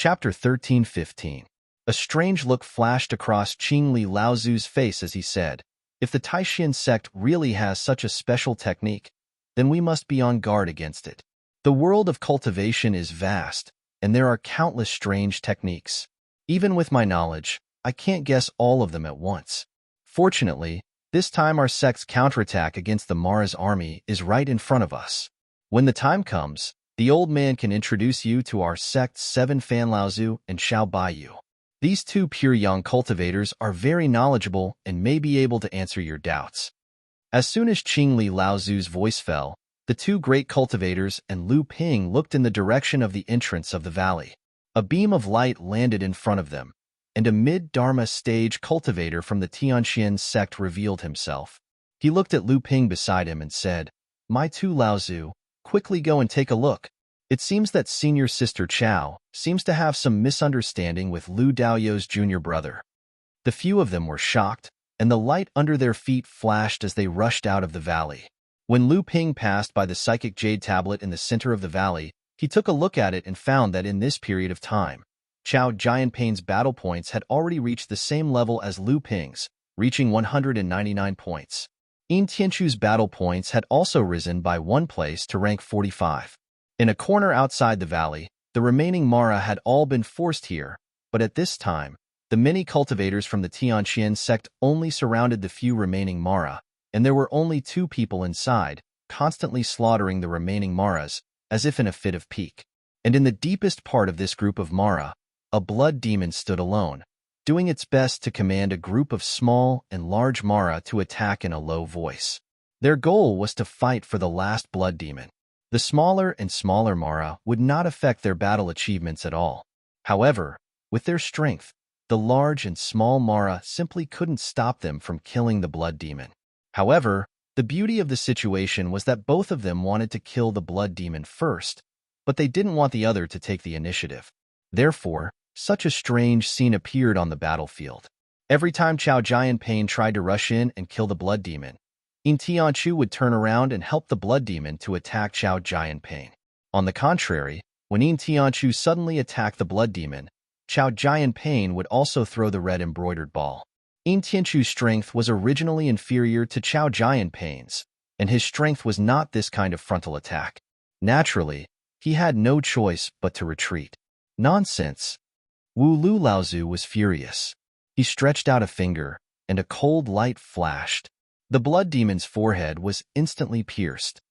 Chapter 13:15. A strange look flashed across Qingli Laozu's face as he said, "If the Taishan sect really has such a special technique, then we must be on guard against it. The world of cultivation is vast, and there are countless strange techniques. Even with my knowledge, I can't guess all of them at once. Fortunately, this time our sect's counterattack against the Mara's army is right in front of us. When the time comes, the old man can introduce you to our sect's 7 Fan Laozu and Xiao Baiyu. These 2 pure young cultivators are very knowledgeable and may be able to answer your doubts." As soon as Qingli Laozu's voice fell, the 2 great cultivators and Lu Ping looked in the direction of the entrance of the valley. A beam of light landed in front of them, and a mid-Dharma stage cultivator from the Tianxian sect revealed himself. He looked at Lu Ping beside him and said, "My 2 Laozu, quickly go and take a look. It seems that senior sister Chao seems to have some misunderstanding with Lu Daoyou's junior brother." The few of them were shocked, and the light under their feet flashed as they rushed out of the valley. When Lu Ping passed by the psychic jade tablet in the center of the valley, he took a look at it and found that in this period of time, Chao Jianping's battle points had already reached the same level as Lu Ping's, reaching 199 points. Yin Tianchu's battle points had also risen by 1 place to rank 45. In a corner outside the valley, the remaining Mara had all been forced here, but at this time, the many cultivators from the Tianxian sect only surrounded the few remaining Mara, and there were only 2 people inside, constantly slaughtering the remaining Maras, as if in a fit of pique. And in the deepest part of this group of Mara, a blood demon stood alone, doing its best to command a group of small and large Mara to attack in a low voice. Their goal was to fight for the last blood demon. The smaller and smaller Mara would not affect their battle achievements at all. However, with their strength, the large and small Mara simply couldn't stop them from killing the blood demon. However, the beauty of the situation was that both of them wanted to kill the blood demon first, but they didn't want the other to take the initiative. Therefore, such a strange scene appeared on the battlefield. Every time Chao Jianping tried to rush in and kill the blood demon, Yin Tianchu would turn around and help the blood demon to attack Chao Jianping. On the contrary, when Yin Tianchu suddenly attacked the blood demon, Chao Jianping would also throw the red embroidered ball. Yin Tianchu's strength was originally inferior to Chao Jianping's, and his strength was not this kind of frontal attack. Naturally, he had no choice but to retreat. Nonsense! Wu Lu Laozu was furious. He stretched out a finger, and a cold light flashed. The blood demon's forehead was instantly pierced.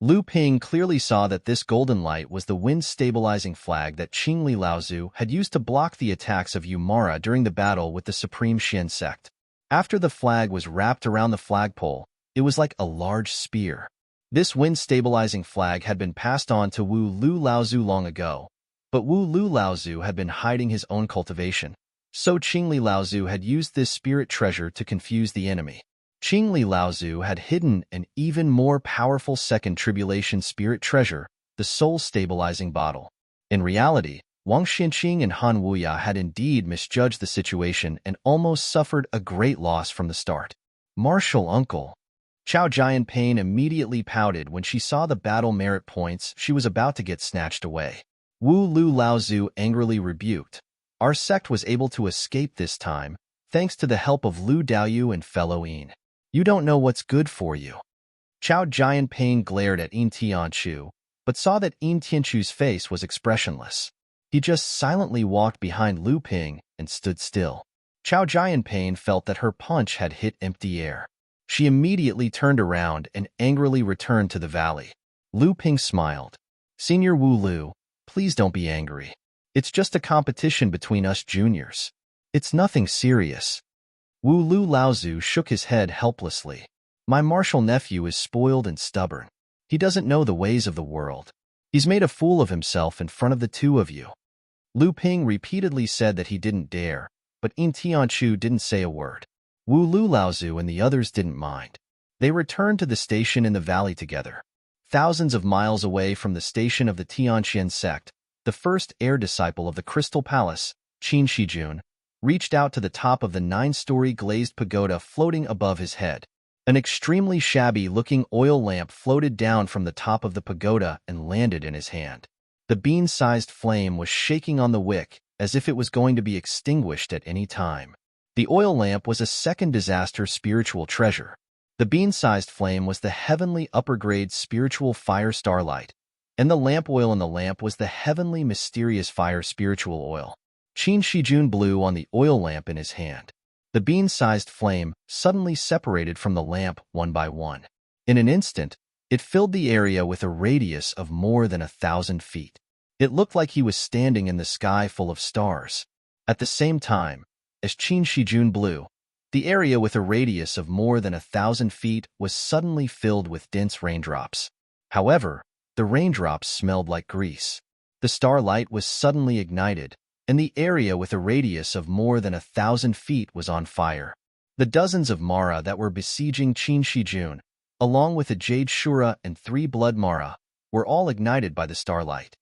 Lu Ping clearly saw that this golden light was the wind-stabilizing flag that Qingli Laozu had used to block the attacks of Mara during the battle with the Supreme Xian sect. After the flag was wrapped around the flagpole, it was like a large spear. This wind-stabilizing flag had been passed on to Wu Lu Laozu long ago, but Wu Lu Laozu had been hiding his own cultivation, so Qingli Laozu had used this spirit treasure to confuse the enemy. Qingli Laozu had hidden an even more powerful second tribulation spirit treasure, the soul-stabilizing bottle. In reality, Wang Xinqing and Han Wuya had indeed misjudged the situation and almost suffered a great loss from the start. "Martial uncle." Chao Jianping immediately pouted when she saw the battle merit points she was about to get snatched away. Wu Lu Laozu angrily rebuked, "Our sect was able to escape this time, thanks to the help of Lu Daoyu and fellow Yin. You don't know what's good for you." Chao Jianping glared at Yin Tianchu, but saw that Yin Tianchu's face was expressionless. He just silently walked behind Lu Ping and stood still. Chao Jianping felt that her punch had hit empty air. She immediately turned around and angrily returned to the valley. Lu Ping smiled. "Senior Wu Lu, please don't be angry. It's just a competition between us juniors. It's nothing serious." Wu Lu Laozu shook his head helplessly. "My martial nephew is spoiled and stubborn. He doesn't know the ways of the world. He's made a fool of himself in front of the 2 of you." Lu Ping repeatedly said that he didn't dare, but Yin Tianchu didn't say a word. Wu Lu Laozu and the others didn't mind. They returned to the station in the valley together. Thousands of miles away from the station of the Tianxian sect, the first heir disciple of the Crystal Palace, Qin Shijun, reached out to the top of the 9-story glazed pagoda floating above his head. An extremely shabby-looking oil lamp floated down from the top of the pagoda and landed in his hand. The bean-sized flame was shaking on the wick as if it was going to be extinguished at any time. The oil lamp was a second disaster spiritual treasure. The bean-sized flame was the heavenly upper-grade spiritual fire starlight, and the lamp oil in the lamp was the heavenly mysterious fire spiritual oil. Qin Shijun blew on the oil lamp in his hand. The bean-sized flame suddenly separated from the lamp one by one. In an instant, it filled the area with a radius of more than 1,000 feet. It looked like he was standing in the sky full of stars. At the same time, as Qin Shijun blew, the area with a radius of more than 1,000 feet was suddenly filled with dense raindrops. However, the raindrops smelled like grease. The starlight was suddenly ignited, and the area with a radius of more than 1,000 feet was on fire. The dozens of Mara that were besieging Qin Shijun, along with a Jade Shura and 3 Blood Mara, were all ignited by the starlight.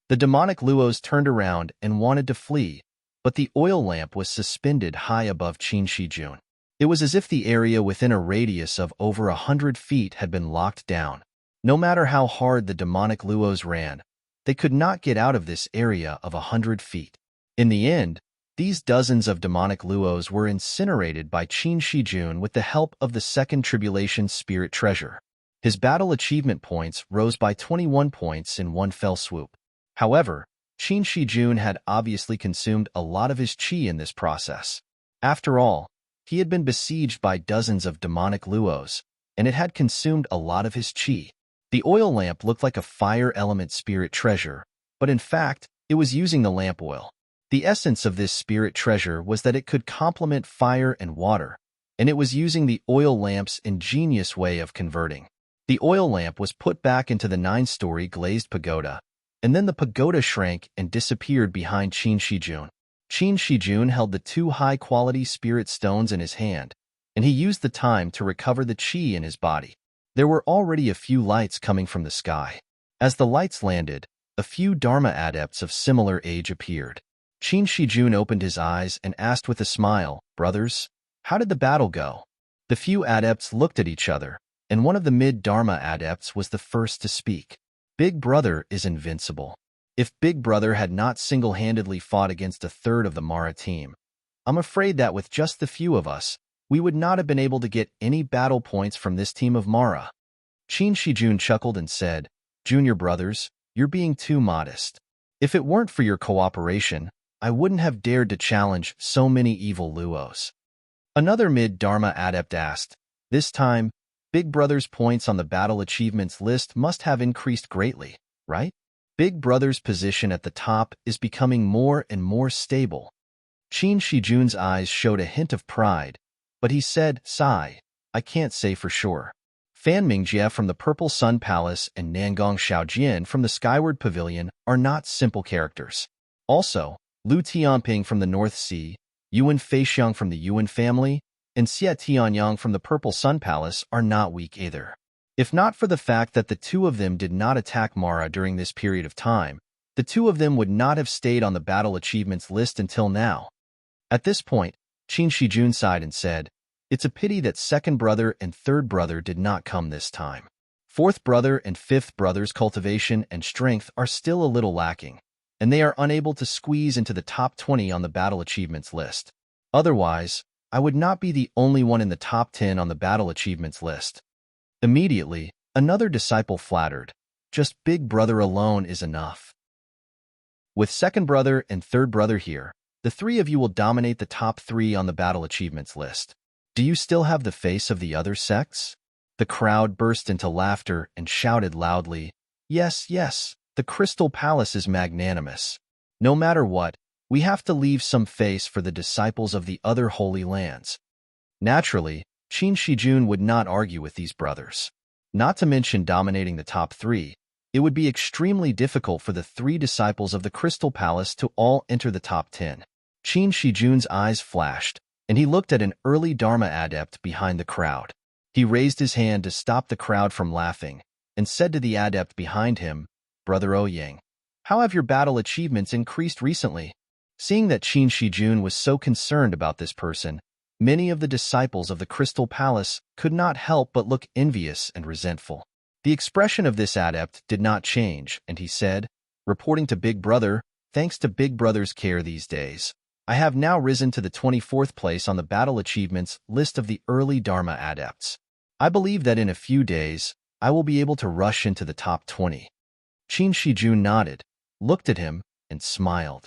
The demonic Luos turned around and wanted to flee, but the oil lamp was suspended high above Qin Shijun. It was as if the area within a radius of over 100 feet had been locked down. No matter how hard the demonic Luos ran, they could not get out of this area of 100 feet. In the end, these dozens of demonic Luos were incinerated by Qin Shijun with the help of the second tribulation spirit treasure. His battle achievement points rose by 21 points in one fell swoop. However, Qin Shijun had obviously consumed a lot of his qi in this process. After all, he had been besieged by dozens of demonic Luos, and it had consumed a lot of his qi. The oil lamp looked like a fire element spirit treasure, but in fact, it was using the lamp oil. The essence of this spirit treasure was that it could complement fire and water, and it was using the oil lamp's ingenious way of converting. The oil lamp was put back into the 9-story glazed pagoda, and then the pagoda shrank and disappeared behind Qin Shijun. Qin Shijun held the 2 high-quality spirit stones in his hand, and he used the time to recover the qi in his body. There were already a few lights coming from the sky. As the lights landed, a few Dharma adepts of similar age appeared. Qin Shijun opened his eyes and asked with a smile, "Brothers, how did the battle go?" The few adepts looked at each other, and one of the mid-Dharma adepts was the first to speak. Big Brother is invincible. If Big Brother had not single-handedly fought against a third of the Mara team, I'm afraid that with just the few of us, we would not have been able to get any battle points from this team of Mara. Qin Shijun chuckled and said, "Junior brothers, you're being too modest. If it weren't for your cooperation, I wouldn't have dared to challenge so many evil Luos." Another mid-Dharma adept asked, "This time, Big Brother's points on the battle achievements list must have increased greatly, right? Big Brother's position at the top is becoming more and more stable." Qin Shijun's eyes showed a hint of pride, but he said, "Sigh, I can't say for sure." Fan Mingjie from the Purple Sun Palace and Nangong Xiaojian from the Skyward Pavilion are not simple characters. Also, Lu Tianping from the North Sea, Yuan Feixiang from the Yuan family, and Xie Tianyang from the Purple Sun Palace are not weak either. If not for the fact that the 2 of them did not attack Mara during this period of time, the 2 of them would not have stayed on the battle achievements list until now. At this point, Qin Shijun sighed and said, "It's a pity that 2nd brother and 3rd brother did not come this time. 4th brother and 5th brother's cultivation and strength are still a little lacking, and they are unable to squeeze into the top 20 on the battle achievements list. Otherwise, I would not be the only one in the top 10 on the battle achievements list." Immediately, another disciple flattered, "Just Big Brother alone is enough. With 2nd brother and 3rd brother here, the 3 of you will dominate the top 3 on the battle achievements list. Do you still have the face of the other sects?" The crowd burst into laughter and shouted loudly, "Yes, yes, the Crystal Palace is magnanimous. No matter what, we have to leave some face for the disciples of the other holy lands." Naturally, Qin Shijun would not argue with these brothers. Not to mention dominating the top 3, it would be extremely difficult for the 3 disciples of the Crystal Palace to all enter the top 10. Qin Shijun's eyes flashed, and he looked at an early Dharma adept behind the crowd. He raised his hand to stop the crowd from laughing, and said to the adept behind him, "Brother Ouyang, how have your battle achievements increased recently?" Seeing that Qin Shijun was so concerned about this person, many of the disciples of the Crystal Palace could not help but look envious and resentful. The expression of this adept did not change, and he said, Reporting to Big Brother, thanks to Big Brother's care these days, I have now risen to the 24th place on the battle achievements list of the early Dharma adepts. I believe that in a few days, I will be able to rush into the top 20. Qin Shijun nodded, looked at him, and smiled.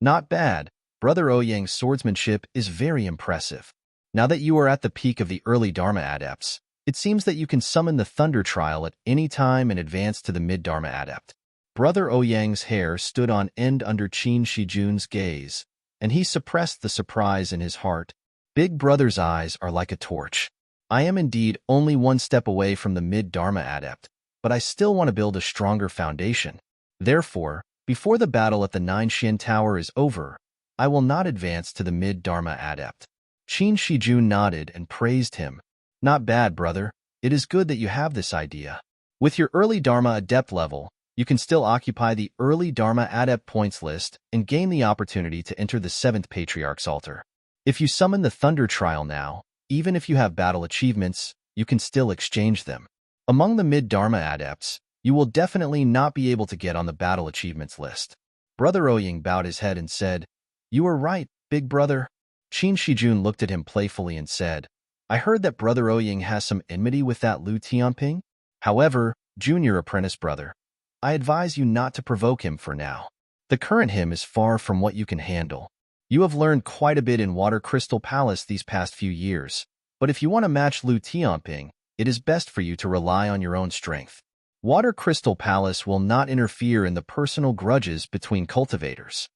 Not bad. Brother Ouyang's swordsmanship is very impressive. Now that you are at the peak of the early Dharma adepts, it seems that you can summon the Thunder Trial at any time and advance to the mid-Dharma adept. Brother Ouyang's hair stood on end under Qin Shijun's gaze, and he suppressed the surprise in his heart. Big Brother's eyes are like a torch. I am indeed only one step away from the mid-Dharma adept, but I still want to build a stronger foundation. Therefore, before the battle at the Nine Shin Tower is over, I will not advance to the mid-Dharma adept. Qin Shijun nodded and praised him. Not bad, brother. It is good that you have this idea. With your early Dharma adept level, you can still occupy the early Dharma adept points list and gain the opportunity to enter the 7th Patriarch's altar. If you summon the Thunder Trial now, even if you have battle achievements, you can still exchange them. Among the mid-Dharma adepts, you will definitely not be able to get on the battle achievements list. Brother Ouyang bowed his head and said, "You are right, Big Brother." Qin Shijun looked at him playfully and said, "I heard that Brother Ouyang has some enmity with that Lu Tianping. However, Junior Apprentice Brother, I advise you not to provoke him for now. The current him is far from what you can handle. You have learned quite a bit in Water Crystal Palace these past few years, but if you want to match Lu Tianping, it is best for you to rely on your own strength. Water Crystal Palace will not interfere in the personal grudges between cultivators."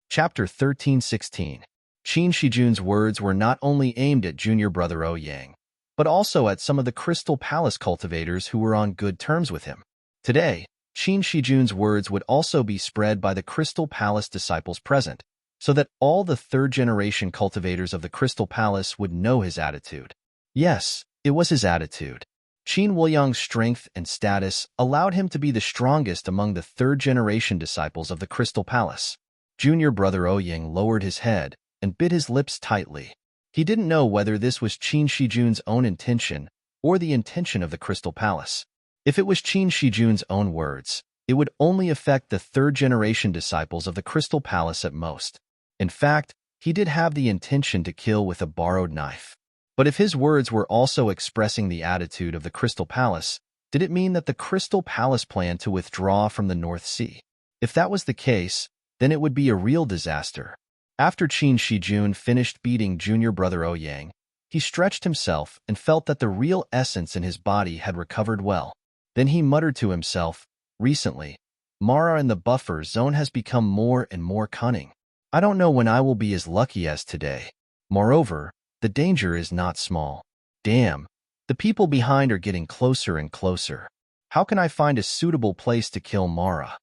Chapter 13:16. Qin Shijun's words were not only aimed at Junior Brother Ouyang, but also at some of the Crystal Palace cultivators who were on good terms with him. Today, Qin Shijun's words would also be spread by the Crystal Palace disciples present, so that all the third-generation cultivators of the Crystal Palace would know his attitude. Yes, it was his attitude. Qin Woyang's strength and status allowed him to be the strongest among the third-generation disciples of the Crystal Palace. Junior Brother Ouyang lowered his head and bit his lips tightly. He didn't know whether this was Qin Shijun's own intention or the intention of the Crystal Palace. If it was Qin Shijun's own words, it would only affect the third-generation disciples of the Crystal Palace at most. In fact, he did have the intention to kill with a borrowed knife. But if his words were also expressing the attitude of the Crystal Palace, did it mean that the Crystal Palace planned to withdraw from the North Sea? If that was the case, then it would be a real disaster. After Qin Shijun finished beating Junior Brother Ouyang, he stretched himself and felt that the real essence in his body had recovered well. Then he muttered to himself, "Recently, Mara in the buffer zone has become more and more cunning. I don't know when I will be as lucky as today. Moreover, the danger is not small. Damn, the people behind are getting closer and closer. How can I find a suitable place to kill Mara?"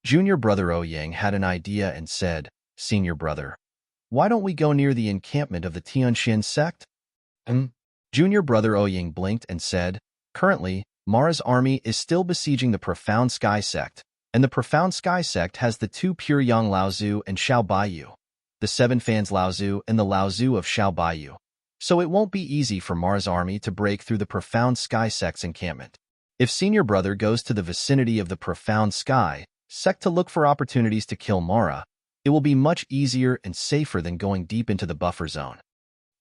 Junior Brother Ouyang had an idea and said, "Senior Brother, why don't we go near the encampment of the Tianxian sect?" Junior Brother Ouyang blinked and said, "Currently, Mara's army is still besieging the Profound Sky sect, and the Profound Sky sect has the 2 Pure Yang Laozu and Xiao Baiyu, the 7 Fans Laozu and the Laozu of Xiao Baiyu. So it won't be easy for Mara's army to break through the Profound Sky sect's encampment. If Senior Brother goes to the vicinity of the Profound Sky sect to look for opportunities to kill Mara, it will be much easier and safer than going deep into the buffer zone."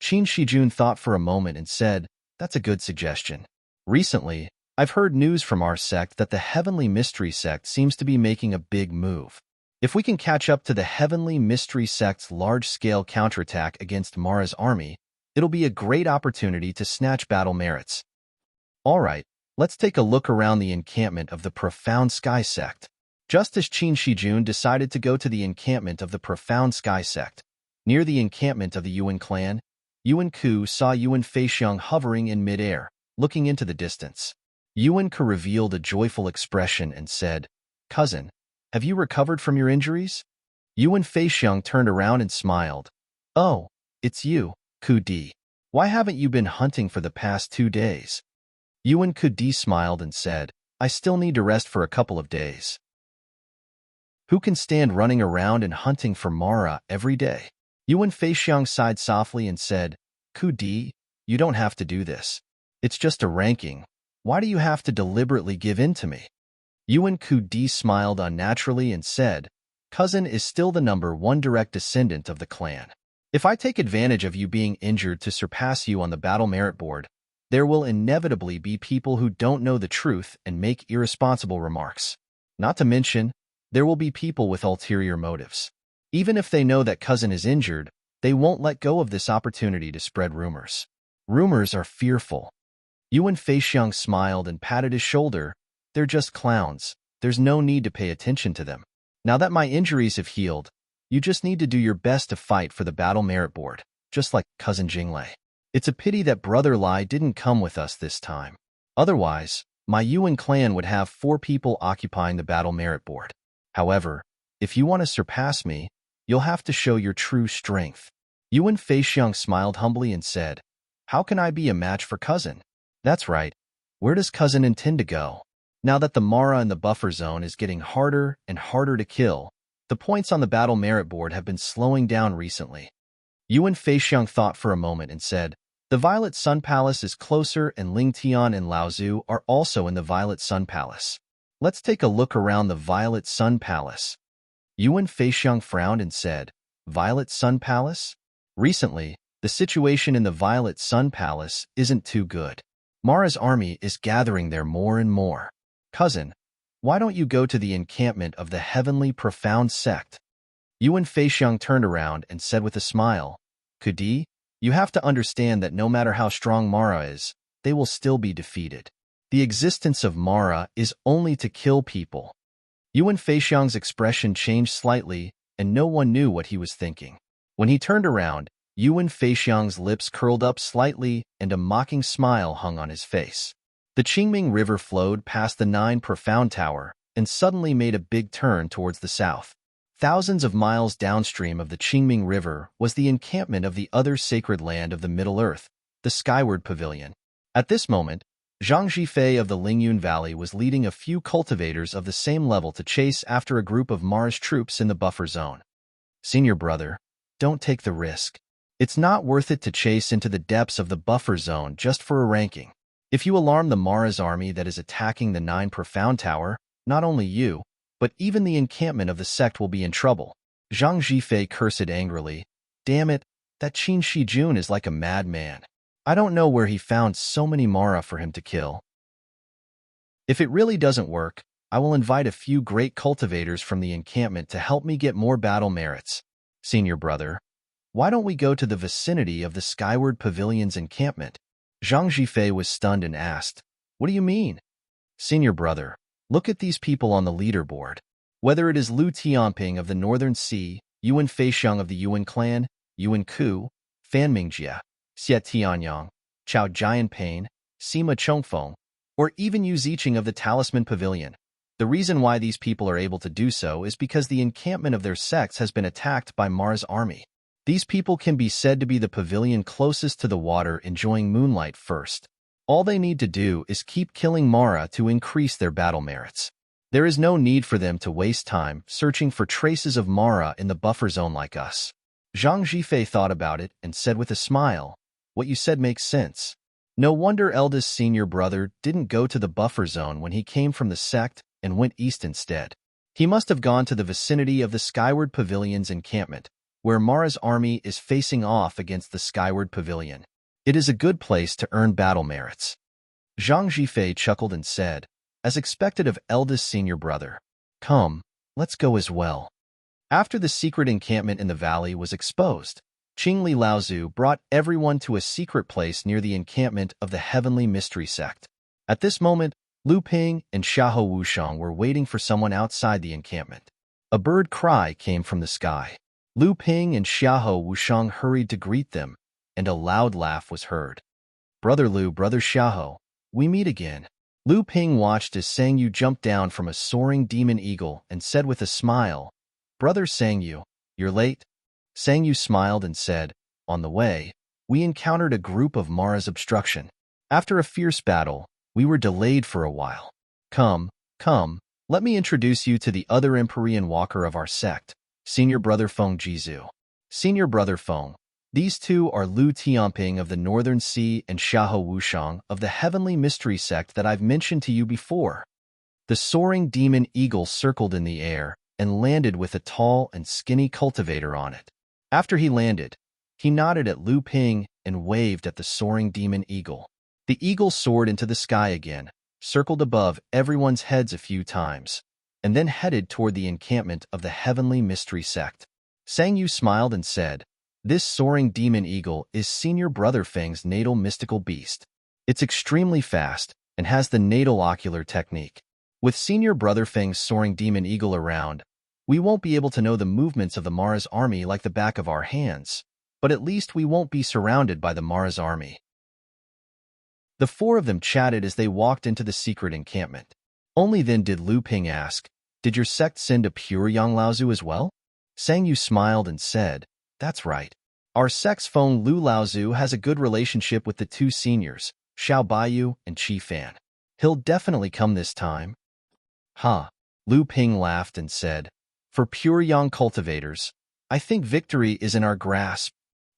Qin Shijun thought for a moment and said, "That's a good suggestion. Recently, I've heard news from our sect that the Heavenly Mystery sect seems to be making a big move. If we can catch up to the Heavenly Mystery sect's large-scale counterattack against Mara's army, it'll be a great opportunity to snatch battle merits. All right, let's take a look around the encampment of the Profound Sky sect." Just as Qin Shijun decided to go to the encampment of the Profound Sky sect, near the encampment of the Yuan clan, Yuan Ku saw Yuan Feixiang hovering in midair, looking into the distance. Yuan Ku revealed a joyful expression and said, "Cousin, have you recovered from your injuries?" Yuan Feixiang turned around and smiled. "Oh, it's you, Ku Di. Why haven't you been hunting for the past 2 days?" Yuan Ku Di smiled and said, "I still need to rest for a couple of days. Who can stand running around and hunting for Mara every day?" Yuan Feixiang sighed softly and said, "Ku Di, you don't have to do this. It's just a ranking. Why do you have to deliberately give in to me? Yuan Ku-di smiled unnaturally and said, Cousin is still the #1 direct descendant of the clan. If I take advantage of you being injured to surpass you on the battle merit board, there will inevitably be people who don't know the truth and make irresponsible remarks. Not to mention, there will be people with ulterior motives. Even if they know that Cousin is injured, they won't let go of this opportunity to spread rumors. Rumors are fearful. Yuan Feixiang smiled and patted his shoulder. They're just clowns. There's no need to pay attention to them. Now that my injuries have healed, you just need to do your best to fight for the battle merit board, just like Cousin Jinglei. It's a pity that Brother Lai didn't come with us this time. Otherwise, my Yuan clan would have 4 people occupying the battle merit board. However, if you want to surpass me, you'll have to show your true strength. Yuan Feixiang smiled humbly and said, How can I be a match for Cousin? That's right. Where does Cousin intend to go? Now that the Mara in the buffer zone is getting harder and harder to kill, the points on the battle merit board have been slowing down recently. Yuan Feixiang thought for a moment and said, The Violet Sun Palace is closer and Ling Tian and Lao Zhu are also in the Violet Sun Palace. Let's take a look around the Violet Sun Palace. Yuan Feixiang frowned and said, Violet Sun Palace? Recently, the situation in the Violet Sun Palace isn't too good. Mara's army is gathering there more and more. Cousin, why don't you go to the encampment of the Heavenly Profound Sect? Yuan Feixiang turned around and said with a smile, Ku-di, you have to understand that no matter how strong Mara is, they will still be defeated. The existence of Mara is only to kill people. Yuan Feixiang's expression changed slightly, and no one knew what he was thinking. When he turned around, Yuan Feixiang's lips curled up slightly and a mocking smile hung on his face. The Qingming River flowed past the 9 Profound Tower and suddenly made a big turn towards the south. Thousands of miles downstream of the Qingming River was the encampment of the other sacred land of the Middle Earth, the Skyward Pavilion. At this moment, Zhang Zhifei of the Lingyun Valley was leading a few cultivators of the same level to chase after a group of Mara's troops in the buffer zone. Senior brother, don't take the risk. It's not worth it to chase into the depths of the buffer zone just for a ranking. If you alarm the Mara's army that is attacking the 9 Profound Tower, not only you, but even the encampment of the sect will be in trouble. Zhang Zhifei cursed angrily. Damn it, that Qin Shijun is like a madman. I don't know where he found so many Mara for him to kill. If it really doesn't work, I will invite a few great cultivators from the encampment to help me get more battle merits. Senior brother, why don't we go to the vicinity of the Skyward Pavilion's encampment? Zhang Zhifei was stunned and asked, What do you mean? Senior brother, look at these people on the leaderboard. Whether it is Lu Tianping of the Northern Sea, Yuan Feixiang of the Yuan clan, Yuan Ku, Fan Mingjie, Xie Tianyang, Chao Jianpain, Sima Chongfeng, or even Yu Ziqing of the Talisman Pavilion. The reason why these people are able to do so is because the encampment of their sects has been attacked by Mara's army. These people can be said to be the pavilion closest to the water enjoying moonlight first. All they need to do is keep killing Mara to increase their battle merits. There is no need for them to waste time searching for traces of Mara in the buffer zone like us. Zhang Zhifei thought about it and said with a smile, What you said makes sense. No wonder eldest senior brother didn't go to the buffer zone when he came from the sect and went east instead. He must have gone to the vicinity of the Skyward Pavilion's encampment, where Mara's army is facing off against the Skyward Pavilion. It is a good place to earn battle merits. Zhang Zhifei chuckled and said, As expected of eldest senior brother. Come, let's go as well. After the secret encampment in the valley was exposed, Qingli Laozu brought everyone to a secret place near the encampment of the Heavenly Mystery Sect. At this moment, Lu Ping and Xiahou Wushang were waiting for someone outside the encampment. A bird cry came from the sky. Lu Ping and Xiahou Wushang hurried to greet them, and a loud laugh was heard. Brother Lu, Brother Xiahou, we meet again. Lu Ping watched as Sang Yu jumped down from a soaring demon eagle and said with a smile, Brother Sang Yu, you're late? Sang Yu smiled and said, On the way, we encountered a group of Mara's obstruction. After a fierce battle, we were delayed for a while. Come, let me introduce you to the other Empyrean walker of our sect, Senior Brother Feng Jizu. Senior Brother Feng, These two are Lu Tianping of the Northern Sea and Xiahou Wushang of the Heavenly Mystery Sect that I've mentioned to you before. The soaring demon eagle circled in the air and landed with a tall and skinny cultivator on it. After he landed, he nodded at Lu Ping and waved at the soaring demon eagle. The eagle soared into the sky again, circled above everyone's heads a few times, and then headed toward the encampment of the Heavenly Mystery Sect. Sang Yu smiled and said, "This soaring demon eagle is Senior Brother Feng's natal mystical beast. It's extremely fast and has the natal ocular technique. With Senior Brother Feng's soaring demon eagle around, we won't be able to know the movements of the Mara's army like the back of our hands, but at least we won't be surrounded by the Mara's army." The four of them chatted as they walked into the secret encampment. Only then did Lu Ping ask, "Did your sect send a pure Yang Laozu as well?" Sang Yu smiled and said, "That's right. Our sect's Feng Lu Laozu has a good relationship with the two seniors, Xiao Baiyu and Qi Fan. He'll definitely come this time." "Huh." Lu Ping laughed and said, "For pure Yang cultivators, I think victory is in our grasp.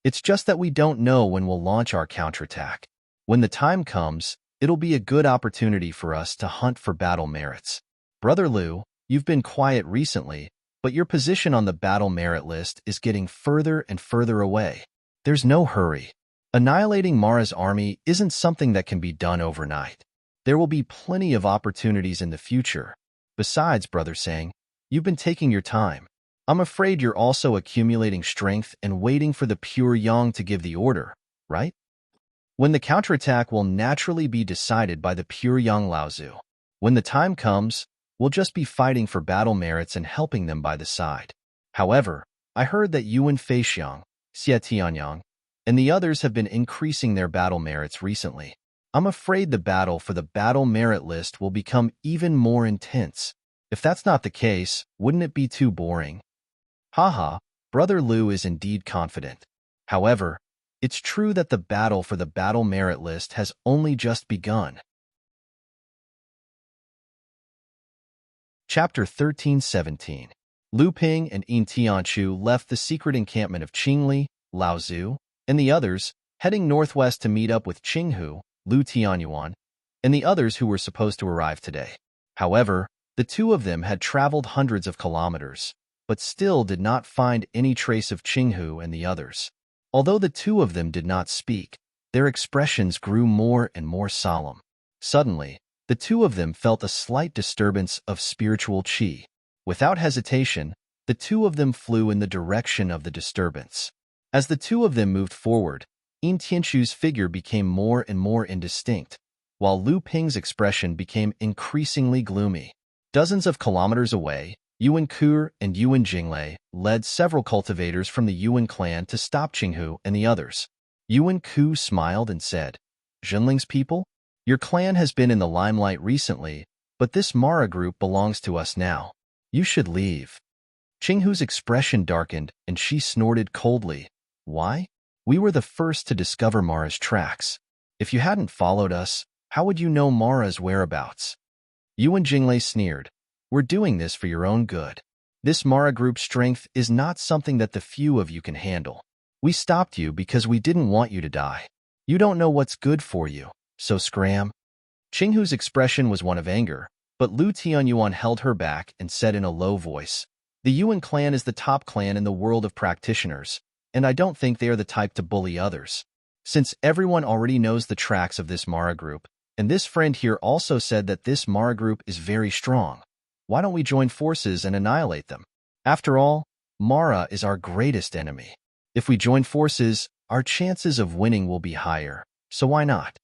It's just that we don't know when we'll launch our counterattack. When the time comes, it'll be a good opportunity for us to hunt for battle merits. Brother Lu, you've been quiet recently, but your position on the battle merit list is getting further and further away. There's no hurry. Annihilating Mara's army isn't something that can be done overnight. There will be plenty of opportunities in the future. Besides, Brother Sang, you've been taking your time. I'm afraid you're also accumulating strength and waiting for the pure Yang to give the order, right? When the counterattack will naturally be decided by the pure Yang Laozu. When the time comes, we'll just be fighting for battle merits and helping them by the side. However, I heard that Yuan Feixiang, Xie Tianyang, and the others have been increasing their battle merits recently. I'm afraid the battle for the battle merit list will become even more intense. If that's not the case, wouldn't it be too boring?" Haha, Brother Lu is indeed confident. However, it's true that the battle for the battle merit list has only just begun. Chapter 13-17. Lu Ping and Yin Tianchu left the secret encampment of Qingli, Laozu, and the others, heading northwest to meet up with Qinghu, Lu Tianyuan, and the others who were supposed to arrive today. However, the two of them had traveled hundreds of kilometers, but still did not find any trace of Qinghu and the others. Although the two of them did not speak, their expressions grew more and more solemn. Suddenly, the two of them felt a slight disturbance of spiritual qi. Without hesitation, the two of them flew in the direction of the disturbance. As the two of them moved forward, Yin Tianchu's figure became more and more indistinct, while Lu Ping's expression became increasingly gloomy. Dozens of kilometers away, Yuan Kur and Yuan Jinglei led several cultivators from the Yuan clan to stop Qinghu and the others. Yuan Ku smiled and said, "Zhenling's people? Your clan has been in the limelight recently, but this Mara group belongs to us now. You should leave." Qinghu's expression darkened and she snorted coldly. "Why? We were the first to discover Mara's tracks. If you hadn't followed us, how would you know Mara's whereabouts?" Yuan Jinglei sneered. "We're doing this for your own good. This Mara group's strength is not something that the few of you can handle. We stopped you because we didn't want you to die. You don't know what's good for you, so scram." Qinghu's expression was one of anger, but Lu Tianyuan held her back and said in a low voice, "The Yuan clan is the top clan in the world of practitioners, and I don't think they are the type to bully others. Since everyone already knows the tracks of this Mara group, and this friend here also said that this Mara group is very strong, why don't we join forces and annihilate them? After all, Mara is our greatest enemy. If we join forces, our chances of winning will be higher, so why not?"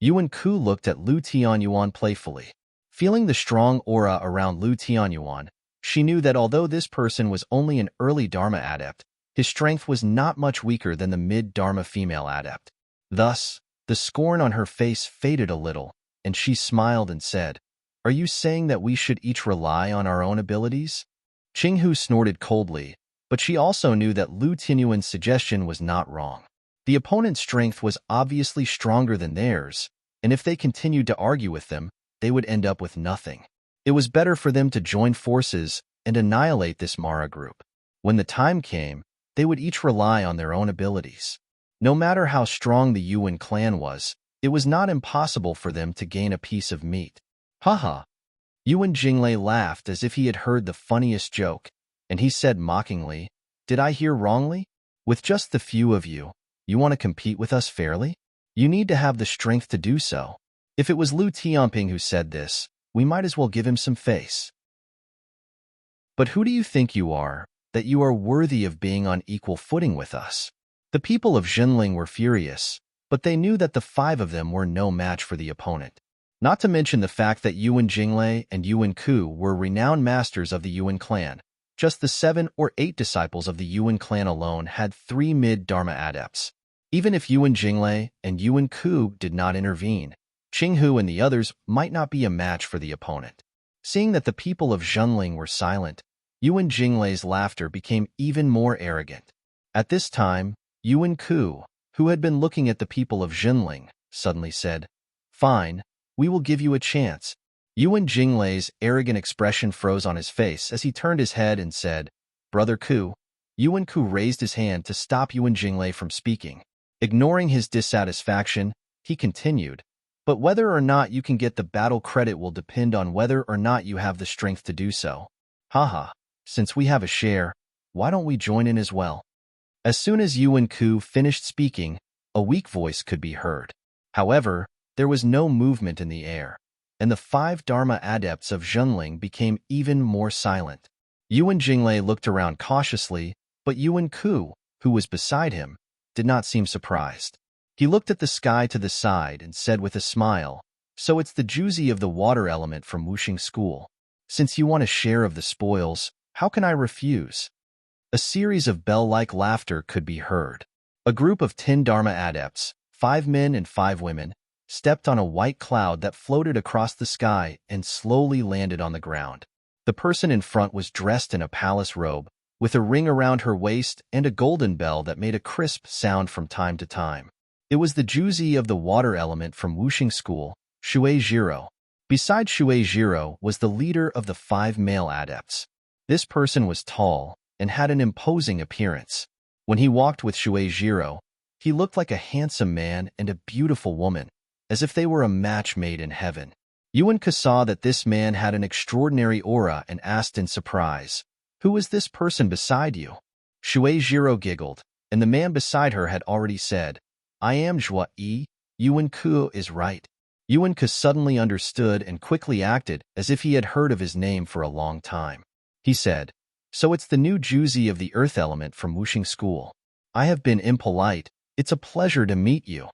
Yuan Ku looked at Lu Tianyuan playfully. Feeling the strong aura around Lu Tianyuan, she knew that although this person was only an early Dharma adept, his strength was not much weaker than the mid-Dharma female adept. Thus, the scorn on her face faded a little, and she smiled and said, "Are you saying that we should each rely on our own abilities?" Qinghu snorted coldly, but she also knew that Lu Tianyuan's suggestion was not wrong. The opponent's strength was obviously stronger than theirs, and if they continued to argue with them, they would end up with nothing. It was better for them to join forces and annihilate this Mara group. When the time came, they would each rely on their own abilities. No matter how strong the Yuan clan was, it was not impossible for them to gain a piece of meat. Haha. Yuan Jinglei laughed as if he had heard the funniest joke, and he said mockingly, "Did I hear wrongly? With just the few of you, you want to compete with us fairly? You need to have the strength to do so." If it was Lu Tianping who said this, we might as well give him some face. But who do you think you are, that you are worthy of being on equal footing with us? The people of Jinling were furious, but they knew that the 5 of them were no match for the opponent. Not to mention the fact that Yuan Jinglei and Yuan Ku were renowned masters of the Yuan clan. Just the 7 or 8 disciples of the Yuan clan alone had 3 mid-Dharma adepts. Even if Yuan Jinglei and Yuan Ku did not intervene, Qinghu and the others might not be a match for the opponent. Seeing that the people of Zhenling were silent, Yuan Jinglei's laughter became even more arrogant. At this time, Yuan Ku, who had been looking at the people of Zhenling, suddenly said, "Fine, we will give you a chance." Yuan Jinglei's arrogant expression froze on his face as he turned his head and said, "Brother Ku." Yuan Ku raised his hand to stop Yuan Jinglei from speaking. Ignoring his dissatisfaction, he continued, "But whether or not you can get the battle credit will depend on whether or not you have the strength to do so. Haha, since we have a share, why don't we join in as well?" As soon as Yuan Ku finished speaking, a weak voice could be heard. However, there was no movement in the air, and the 5 Dharma adepts of Zhenling became even more silent. Yuan Jinglei looked around cautiously, but Yuan Ku, who was beside him, did not seem surprised. He looked at the sky to the side and said with a smile, "So it's the Juzi of the water element from Wuxing School. Since you want a share of the spoils, how can I refuse?" A series of bell-like laughter could be heard. A group of 10 Dharma adepts, 5 men and 5 women, stepped on a white cloud that floated across the sky and slowly landed on the ground. The person in front was dressed in a palace robe, with a ring around her waist and a golden bell that made a crisp sound from time to time. It was the Juzi of the water element from Wuxing School, Shui Jiro. Beside Shui Jiro was the leader of the 5 male adepts. This person was tall and had an imposing appearance. When he walked with Shui Jiro, he looked like a handsome man and a beautiful woman, as if they were a match made in heaven. Yuan Ku saw that this man had an extraordinary aura and asked in surprise, "Who is this person beside you?" Shui Jiro giggled, and the man beside her had already said, "I am Zhua Yi. Yuan Ku is right." Yuan Ku suddenly understood and quickly acted as if he had heard of his name for a long time. He said, "So it's the new Juzi of the earth element from Wuxing School. I have been impolite. It's a pleasure to meet you."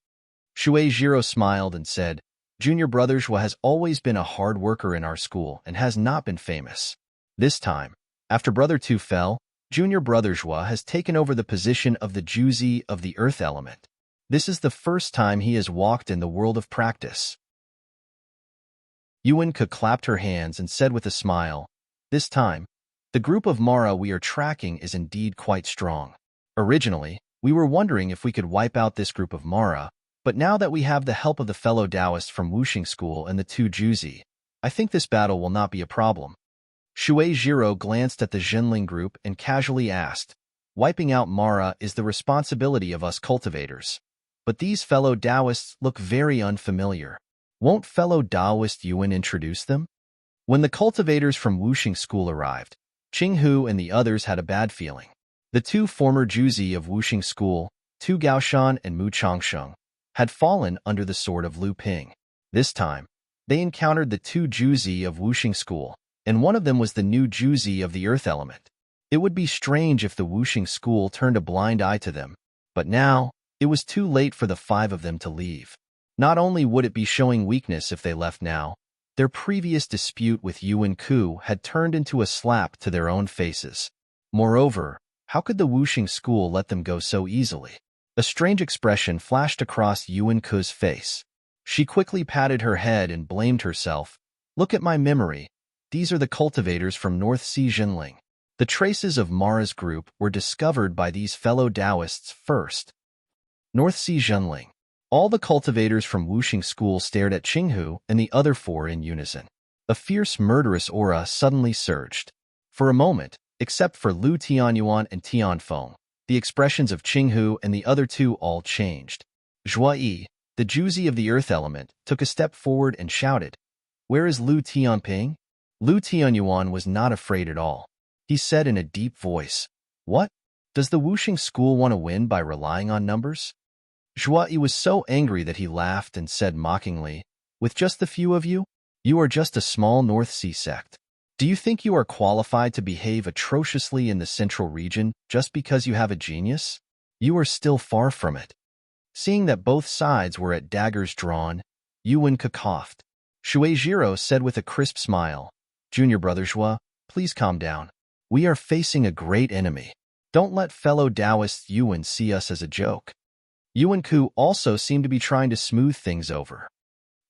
Shui Jiro smiled and said, "Junior Brother Zhua has always been a hard worker in our school and has not been famous. This time, after Brother Tu fell, Junior Brother Zhua has taken over the position of the Juzi of the earth element. This is the first time he has walked in the world of practice." Yuan Ku clapped her hands and said with a smile, "This time, the group of Mara we are tracking is indeed quite strong. Originally, we were wondering if we could wipe out this group of Mara, but now that we have the help of the fellow Taoists from Wuxing School and the 2 Juzi, I think this battle will not be a problem." Shui Jiro glanced at the Zhenling group and casually asked, "Wiping out Mara is the responsibility of us cultivators. But these fellow Taoists look very unfamiliar. Won't fellow Taoist Yuan introduce them?" When the cultivators from Wuxing School arrived, Qinghu and the others had a bad feeling. The 2 former Juzi of Wuxing School, Tu Gaoshan and Mu Changsheng, had fallen under the sword of Lu Ping. This time, they encountered the 2 Juzi of Wuxing School, and one of them was the new Juzi of the earth element. It would be strange if the Wuxing School turned a blind eye to them, but now, it was too late for the 5 of them to leave. Not only would it be showing weakness if they left now, their previous dispute with Yuan Ku had turned into a slap to their own faces. Moreover, how could the Wuxing School let them go so easily? A strange expression flashed across Yuan Ku's face. She quickly patted her head and blamed herself. "Look at my memory. These are the cultivators from North Sea Jinling. The traces of Mara's group were discovered by these fellow Taoists first." North Sea Jinling. All the cultivators from Wuxing School stared at Qinghu and the other 4 in unison. A fierce, murderous aura suddenly surged. For a moment, except for Lu Tianyuan and Tianfeng, The expressions of Qinghu and the other two all changed. Zhuai, the Juzi of the earth element, took a step forward and shouted, "Where is Lu Tianping?" Lu Tianyuan was not afraid at all. He said in a deep voice, "What? Does the Wuxing school want to win by relying on numbers?" Zhuai was so angry that he laughed and said mockingly, "With just the few of you? You are just a small North Sea sect. Do you think you are qualified to behave atrociously in the central region just because you have a genius? You are still far from it." Seeing that both sides were at daggers drawn, Yuan coughed. Shueijiro said with a crisp smile, "Junior brother Zhua, please calm down. We are facing a great enemy. Don't let fellow Taoist Yuan see us as a joke." Yuan Ku also seemed to be trying to smooth things over.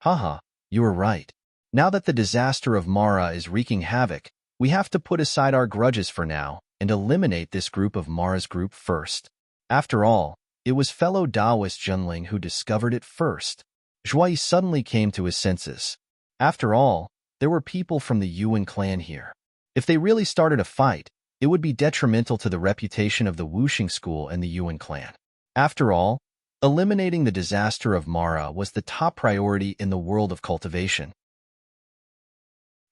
"Haha, you are right. Now that the disaster of Mara is wreaking havoc, we have to put aside our grudges for now and eliminate this group of Mara's group first. After all, it was fellow Taoist Junling who discovered it first." Zhuai suddenly came to his senses. After all, there were people from the Yuan clan here. If they really started a fight, it would be detrimental to the reputation of the Wuxing school and the Yuan clan. After all, eliminating the disaster of Mara was the top priority in the world of cultivation.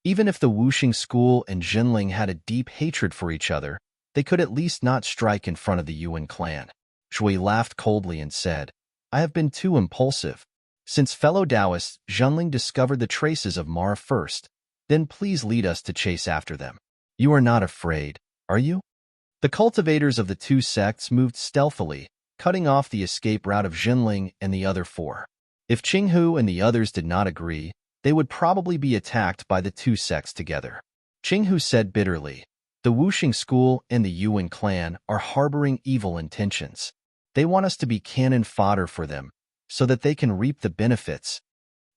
Even if the Wuxing school and Jinling had a deep hatred for each other, they could at least not strike in front of the Yuan clan. Zhui laughed coldly and said, "I have been too impulsive. Since fellow Taoists Jinling discovered the traces of Mara first, then please lead us to chase after them. You are not afraid, are you?" The cultivators of the two sects moved stealthily, cutting off the escape route of Jinling and the other four. If Qinghu and the others did not agree, they would probably be attacked by the two sects together. Qinghu said bitterly, "The Wuxing school and the Yuan clan are harboring evil intentions. They want us to be cannon fodder for them, so that they can reap the benefits."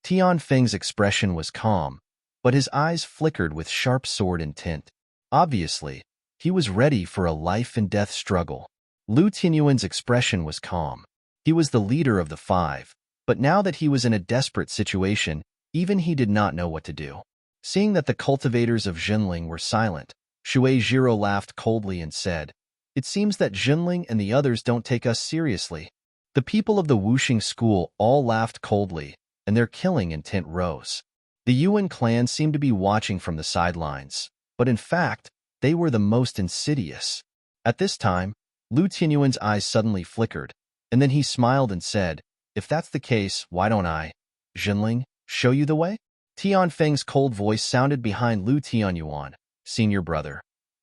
Tian Feng's expression was calm, but his eyes flickered with sharp sword intent. Obviously, he was ready for a life-and-death struggle. Lu Tianyuan's expression was calm. He was the leader of the five, but now that he was in a desperate situation, even he did not know what to do. Seeing that the cultivators of Jinling were silent, Shueijiro laughed coldly and said, "It seems that Jinling and the others don't take us seriously." The people of the Wuxing school all laughed coldly, and their killing intent rose. The Yuan clan seemed to be watching from the sidelines, but in fact, they were the most insidious. At this time, Lu Tianyuan's eyes suddenly flickered, and then he smiled and said, "If that's the case, why don't I, Jinling, show you the way?" Tian Feng's cold voice sounded behind Lu Tianyuan, "Senior brother."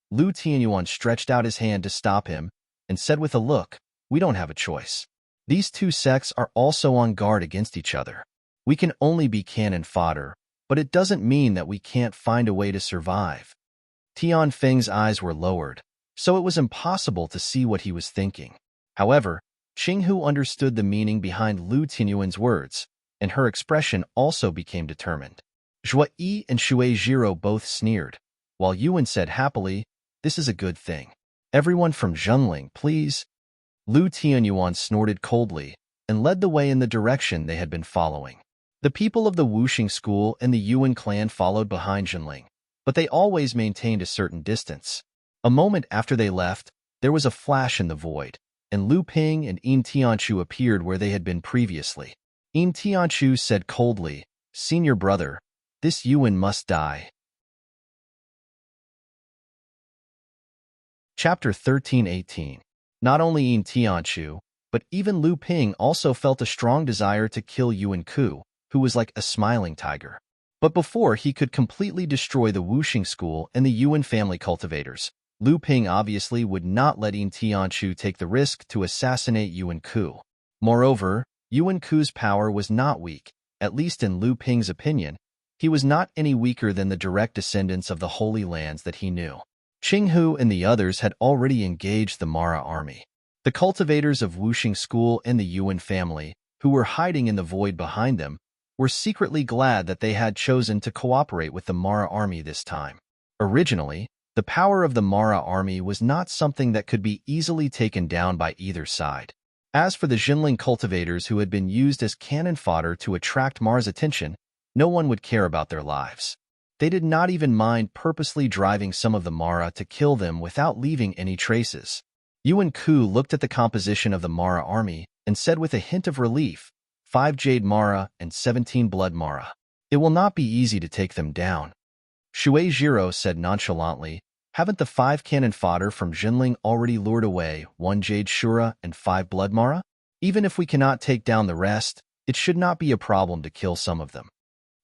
Lu Tianyuan stretched out his hand to stop him and said with a look, "We don't have a choice. These two sects are also on guard against each other. We can only be cannon fodder, but it doesn't mean that we can't find a way to survive." Tian Feng's eyes were lowered, so it was impossible to see what he was thinking. However, Qinghu understood the meaning behind Lu Tianyuan's words, and her expression also became determined. Zhuai and Shueijiro both sneered, while Yuan said happily, "This is a good thing. Everyone from Jinling, please." Lu Tianyuan snorted coldly and led the way in the direction they had been following. The people of the Wuxing school and the Yuan clan followed behind Jinling, but they always maintained a certain distance. A moment after they left, there was a flash in the void, and Lu Ping and Yin Tianchu appeared where they had been previously. Yin Tianchu said coldly, "Senior brother, this Yuan must die." Chapter 13:18. Not only Yin Tianchu, but even Lu Ping also felt a strong desire to kill Yuan Ku, who was like a smiling tiger. But before he could completely destroy the Wuxing school and the Yuan family cultivators, Lu Ping obviously would not let Yin Tianchu take the risk to assassinate Yuan Ku. Moreover, Yuan Ku's power was not weak, at least in Lu Ping's opinion. He was not any weaker than the direct descendants of the Holy Lands that he knew. Qinghu and the others had already engaged the Mara army. The cultivators of Wuxing school and the Yuan family, who were hiding in the void behind them, were secretly glad that they had chosen to cooperate with the Mara army this time. Originally, the power of the Mara army was not something that could be easily taken down by either side. As for the Jinling cultivators who had been used as cannon fodder to attract Mara's attention, no one would care about their lives. They did not even mind purposely driving some of the Mara to kill them without leaving any traces. Yuan Ku looked at the composition of the Mara army and said with a hint of relief, 5 Jade Mara and 17 Blood Mara. It will not be easy to take them down. Shui Jiro said nonchalantly, haven't the 5 cannon fodder from Jinling already lured away 1 Jade Shura and 5 Blood Mara? Even if we cannot take down the rest, it should not be a problem to kill some of them.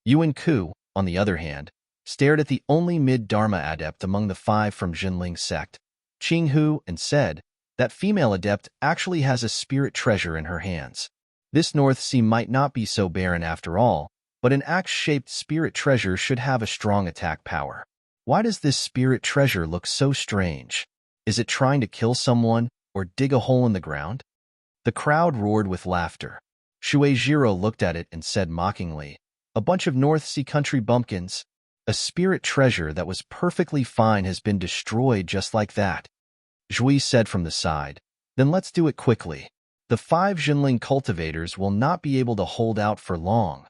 Yuan Ku, on the other hand, stared at the only mid-Dharma adept among the 5 from Jinling's sect, Qing Hu, and said, that female adept actually has a spirit treasure in her hands. This North Sea might not be so barren after all, but an axe-shaped spirit treasure should have a strong attack power. Why does this spirit treasure look so strange? Is it trying to kill someone or dig a hole in the ground? The crowd roared with laughter. Shui Jiro looked at it and said mockingly, a bunch of North Sea country bumpkins. A spirit treasure that was perfectly fine has been destroyed just like that. Zhui said from the side, then let's do it quickly. The 5 Jinling cultivators will not be able to hold out for long.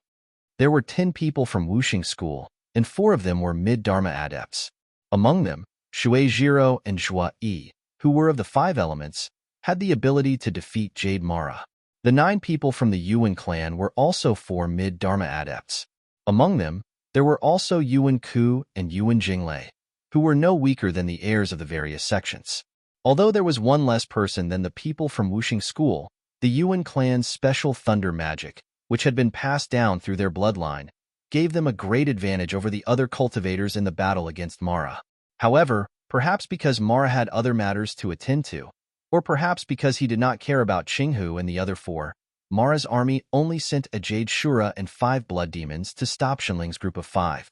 There were 10 people from Wuxing School, and 4 of them were mid-Dharma adepts. Among them, Shui Jiro and Zhua Yi, who were of the 5 elements, had the ability to defeat Jade Mara. The 9 people from the Yuan clan were also 4 mid-Dharma adepts. Among them, there were also Yuan Ku and Yuan Jinglei, who were no weaker than the heirs of the various sections. Although there was 1 less person than the people from Wuxing School, the Yuan clan's special thunder magic, which had been passed down through their bloodline, gave them a great advantage over the other cultivators in the battle against Mara. However, perhaps because Mara had other matters to attend to, or perhaps because he did not care about Qinghu and the other 4, Mara's army only sent a Jade Shura and 5 blood demons to stop Shenling's group of 5.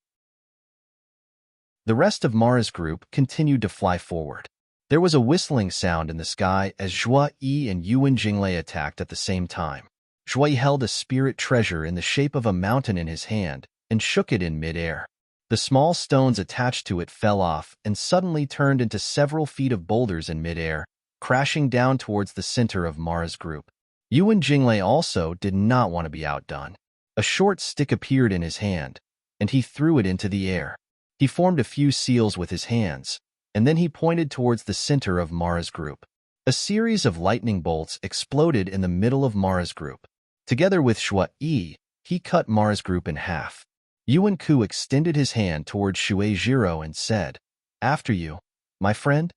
The rest of Mara's group continued to fly forward. There was a whistling sound in the sky as Zhua Yi and Yuan Jinglei attacked at the same time. Zhua Yi held a spirit treasure in the shape of a mountain in his hand and shook it in mid-air. The small stones attached to it fell off and suddenly turned into several feet of boulders in mid-air, crashing down towards the center of Mara's group. Yuan Jinglei also did not want to be outdone. A short stick appeared in his hand, and he threw it into the air. He formed a few seals with his hands, and then he pointed towards the center of Mara's group. A series of lightning bolts exploded in the middle of Mara's group. Together with Zhua Yi, he cut Mara's group in half. Yuan Ku extended his hand towards Shui Jiro and said, after you, my friend.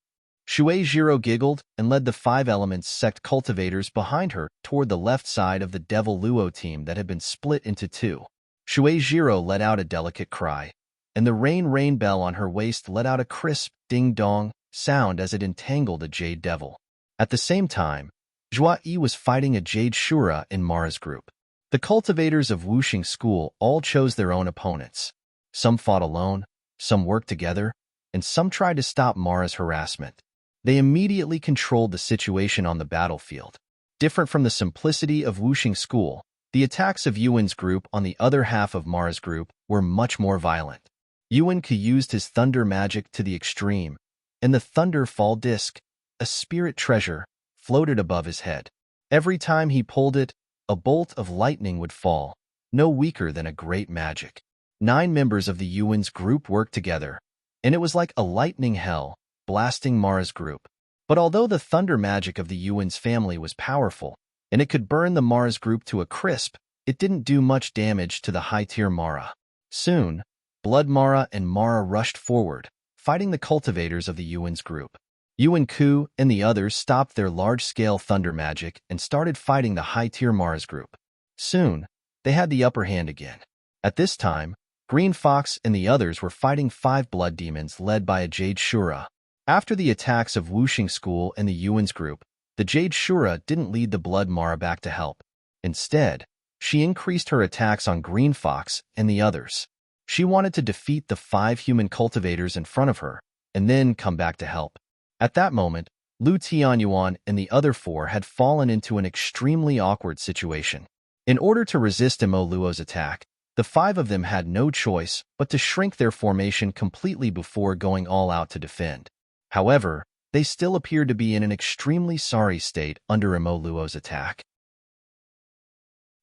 Shui Jiro giggled and led the 5 Elements sect cultivators behind her toward the left side of the Devil Luo team that had been split into 2. Shui Jiro let out a delicate cry, and the rain bell on her waist let out a crisp ding-dong sound as it entangled a Jade Devil. At the same time, Zhua Yi was fighting a Jade Shura in Mara's group. The cultivators of Wuxing School all chose their own opponents. Some fought alone, some worked together, and some tried to stop Mara's harassment. They immediately controlled the situation on the battlefield. Different from the simplicity of Wuxing School, the attacks of Yuan's group on the other half of Mara's group were much more violent. Yuan Ku used his thunder magic to the extreme, and the Thunder Fall Disc, a spirit treasure, floated above his head. Every time he pulled it, a bolt of lightning would fall, no weaker than a great magic. 9 members of the Yuan's group worked together, and it was like a lightning hell, blasting Mara's group. But although the thunder magic of the Yuan's family was powerful, and it could burn the Mara's group to a crisp, it didn't do much damage to the high-tier Mara. Soon, Blood Mara and Mara rushed forward, fighting the cultivators of the Yuan's group. Yuan Ku and the others stopped their large-scale thunder magic and started fighting the high-tier Mara's group. Soon, they had the upper hand again. At this time, Green Fox and the others were fighting 5 blood demons led by a Jade Shura. After the attacks of Wuxing School and the Yuan's group, the Jade Shura didn't lead the Blood Mara back to help. Instead, she increased her attacks on Green Fox and the others. She wanted to defeat the 5 human cultivators in front of her, and then come back to help. At that moment, Lu Tianyuan and the other 4 had fallen into an extremely awkward situation. In order to resist Mo Luo's attack, the 5 of them had no choice but to shrink their formation completely before going all out to defend. However, they still appeared to be in an extremely sorry state under Mo Luo's attack.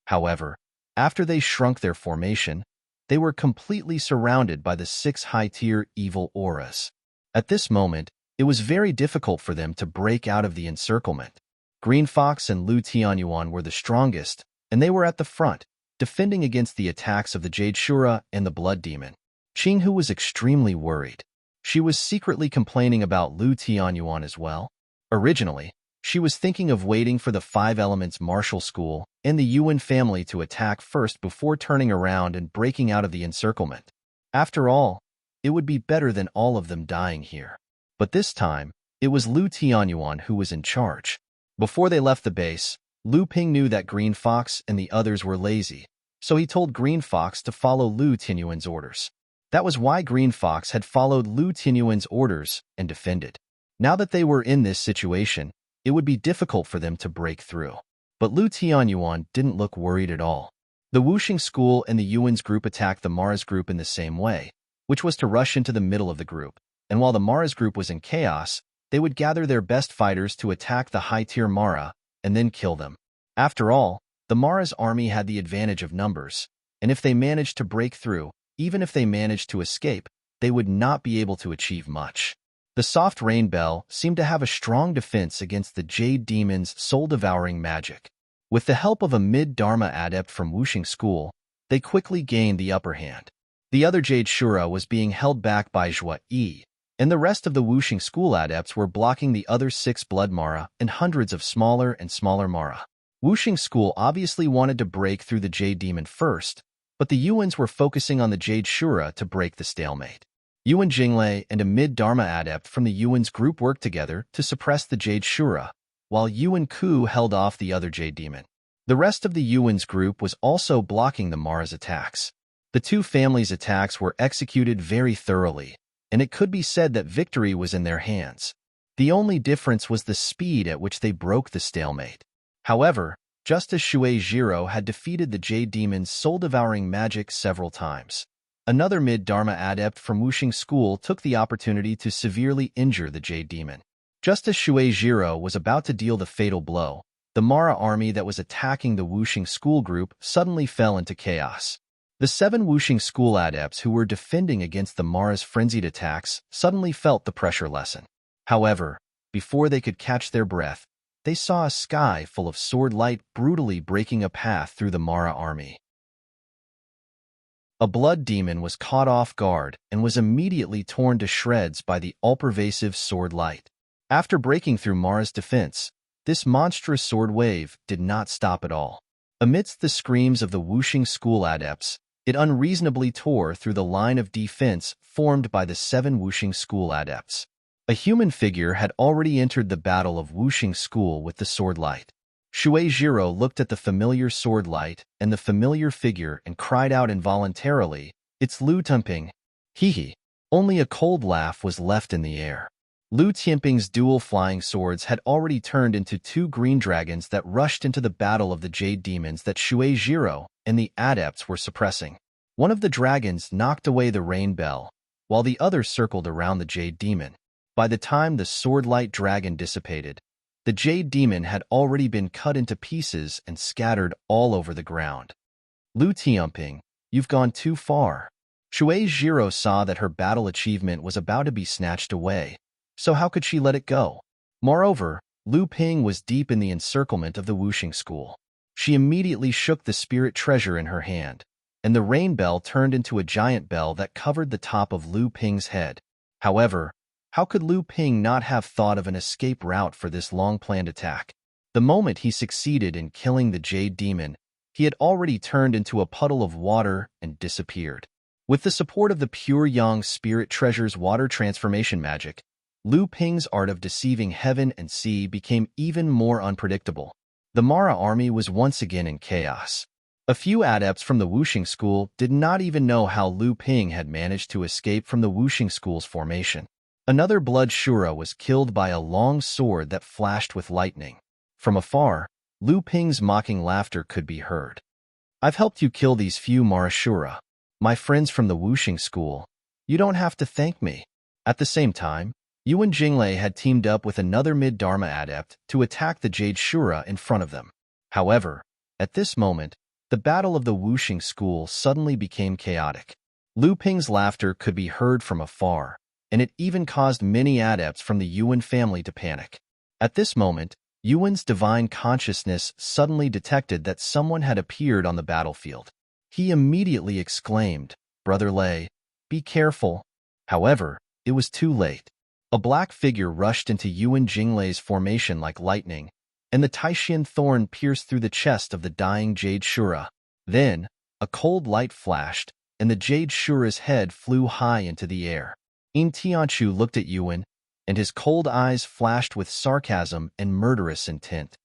However, after they shrunk their formation, they were completely surrounded by the 6 high-tier evil auras. At this moment, It was very difficult for them to break out of the encirclement. Green Fox and Lu Tianyuan were the strongest, and they were at the front, defending against the attacks of the Jade Shura and the Blood Demon. Qinghu was extremely worried. She was secretly complaining about Lu Tianyuan as well. Originally, she was thinking of waiting for the Five Elements Martial School and the Yuan family to attack first before turning around and breaking out of the encirclement. After all, it would be better than all of them dying here. But this time, it was Lu Tianyuan who was in charge. Before they left the base, Lu Ping knew that Green Fox and the others were lazy, so he told Green Fox to follow Lu Tianyuan's orders. That was why Green Fox had followed Lu Tianyuan's orders and defended. Now that they were in this situation, it would be difficult for them to break through. But Lu Tianyuan didn't look worried at all. The Wuxing School and the Yuan's group attacked the Mara's group in the same way, which was to rush into the middle of the group, and while the Mara's group was in chaos, they would gather their best fighters to attack the high-tier Mara and then kill them. After all, the Mara's army had the advantage of numbers, and if they managed to break through, even if they managed to escape, they would not be able to achieve much. The soft rain bell seemed to have a strong defense against the Jade Demon's soul-devouring magic. With the help of a mid-Dharma adept from Wuxing School, they quickly gained the upper hand. The other Jade Shura was being held back by Zhua Yi, and the rest of the Wuxing School adepts were blocking the other 6 Blood Mara and hundreds of smaller and smaller Mara. Wuxing School obviously wanted to break through the Jade Demon first, but the Yuans were focusing on the Jade Shura to break the stalemate. Yuan Jinglei and a mid-Dharma adept from the Yuan's group worked together to suppress the Jade Shura, while Yuan Ku held off the other Jade Demon. The rest of the Yuan's group was also blocking the Mara's attacks. The two families' attacks were executed very thoroughly, and it could be said that victory was in their hands. The only difference was the speed at which they broke the stalemate. However, just as Shui Jiro had defeated the Jade Demon's soul-devouring magic several times, another mid-Dharma adept from Wuxing School took the opportunity to severely injure the Jade Demon. Just as Shui Jiro was about to deal the fatal blow, the Mara army that was attacking the Wuxing School group suddenly fell into chaos. The 7 Wuxing School adepts who were defending against the Mara's frenzied attacks suddenly felt the pressure lessen. However, before they could catch their breath, they saw a sky full of sword light brutally breaking a path through the Mara army. A blood demon was caught off guard and was immediately torn to shreds by the all-pervasive sword light. After breaking through Mara's defense, this monstrous sword wave did not stop at all. Amidst the screams of the Wuxing School adepts, it unreasonably tore through the line of defense formed by the 7 Wuxing School adepts. A human figure had already entered the battle of Wuxing School with the sword light. Shui Jiro looked at the familiar sword light and the familiar figure and cried out involuntarily, "It's Lu Tianping." Hee. Only a cold laugh was left in the air. Lu Tianping's dual flying swords had already turned into 2 green dragons that rushed into the battle of the Jade Demons that Shui Jiro and the adepts were suppressing. One of the dragons knocked away the rain bell, while the other circled around the Jade Demon. By the time the sword-light dragon dissipated, the Jade Demon had already been cut into pieces and scattered all over the ground. Lu Tianping, you've gone too far. Shui Jiro saw that her battle achievement was about to be snatched away, so how could she let it go? Moreover, Lu Ping was deep in the encirclement of the Wuxing School. She immediately shook the spirit treasure in her hand, and the rain bell turned into a giant bell that covered the top of Lu Ping's head. However, how could Lu Ping not have thought of an escape route for this long-planned attack? The moment he succeeded in killing the Jade Demon, he had already turned into a puddle of water and disappeared. With the support of the pure Yang Spirit Treasure's water transformation magic, Lu Ping's art of deceiving heaven and sea became even more unpredictable. The Mara army was once again in chaos. A few adepts from the Wuxing School did not even know how Lu Ping had managed to escape from the Wuxing School's formation. Another Blood Shura was killed by a long sword that flashed with lightning. From afar, Lu Ping's mocking laughter could be heard. "I've helped you kill these few Mara Shura. My friends from the Wuxing School, you don't have to thank me." At the same time, Yuan Jinglei had teamed up with another mid-Dharma adept to attack the Jade Shura in front of them. However, at this moment, the battle of the Wuxing School suddenly became chaotic. Lu Ping's laughter could be heard from afar, and it even caused many adepts from the Yuan family to panic. At this moment, Yuan's divine consciousness suddenly detected that someone had appeared on the battlefield. He immediately exclaimed, "Brother Lei, be careful." However, it was too late. A black figure rushed into Yuan Jinglei's formation like lightning, and the Taishan thorn pierced through the chest of the dying Jade Shura. Then, a cold light flashed, and the Jade Shura's head flew high into the air. In Tianchu looked at Yuan, and his cold eyes flashed with sarcasm and murderous intent.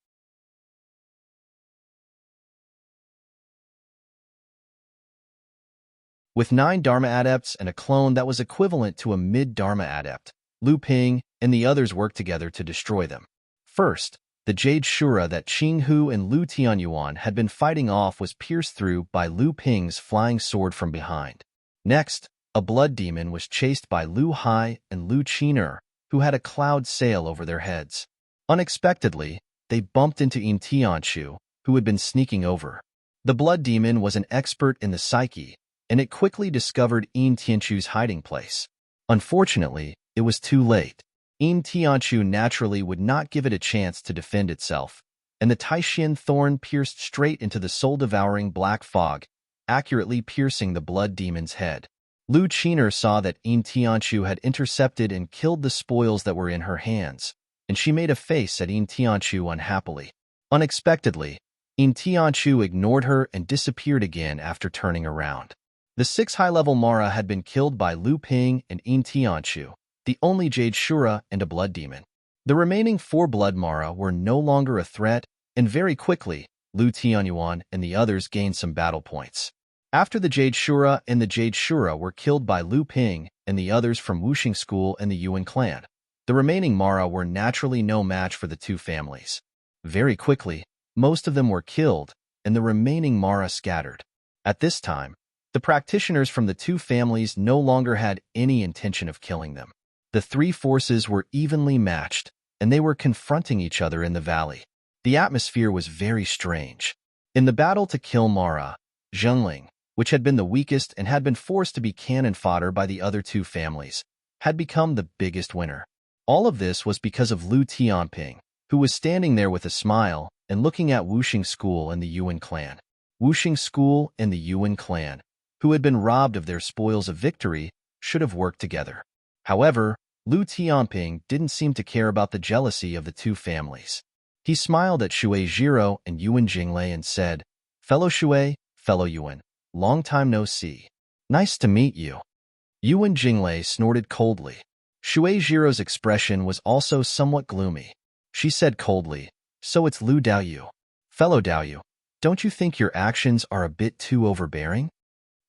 With 9 Dharma adepts and a clone that was equivalent to a mid-Dharma adept, Lu Ping and the others worked together to destroy them. First, the Jade Shura that Qing Hu and Lu Tianyuan had been fighting off was pierced through by Lu Ping's flying sword from behind. Next, a blood demon was chased by Lu Hai and Lu Qiner, who had a cloud sail over their heads. Unexpectedly, they bumped into In Tianchu, who had been sneaking over. The blood demon was an expert in the psyche, and it quickly discovered In Tianchu's hiding place. Unfortunately, it was too late. In Tianchu naturally would not give it a chance to defend itself, and the Taishan thorn pierced straight into the soul-devouring black fog, accurately piercing the blood demon's head. Lu Qiner saw that In Tianchu had intercepted and killed the spoils that were in her hands, and she made a face at In Tianchu unhappily. Unexpectedly, In Tianchu ignored her and disappeared again after turning around. The 6 high-level Mara had been killed by Lu Ping and In Tianchu, the only Jade Shura and a blood demon. The remaining 4 blood Mara were no longer a threat, and very quickly, Lu Tianyuan and the others gained some battle points. After the Jade Shura and the Jade Shura were killed by Lu Ping and the others from Wuxing School and the Yuan clan, the remaining Mara were naturally no match for the 2 families. Very quickly, most of them were killed, and the remaining Mara scattered. At this time, the practitioners from the 2 families no longer had any intention of killing them. The 3 forces were evenly matched, and they were confronting each other in the valley. The atmosphere was very strange. In the battle to kill Mara, Zhengling, which had been the weakest and had been forced to be cannon fodder by the other 2 families, had become the biggest winner. All of this was because of Lu Tianping, who was standing there with a smile and looking at Wuxing School and the Yuan clan. Wuxing School and the Yuan clan, who had been robbed of their spoils of victory, should have worked together. However, Lu Tianping didn't seem to care about the jealousy of the 2 families. He smiled at Shui Jiro and Yuan Jinglei and said, "Fellow Shui, fellow Yuan, long time no see. Nice to meet you." Yuan Jinglei snorted coldly. Shui Jiro's expression was also somewhat gloomy. She said coldly, "So it's Lu Daoyu. Fellow Daoyu, don't you think your actions are a bit too overbearing?"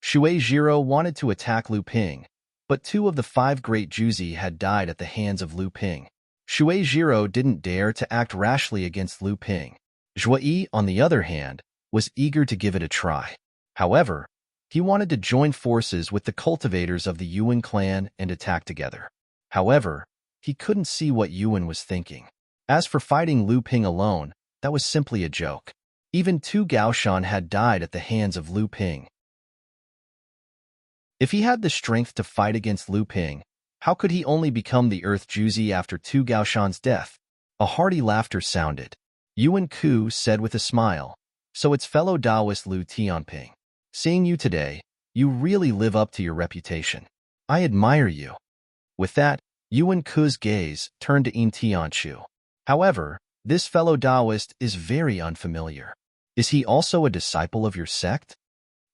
Shui Jiro wanted to attack Lu Ping, but 2 of the 5 great Juzi had died at the hands of Lu Ping. Shui Jiro didn't dare to act rashly against Lu Ping. Zhuo Yi, on the other hand, was eager to give it a try. However, he wanted to join forces with the cultivators of the Yuan clan and attack together. However, he couldn't see what Yuan was thinking. As for fighting Lu Ping alone, that was simply a joke. Even 2 Gaoshan had died at the hands of Lu Ping. If he had the strength to fight against Lu Ping, how could he only become the Earth Juzi after 2 Gaoshan's death? A hearty laughter sounded. Yuan Ku said with a smile, "So it's fellow Taoist Lu Tianping. Seeing you today, you really live up to your reputation. I admire you." With that, Yuan Ku's gaze turned to In Tianchu. "However, this fellow Taoist is very unfamiliar. Is he also a disciple of your sect?"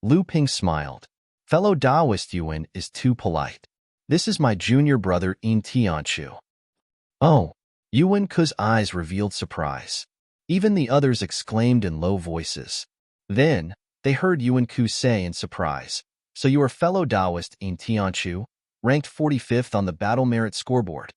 Lu Ping smiled. "Fellow Taoist Yuan is too polite. This is my junior brother In Tianchu." "Oh," Yuan Ku's eyes revealed surprise. Even the others exclaimed in low voices. Then, they heard Yuan Ku say in surprise, "So you are fellow Taoist In Tianchu, ranked 45th on the battle merit scoreboard."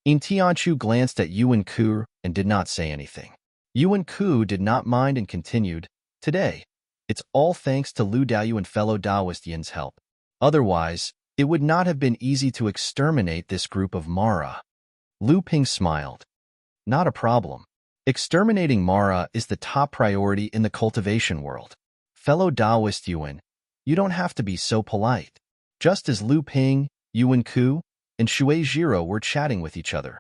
In Tianchu glanced at Yuan Ku and did not say anything. Yuan Ku did not mind and continued, "Today, it's all thanks to Lu Daoyu and fellow Taoist Yin's help. Otherwise, it would not have been easy to exterminate this group of Mara." Lu Ping smiled. "Not a problem. Exterminating Mara is the top priority in the cultivation world. Fellow Taoist Yuan, you don't have to be so polite." Just as Lu Ping, Yuan Ku, and Shui Jiro were chatting with each other.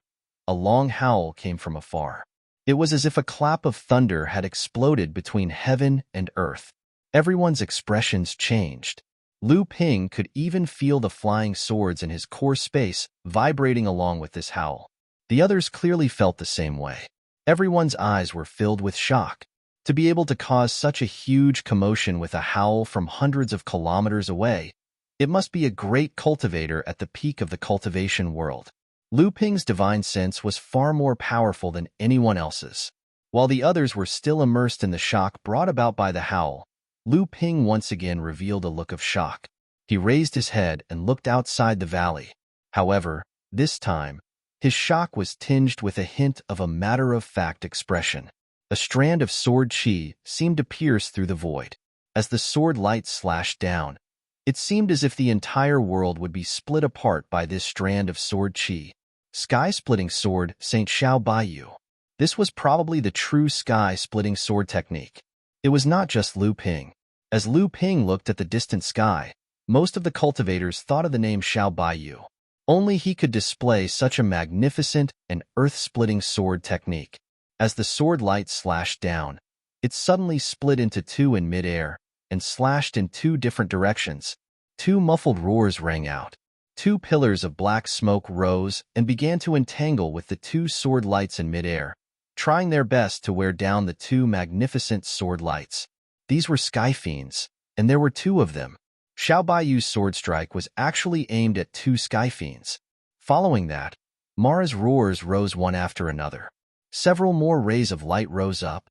A long howl came from afar. It was as if a clap of thunder had exploded between heaven and earth. Everyone's expressions changed. Lu Ping could even feel the flying swords in his core space vibrating along with this howl. The others clearly felt the same way. Everyone's eyes were filled with shock. To be able to cause such a huge commotion with a howl from hundreds of kilometers away, it must be a great cultivator at the peak of the cultivation world. Lu Ping's divine sense was far more powerful than anyone else's. While the others were still immersed in the shock brought about by the howl, Lu Ping once again revealed a look of shock. He raised his head and looked outside the valley. However, this time, his shock was tinged with a hint of a matter-of-fact expression. A strand of sword chi seemed to pierce through the void. As the sword light slashed down, it seemed as if the entire world would be split apart by this strand of sword chi. Sky-splitting sword, Saint Xiao Baiyu. This was probably the true sky-splitting sword technique. It was not just Lu Ping. As Lu Ping looked at the distant sky, most of the cultivators thought of the name Xiao Baiyu. Only he could display such a magnificent and earth-splitting sword technique. As the sword light slashed down, it suddenly split into two in midair and slashed in two different directions. Two muffled roars rang out. Two pillars of black smoke rose and began to entangle with the two sword lights in midair, trying their best to wear down the two magnificent sword lights. These were sky fiends, and there were two of them. Xiao Baiyu's sword strike was actually aimed at two sky fiends. Following that, Mara's roars rose one after another. Several more rays of light rose up.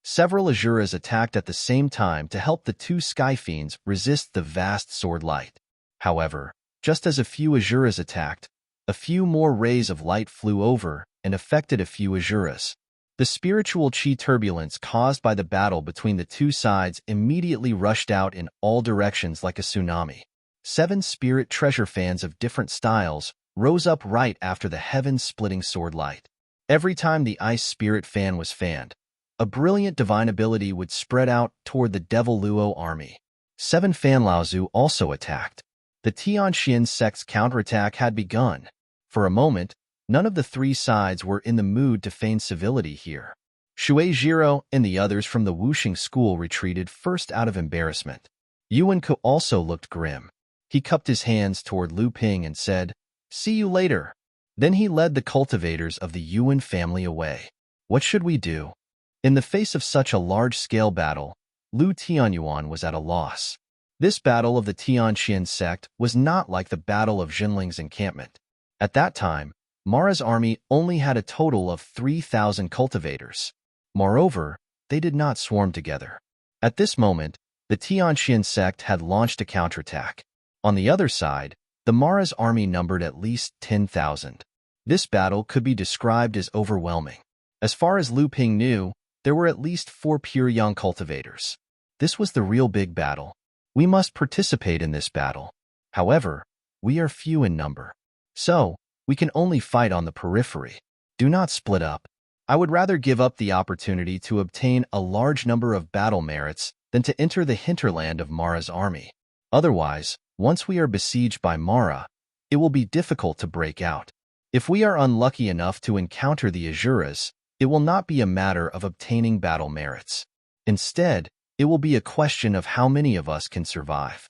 Several Azuras attacked at the same time to help the two sky fiends resist the vast sword light. However, just as a few Azuras attacked, a few more rays of light flew over and affected a few Azuras. The spiritual chi turbulence caused by the battle between the two sides immediately rushed out in all directions like a tsunami. 7 spirit treasure fans of different styles rose up right after the heaven-splitting sword light. Every time the ice spirit fan was fanned, a brilliant divine ability would spread out toward the Devil Luo army. 7 Fan Laozu also attacked. The Tianxian sect's counterattack had begun. For a moment, none of the three sides were in the mood to feign civility here. Shui Jiro and the others from the Wuxing school retreated first out of embarrassment. Yuan Ke also looked grim. He cupped his hands toward Lu Ping and said, "See you later." Then he led the cultivators of the Yuan family away. What should we do? In the face of such a large-scale battle, Lu Tianyuan was at a loss. This battle of the Tianxian sect was not like the battle of Jinling's encampment. At that time, Mara's army only had a total of 3,000 cultivators. Moreover, they did not swarm together. At this moment, the Tianxian sect had launched a counterattack. On the other side, the Mara's army numbered at least 10,000. This battle could be described as overwhelming. As far as Lu Ping knew, there were at least 4 pure young cultivators. This was the real big battle. We must participate in this battle. However, we are few in number. So, we can only fight on the periphery. Do not split up. I would rather give up the opportunity to obtain a large number of battle merits than to enter the hinterland of Mara's army. Otherwise, once we are besieged by Mara, it will be difficult to break out. If we are unlucky enough to encounter the Azuras, it will not be a matter of obtaining battle merits. Instead, it will be a question of how many of us can survive.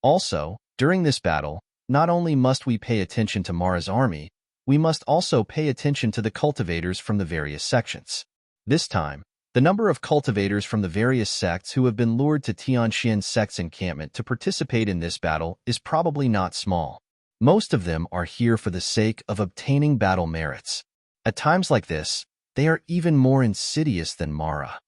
Also, during this battle, not only must we pay attention to Mara's army, we must also pay attention to the cultivators from the various sections. This time, the number of cultivators from the various sects who have been lured to Tianxian sect's encampment to participate in this battle is probably not small. Most of them are here for the sake of obtaining battle merits. At times like this, they are even more insidious than Mara.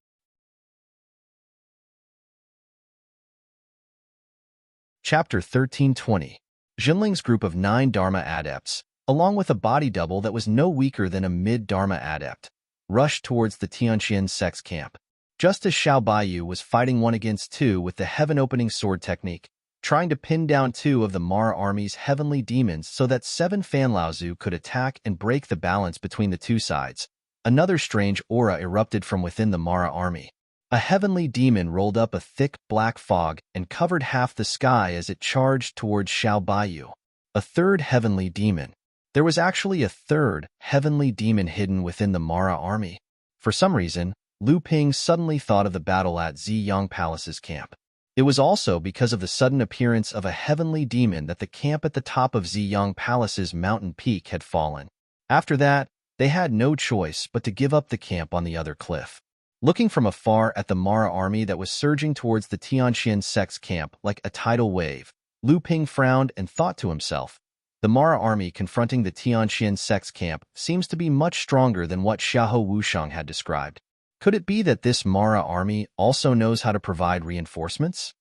Chapter 1320. Jinling's group of 9 Dharma adepts, along with a body double that was no weaker than a mid-Dharma adept, rushed towards the Tianxian sect's camp. Just as Xiao Baiyu was fighting 1 against 2 with the heaven-opening sword technique, trying to pin down 2 of the Mara army's heavenly demons so that 7 Fan Laozu could attack and break the balance between the two sides, another strange aura erupted from within the Mara army. A heavenly demon rolled up a thick black fog and covered half the sky as it charged towards Xiao Baiyu. A third heavenly demon. There was actually a third heavenly demon hidden within the Mara army. For some reason, Lu Ping suddenly thought of the battle at Ziyang Palace's camp. It was also because of the sudden appearance of a heavenly demon that the camp at the top of Ziyang Palace's mountain peak had fallen. After that, they had no choice but to give up the camp on the other cliff. Looking from afar at the Mara army that was surging towards the Tianxian sect's camp like a tidal wave, Lu Ping frowned and thought to himself, the Mara army confronting the Tianxian sect's camp seems to be much stronger than what Xiahou Wushang had described. Could it be that this Mara army also knows how to provide reinforcements?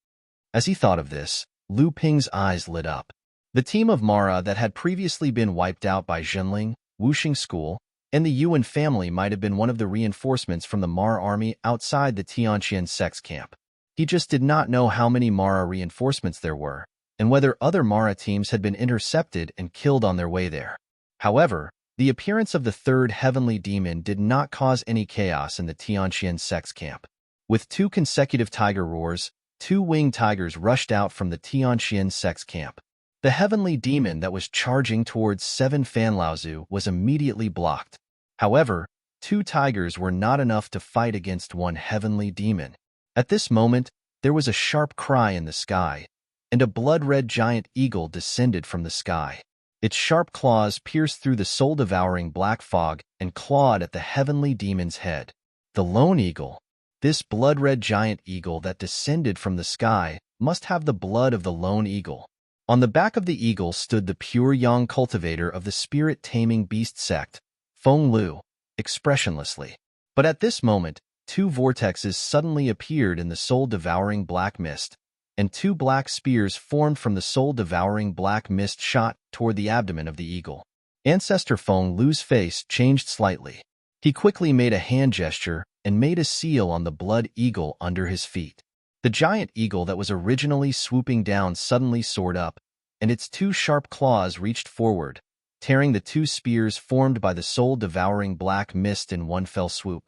As he thought of this, Lu Ping's eyes lit up. The team of Mara that had previously been wiped out by Zhenling, Wuxing School, and the Yuan family might have been one of the reinforcements from the Mara army outside the Tianxian sect's camp. He just did not know how many Mara reinforcements there were, and whether other Mara teams had been intercepted and killed on their way there. However, the appearance of the third heavenly demon did not cause any chaos in the Tianxian sect's camp. With 2 consecutive tiger roars, 2 winged tigers rushed out from the Tianxian sect's camp. The heavenly demon that was charging towards 7 Fanlaozu was immediately blocked. However, 2 tigers were not enough to fight against 1 heavenly demon. At this moment, there was a sharp cry in the sky, and a blood-red giant eagle descended from the sky. Its sharp claws pierced through the soul-devouring black fog and clawed at the heavenly demon's head. The lone eagle. This blood-red giant eagle that descended from the sky must have the blood of the lone eagle. On the back of the eagle stood the pure yang cultivator of the spirit-taming beast sect, Feng Lu, expressionlessly. But at this moment, 2 vortexes suddenly appeared in the soul-devouring black mist, and 2 black spears formed from the soul-devouring black mist shot toward the abdomen of the eagle. Ancestor Feng Lu's face changed slightly. He quickly made a hand gesture and made a seal on the blood eagle under his feet. The giant eagle that was originally swooping down suddenly soared up, and its 2 sharp claws reached forward, tearing the 2 spears formed by the soul-devouring black mist in one fell swoop.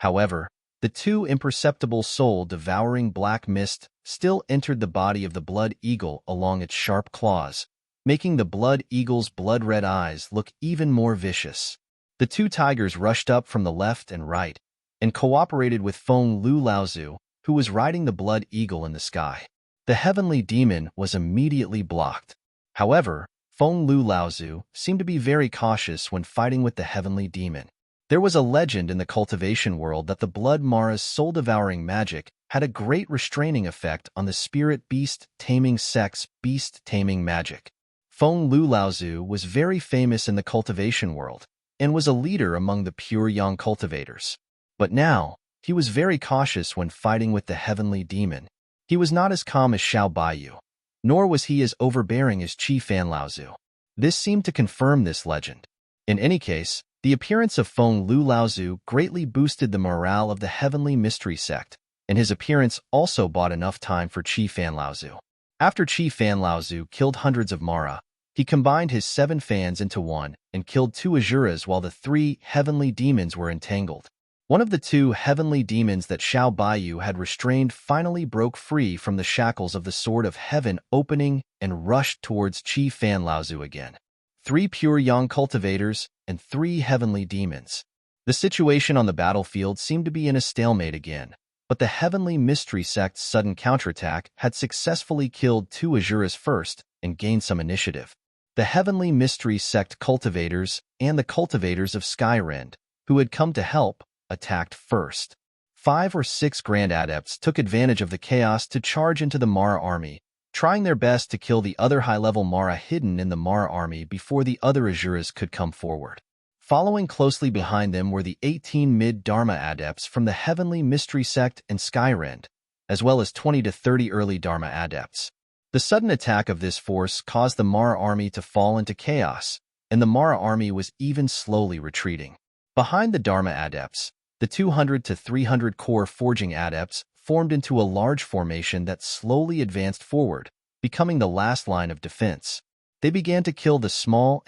However, the 2 imperceptible soul-devouring black mist still entered the body of the blood eagle along its sharp claws, making the blood eagle's blood-red eyes look even more vicious. The 2 tigers rushed up from the left and right, and cooperated with Feng Lu Laozu, who was riding the blood eagle in the sky. The heavenly demon was immediately blocked. However, Feng Lu Laozu seemed to be very cautious when fighting with the heavenly demon. There was a legend in the cultivation world that the blood Mara's soul-devouring magic had a great restraining effect on the spirit beast-taming sect's beast-taming magic. Feng Lu Laozu was very famous in the cultivation world, and was a leader among the pure yang cultivators. But now, he was very cautious when fighting with the heavenly demon. He was not as calm as Xiao Baiyu, nor was he as overbearing as Qi Fanlaozu. This seemed to confirm this legend. In any case, the appearance of Feng Lu Laozu greatly boosted the morale of the heavenly mystery sect, and his appearance also bought enough time for Qi Fanlaozu. After Qi Fanlaozu killed hundreds of Mara, he combined his 7 fans into one and killed 2 Azuras while the 3 heavenly demons were entangled. One of the 2 heavenly demons that Xiao Baiyu had restrained finally broke free from the shackles of the Sword of Heaven opening and rushed towards Qi Fanlaozu again. 3 pure yang cultivators and 3 heavenly demons. The situation on the battlefield seemed to be in a stalemate again, but the heavenly mystery sect's sudden counterattack had successfully killed 2 Azuras first and gained some initiative. The heavenly mystery sect cultivators and the cultivators of Skyrend, who had come to help, attacked first. 5 or 6 Grand Adepts took advantage of the chaos to charge into the Mara army, trying their best to kill the other high-level Mara hidden in the Mara army before the other Azuras could come forward. Following closely behind them were the 18 mid-Dharma Adepts from the Heavenly Mystery Sect and Skyrend, as well as 20 to 30 early Dharma Adepts. The sudden attack of this force caused the Mara army to fall into chaos, and the Mara army was even slowly retreating. Behind the Dharma Adepts, the 200 to 300 core forging adepts formed into a large formation that slowly advanced forward, becoming the last line of defense. They began to kill the small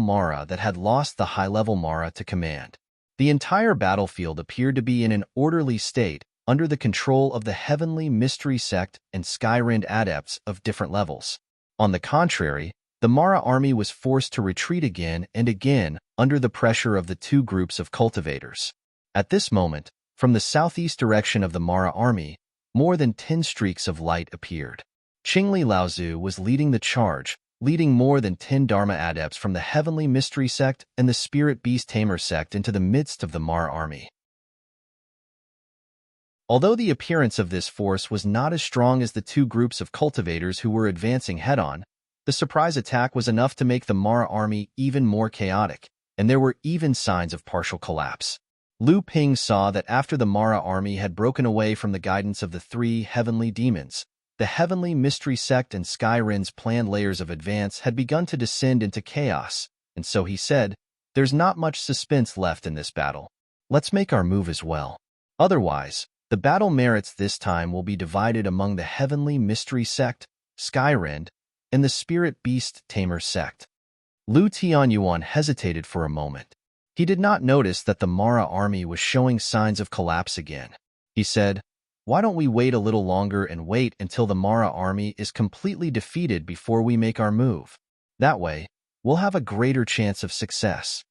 Mara that had lost the high-level Mara to command. The entire battlefield appeared to be in an orderly state under the control of the Heavenly Mystery Sect and Skyrind adepts of different levels. On the contrary, the Mara army was forced to retreat again and again under the pressure of the two groups of cultivators. At this moment, from the southeast direction of the Mara army, more than 10 streaks of light appeared. Qingli Laozu was leading the charge, leading more than 10 Dharma adepts from the Heavenly Mystery Sect and the Spirit Beast Tamer Sect into the midst of the Mara army. Although the appearance of this force was not as strong as the two groups of cultivators who were advancing head-on, the surprise attack was enough to make the Mara army even more chaotic, and there were even signs of partial collapse. Lu Ping saw that after the Mara army had broken away from the guidance of the three heavenly demons, the Heavenly Mystery Sect and Skyrind's planned layers of advance had begun to descend into chaos, and so he said, "There's not much suspense left in this battle. Let's make our move as well. Otherwise, the battle merits this time will be divided among the Heavenly Mystery Sect, Skyrind, and the Spirit Beast Tamer Sect." Lu Tianyuan hesitated for a moment. He did not notice that the Mara army was showing signs of collapse again. He said, "Why don't we wait a little longer and wait until the Mara army is completely defeated before we make our move? That way, we'll have a greater chance of success."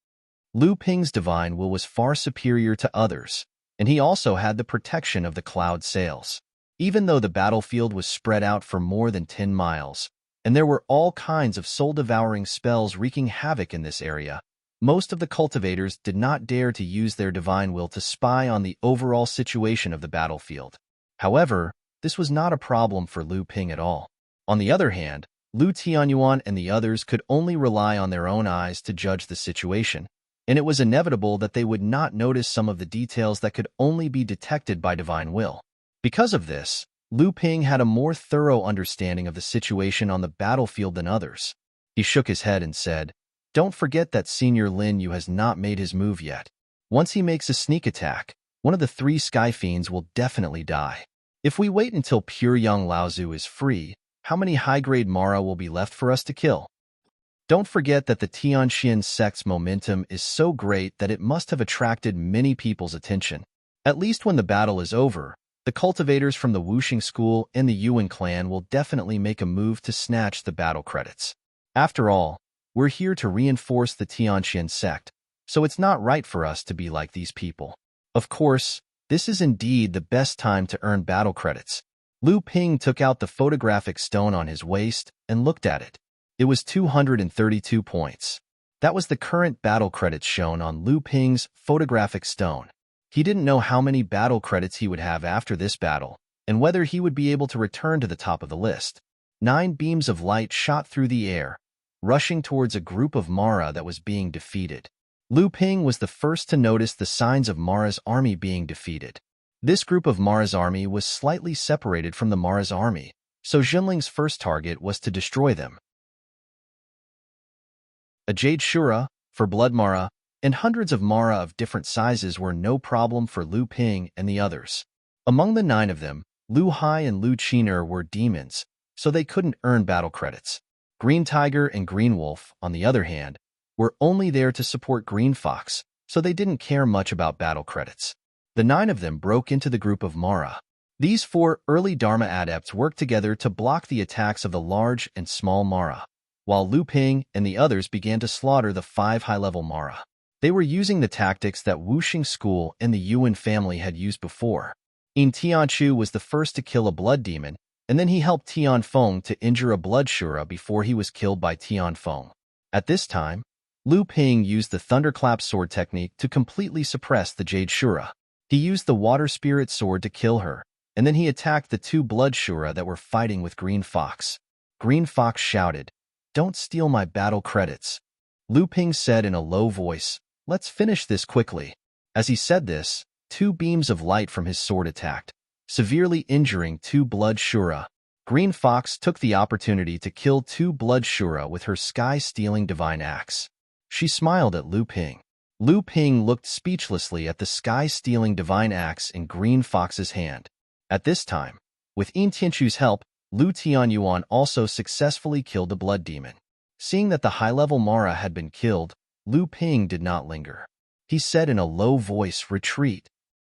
Lu Ping's divine will was far superior to others, and he also had the protection of the cloud sails. Even though the battlefield was spread out for more than 10 miles, and there were all kinds of soul-devouring spells wreaking havoc in this area, most of the cultivators did not dare to use their divine will to spy on the overall situation of the battlefield. However, this was not a problem for Lu Ping at all. On the other hand, Lu Tianyuan and the others could only rely on their own eyes to judge the situation, and it was inevitable that they would not notice some of the details that could only be detected by divine will. Because of this, Lu Ping had a more thorough understanding of the situation on the battlefield than others. He shook his head and said, "Don't forget that Senior Lin Yu has not made his move yet. Once he makes a sneak attack, one of the 3 Sky Fiends will definitely die. If we wait until pure young Laozu is free, how many high-grade Mara will be left for us to kill? Don't forget that the Tianxian sect's momentum is so great that it must have attracted many people's attention. At least when the battle is over, the cultivators from the Wuxing School and the Yuan clan will definitely make a move to snatch the battle credits. After all, we're here to reinforce the Tianxian sect, so it's not right for us to be like these people. Of course, this is indeed the best time to earn battle credits." Lu Ping took out the photographic stone on his waist and looked at it. It was 232 points. That was the current battle credits shown on Lu Ping's photographic stone. He didn't know how many battle credits he would have after this battle, and whether he would be able to return to the top of the list. 9 beams of light shot through the air, rushing towards a group of Mara that was being defeated. Lu Ping was the first to notice the signs of Mara's army being defeated. This group of Mara's army was slightly separated from the Mara's army, so Jinling's first target was to destroy them. A Jade Shura, for Blood Mara, and hundreds of Mara of different sizes were no problem for Lu Ping and the others. Among the 9 of them, Lu Hai and Lu Qiner were demons, so they couldn't earn battle credits. Green Tiger and Green Wolf, on the other hand, were only there to support Green Fox, so they didn't care much about battle credits. The 9 of them broke into the group of Mara. These 4 early Dharma adepts worked together to block the attacks of the large and small Mara, while Lu Ping and the others began to slaughter the 5 high-level Mara. They were using the tactics that Wuxing School and the Yuan family had used before. In Tianchu was the first to kill a blood demon, and then he helped Tianfeng to injure a blood shura before he was killed by Tianfeng. At this time, Lu Ping used the Thunderclap sword technique to completely suppress the Jade Shura. He used the Water Spirit sword to kill her, and then he attacked the 2 blood shura that were fighting with Green Fox. Green Fox shouted, "Don't steal my battle credits." Lu Ping said in a low voice, "Let's finish this quickly." As he said this, 2 beams of light from his sword attacked, severely injuring 2 blood shura. Green Fox took the opportunity to kill 2 blood shura with her sky-stealing divine axe. She smiled at Lu Ping. Lu Ping looked speechlessly at the sky-stealing divine axe in Green Fox's hand. At this time, with Yin Tianchu's help, Lu Tianyuan also successfully killed the blood demon. Seeing that the high-level Mara had been killed, Lu Ping did not linger. He said in a low voice, "Retreat."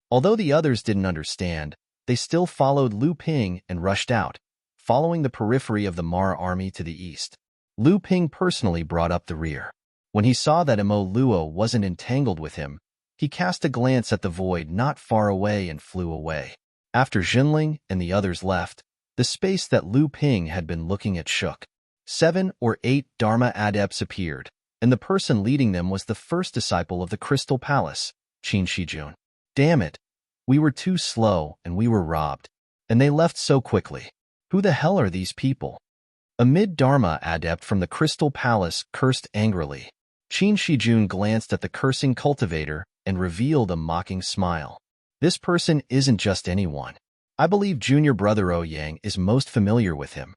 Although the others didn't understand, they still followed Lu Ping and rushed out, following the periphery of the Mara army to the east. Lu Ping personally brought up the rear. When he saw that Mo Luo wasn't entangled with him, he cast a glance at the void not far away and flew away. After Jinling and the others left, the space that Lu Ping had been looking at shook. 7 or 8 Dharma adepts appeared, and the person leading them was the first disciple of the Crystal Palace, Qin Shijun. Damn it! We were too slow and we were robbed. And they left so quickly. Who the hell are these people? A mid-Dharma adept from the Crystal Palace cursed angrily. Qin Shijun glanced at the cursing cultivator and revealed a mocking smile. This person isn't just anyone. I believe junior brother Ouyang is most familiar with him.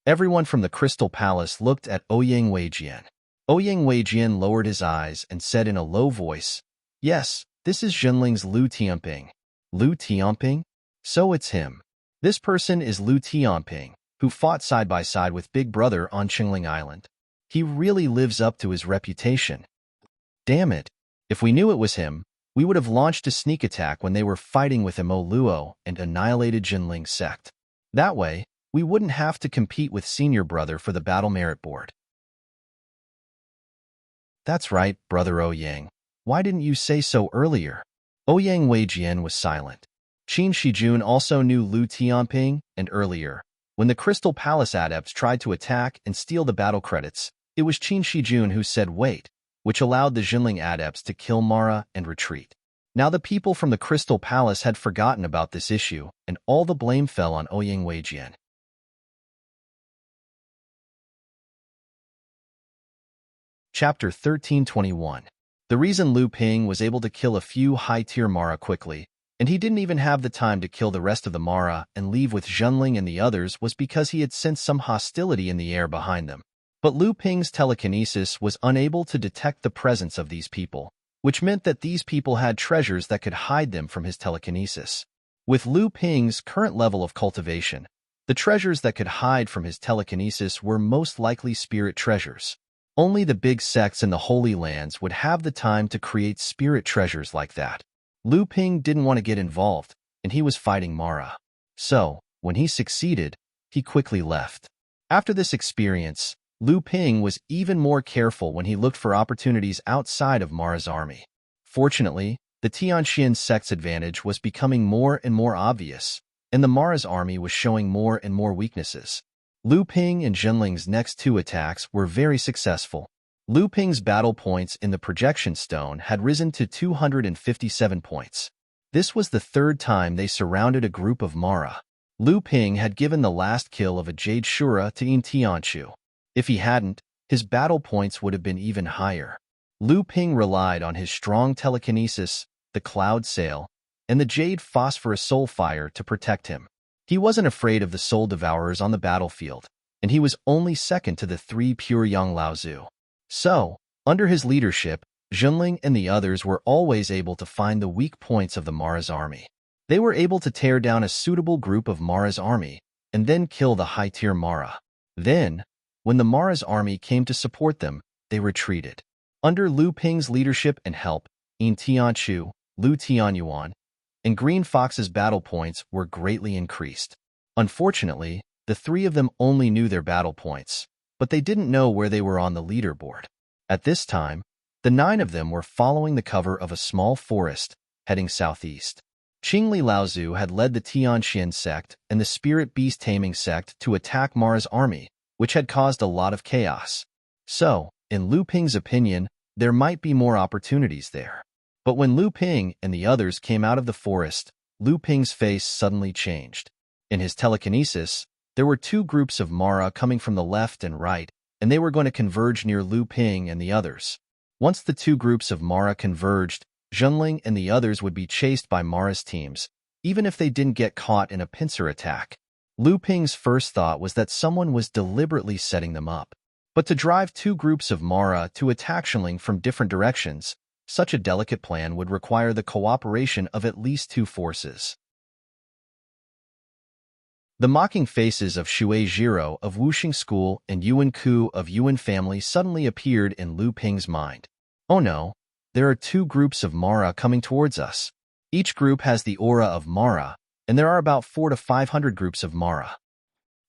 Everyone from the Crystal Palace looked at Ouyang Weijian. Ouyang Weijian lowered his eyes and said in a low voice, "Yes, this is Jinling's Lu Tianping." Lu Tianping? So it's him. This person is Lu Tianping, who fought side by side with Big Brother on Qingling Island. He really lives up to his reputation. Damn it. If we knew it was him, we would have launched a sneak attack when they were fighting with Mo Luo and annihilated Jinling's sect. That way, we wouldn't have to compete with Senior Brother for the Battle Merit Board. That's right, Brother Ouyang. Why didn't you say so earlier? Ouyang Weijian was silent. Qin Shijun also knew Lu Tianping, and earlier, when the Crystal Palace adepts tried to attack and steal the battle credits, it was Qin Shijun who said wait, which allowed the Jinling adepts to kill Mara and retreat. Now the people from the Crystal Palace had forgotten about this issue, and all the blame fell on Ouyang Weijian. Chapter 1321. The reason Lu Ping was able to kill a few high-tier Mara quickly, and he didn't even have the time to kill the rest of the Mara and leave with Jinling and the others, was because he had sensed some hostility in the air behind them. But Lu Ping's telekinesis was unable to detect the presence of these people, which meant that these people had treasures that could hide them from his telekinesis. With Lu Ping's current level of cultivation, the treasures that could hide from his telekinesis were most likely spirit treasures. Only the big sects in the Holy Lands would have the time to create spirit treasures like that. Lu Ping didn't want to get involved, and he was fighting Mara. So, when he succeeded, he quickly left. After this experience, Lu Ping was even more careful when he looked for opportunities outside of Mara's army. Fortunately, the Tianxian sect's advantage was becoming more and more obvious, and the Mara's army was showing more and more weaknesses. Lu Ping and Jinling's next 2 attacks were very successful. Lu Ping's battle points in the projection stone had risen to 257 points. This was the 3rd time they surrounded a group of Mara. Lu Ping had given the last kill of a Jade Shura to Yin Tianchu. If he hadn't, his battle points would have been even higher. Lu Ping relied on his strong telekinesis, the Cloud Sail, and the Jade Phosphorus Soul Fire to protect him. He wasn't afraid of the Soul Devourers on the battlefield, and he was only second to the 3 pure Yang Laozu. So, under his leadership, Jinling and the others were always able to find the weak points of the Mara's army. They were able to tear down a suitable group of Mara's army, and then kill the high-tier Mara. Then, when the Mara's army came to support them, they retreated. Under Lu Ping's leadership and help, Yin Tianchu, Lu Tianyuan, and Green Fox's battle points were greatly increased. Unfortunately, the 3 of them only knew their battle points, but they didn't know where they were on the leaderboard. At this time, the 9 of them were following the cover of a small forest, heading southeast. Qingli Laozu had led the Tianxian sect and the Spirit Beast Taming sect to attack Mara's army, which had caused a lot of chaos. So, in Lu Ping's opinion, there might be more opportunities there. But when Lu Ping and the others came out of the forest, Lu Ping's face suddenly changed. In his telekinesis, there were 2 groups of Mara coming from the left and right, and they were going to converge near Lu Ping and the others. Once the 2 groups of Mara converged, Jinling and the others would be chased by Mara's teams, even if they didn't get caught in a pincer attack. Lu Ping's first thought was that someone was deliberately setting them up. But to drive 2 groups of Mara to attack Jinling from different directions, such a delicate plan would require the cooperation of at least 2 forces. The mocking faces of Shui Jiro of Wuxing School and Yuan Ku of Yuan family suddenly appeared in Lu Ping's mind. Oh no, There are two groups of Mara coming towards us. Each group has the aura of Mara, and there are about 400 to 500 groups of Mara.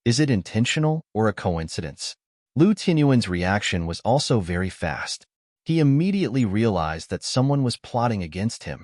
Is it intentional or a coincidence? Lu Tianyuan's reaction was also very fast. He immediately realized that someone was plotting against him.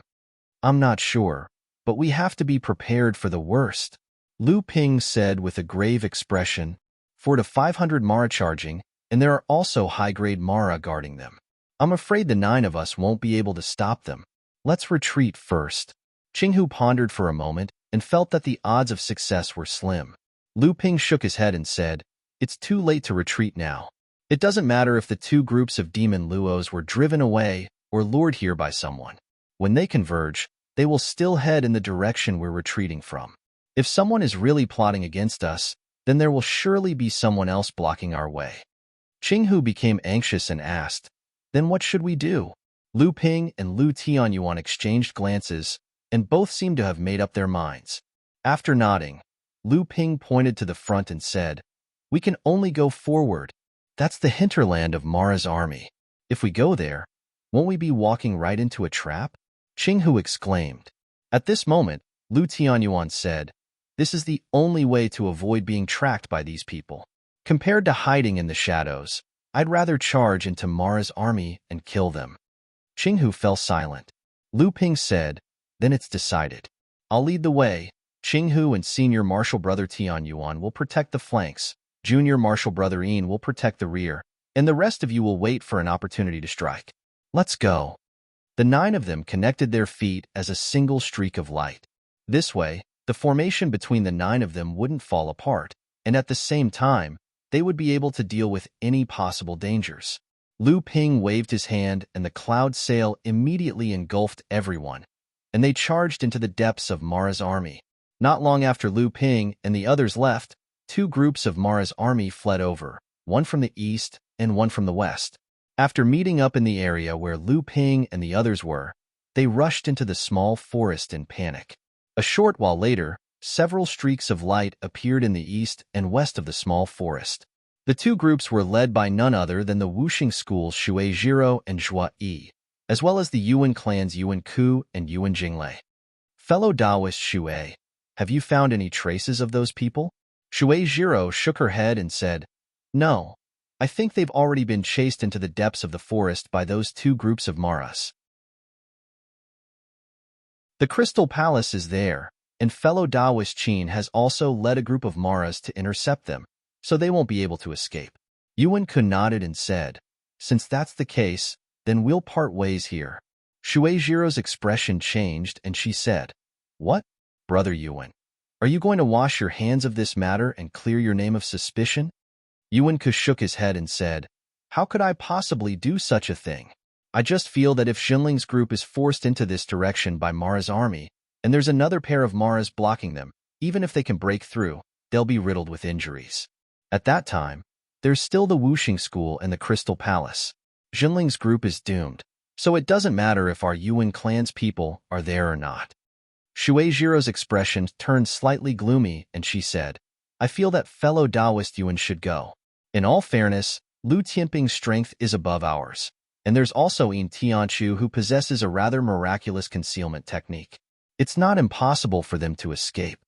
I'm not sure, but we have to be prepared for the worst, Lu Ping said with a grave expression. 400 to 500 Mara charging, and there are also high-grade Mara guarding them. I'm afraid the 9 of us won't be able to stop them. Let's retreat first. Qinghu pondered for a moment and felt that the odds of success were slim. Lu Ping shook his head and said, "It's too late to retreat now. It doesn't matter if the two groups of demon Luos were driven away or lured here by someone. When they converge, they will still head in the direction we're retreating from. If someone is really plotting against us, then there will surely be someone else blocking our way." Qinghu became anxious and asked, "Then what should we do?" Lu Ping and Lu Tianyuan exchanged glances, and both seemed to have made up their minds. After nodding, Lu Ping pointed to the front and said, "We can only go forward. That's the hinterland of Mara's army. If we go there, won't we be walking right into a trap?" Qinghu exclaimed. At this moment, Lu Tianyuan said, "This is the only way to avoid being tracked by these people. Compared to hiding in the shadows, I'd rather charge into Mara's army and kill them." Qinghu fell silent. Lu Ping said, "Then it's decided. I'll lead the way. Qinghu and Senior Marshal Brother Tianyuan will protect the flanks. Junior Marshal Brother Yin will protect the rear, and the rest of you will wait for an opportunity to strike. Let's go." The 9 of them connected their feet as a single streak of light. This way, the formation between the 9 of them wouldn't fall apart, and at the same time, they would be able to deal with any possible dangers. Lu Ping waved his hand, and the cloud sail immediately engulfed everyone, and they charged into the depths of Mara's army. Not long after Lu Ping and the others left, 2 groups of Mara's army fled over, one from the east and one from the west. After meeting up in the area where Lu Ping and the others were, they rushed into the small forest in panic. A short while later, several streaks of light appeared in the east and west of the small forest. The 2 groups were led by none other than the Wuxing schools Shui Zhiro and Zhua Yi, as well as the Yuan clans Yuan Ku and Yuan Jinglei. "Fellow Taoist Shui, have you found any traces of those people?" Shui Zhiro shook her head and said, "No, I think they've already been chased into the depths of the forest by those 2 groups of Maras. The Crystal Palace is there, and fellow Taoist Qin has also led a group of Maras to intercept them, so they won't be able to escape." Yuan Ku nodded and said, "Since that's the case, then we'll part ways here." Shui Zhiro's expression changed and she said, "What? Brother Yuan, are you going to wash your hands of this matter and clear your name of suspicion?" Yuan Ku shook his head and said, "How could I possibly do such a thing? I just feel that if Xinling's group is forced into this direction by Mara's army, and there's another pair of Maras blocking them, even if they can break through, they'll be riddled with injuries. At that time, there's still the Wuxing School and the Crystal Palace. Xinling's group is doomed, so it doesn't matter if our Yuan clan's people are there or not." Shui Zhiro's expression turned slightly gloomy, and she said, "I feel that fellow Taoist Yuan should go. In all fairness, Lu Tianping's strength is above ours, and there's also Yin Tianchu who possesses a rather miraculous concealment technique. It's not impossible for them to escape."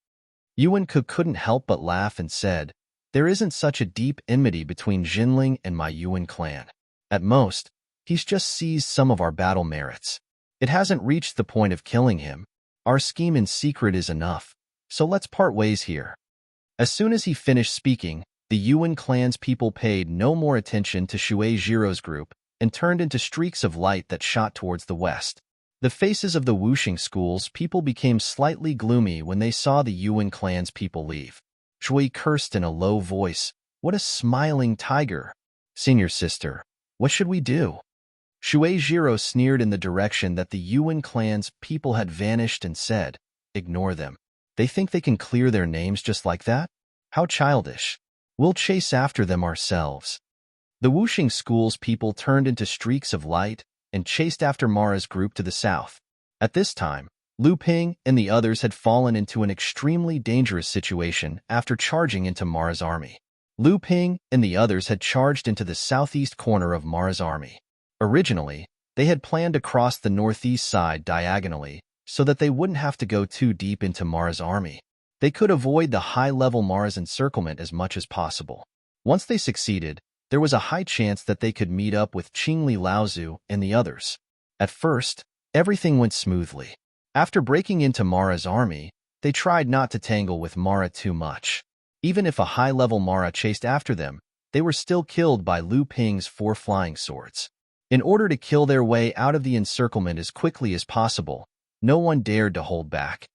Yuan Ku couldn't help but laugh and said, "There isn't such a deep enmity between Xinling and my Yuan clan. At most, he's just seized some of our battle merits. It hasn't reached the point of killing him. Our scheme in secret is enough, so let's part ways here." As soon as he finished speaking, the Yuan clan's people paid no more attention to Shui Zhiro's group and turned into streaks of light that shot towards the west. The faces of the Wuxing school's people became slightly gloomy when they saw the Yuan clan's people leave. Shui cursed in a low voice, "What a smiling tiger! Senior sister, what should we do?" Shui Zhiro sneered in the direction that the Yuan clan's people had vanished and said, "Ignore them. They think they can clear their names just like that? How childish. We'll chase after them ourselves." The Wuxing school's people turned into streaks of light and chased after Mara's group to the south. At this time, Lu Ping and the others had fallen into an extremely dangerous situation after charging into Mara's army. Lu Ping and the others had charged into the southeast corner of Mara's army. Originally, They had planned to cross the northeast side diagonally so that they wouldn't have to go too deep into Mara's army. They could avoid the high-level Mara's encirclement as much as possible. Once they succeeded, there was a high chance that they could meet up with Qingli Laozu and the others. At first, everything went smoothly. After breaking into Mara's army, they tried not to tangle with Mara too much. Even if a high-level Mara chased after them, they were still killed by Lu Ping's 4 flying swords. In order to kill their way out of the encirclement as quickly as possible, no one dared to hold back.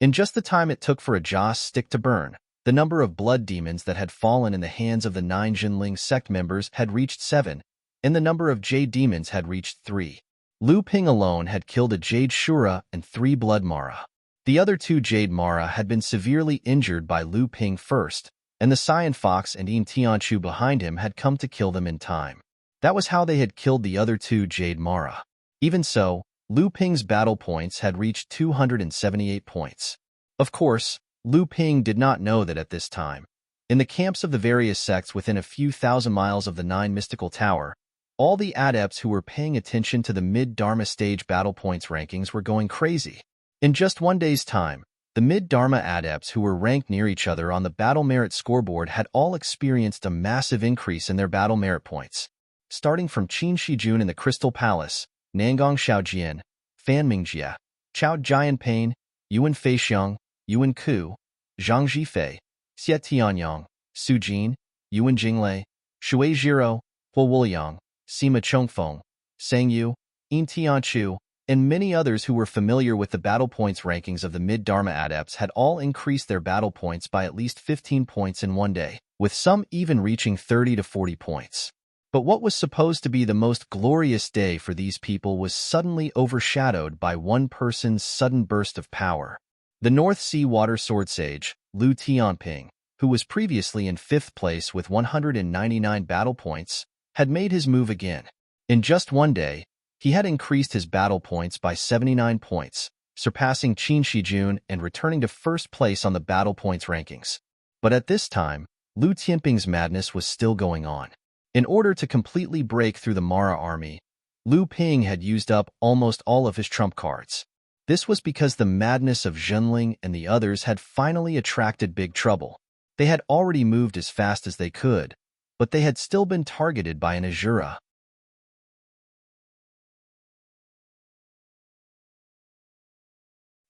In just the time it took for a Joss stick to burn, the number of blood demons that had fallen in the hands of the 9 Jinling sect members had reached 7, and the number of Jade demons had reached 3. Lu Ping alone had killed a Jade Shura and 3 Blood Mara. The other 2 Jade Mara had been severely injured by Lu Ping first, and the Cyan Fox and Yin Tianchu behind him had come to kill them in time. That was how they had killed the other 2 Jade Mara. Even so, Lu Ping's battle points had reached 278 points. Of course, Lu Ping did not know that at this time. In the camps of the various sects within a few thousand miles of the 9 Mystical Tower, all the adepts who were paying attention to the mid-Dharma stage battle points rankings were going crazy. In just one day's time, the mid-Dharma adepts who were ranked near each other on the battle merit scoreboard had all experienced a massive increase in their battle merit points. Starting from Qin Shijun in the Crystal Palace, Nangang Xiaojian, Fan Mingjia, Chao Jianpain, Yuan Feixiang, Yuan Ku, Zhang Zhifei, Xie Tianyang, Su Jin, Yuan Jinglei, Shui Zhiro, Huo Wuliang, Sima Chongfeng, Sang Yu, Yin Tianchu, and many others who were familiar with the battle points rankings of the mid-Dharma adepts had all increased their battle points by at least 15 points in one day, with some even reaching 30 to 40 points. But what was supposed to be the most glorious day for these people was suddenly overshadowed by one person's sudden burst of power. The North Sea Water Sword Sage, Lu Tianping, who was previously in 5th place with 199 battle points, had made his move again. In just one day, he had increased his battle points by 79 points, surpassing Qin Shijun and returning to 1st place on the battle points rankings. But at this time, Lu Tianping's madness was still going on. In order to completely break through the Mara army, Lu Ping had used up almost all of his trump cards. This was because the madness of Zhenling and the others had finally attracted big trouble. They had already moved as fast as they could, but they had still been targeted by an Azura.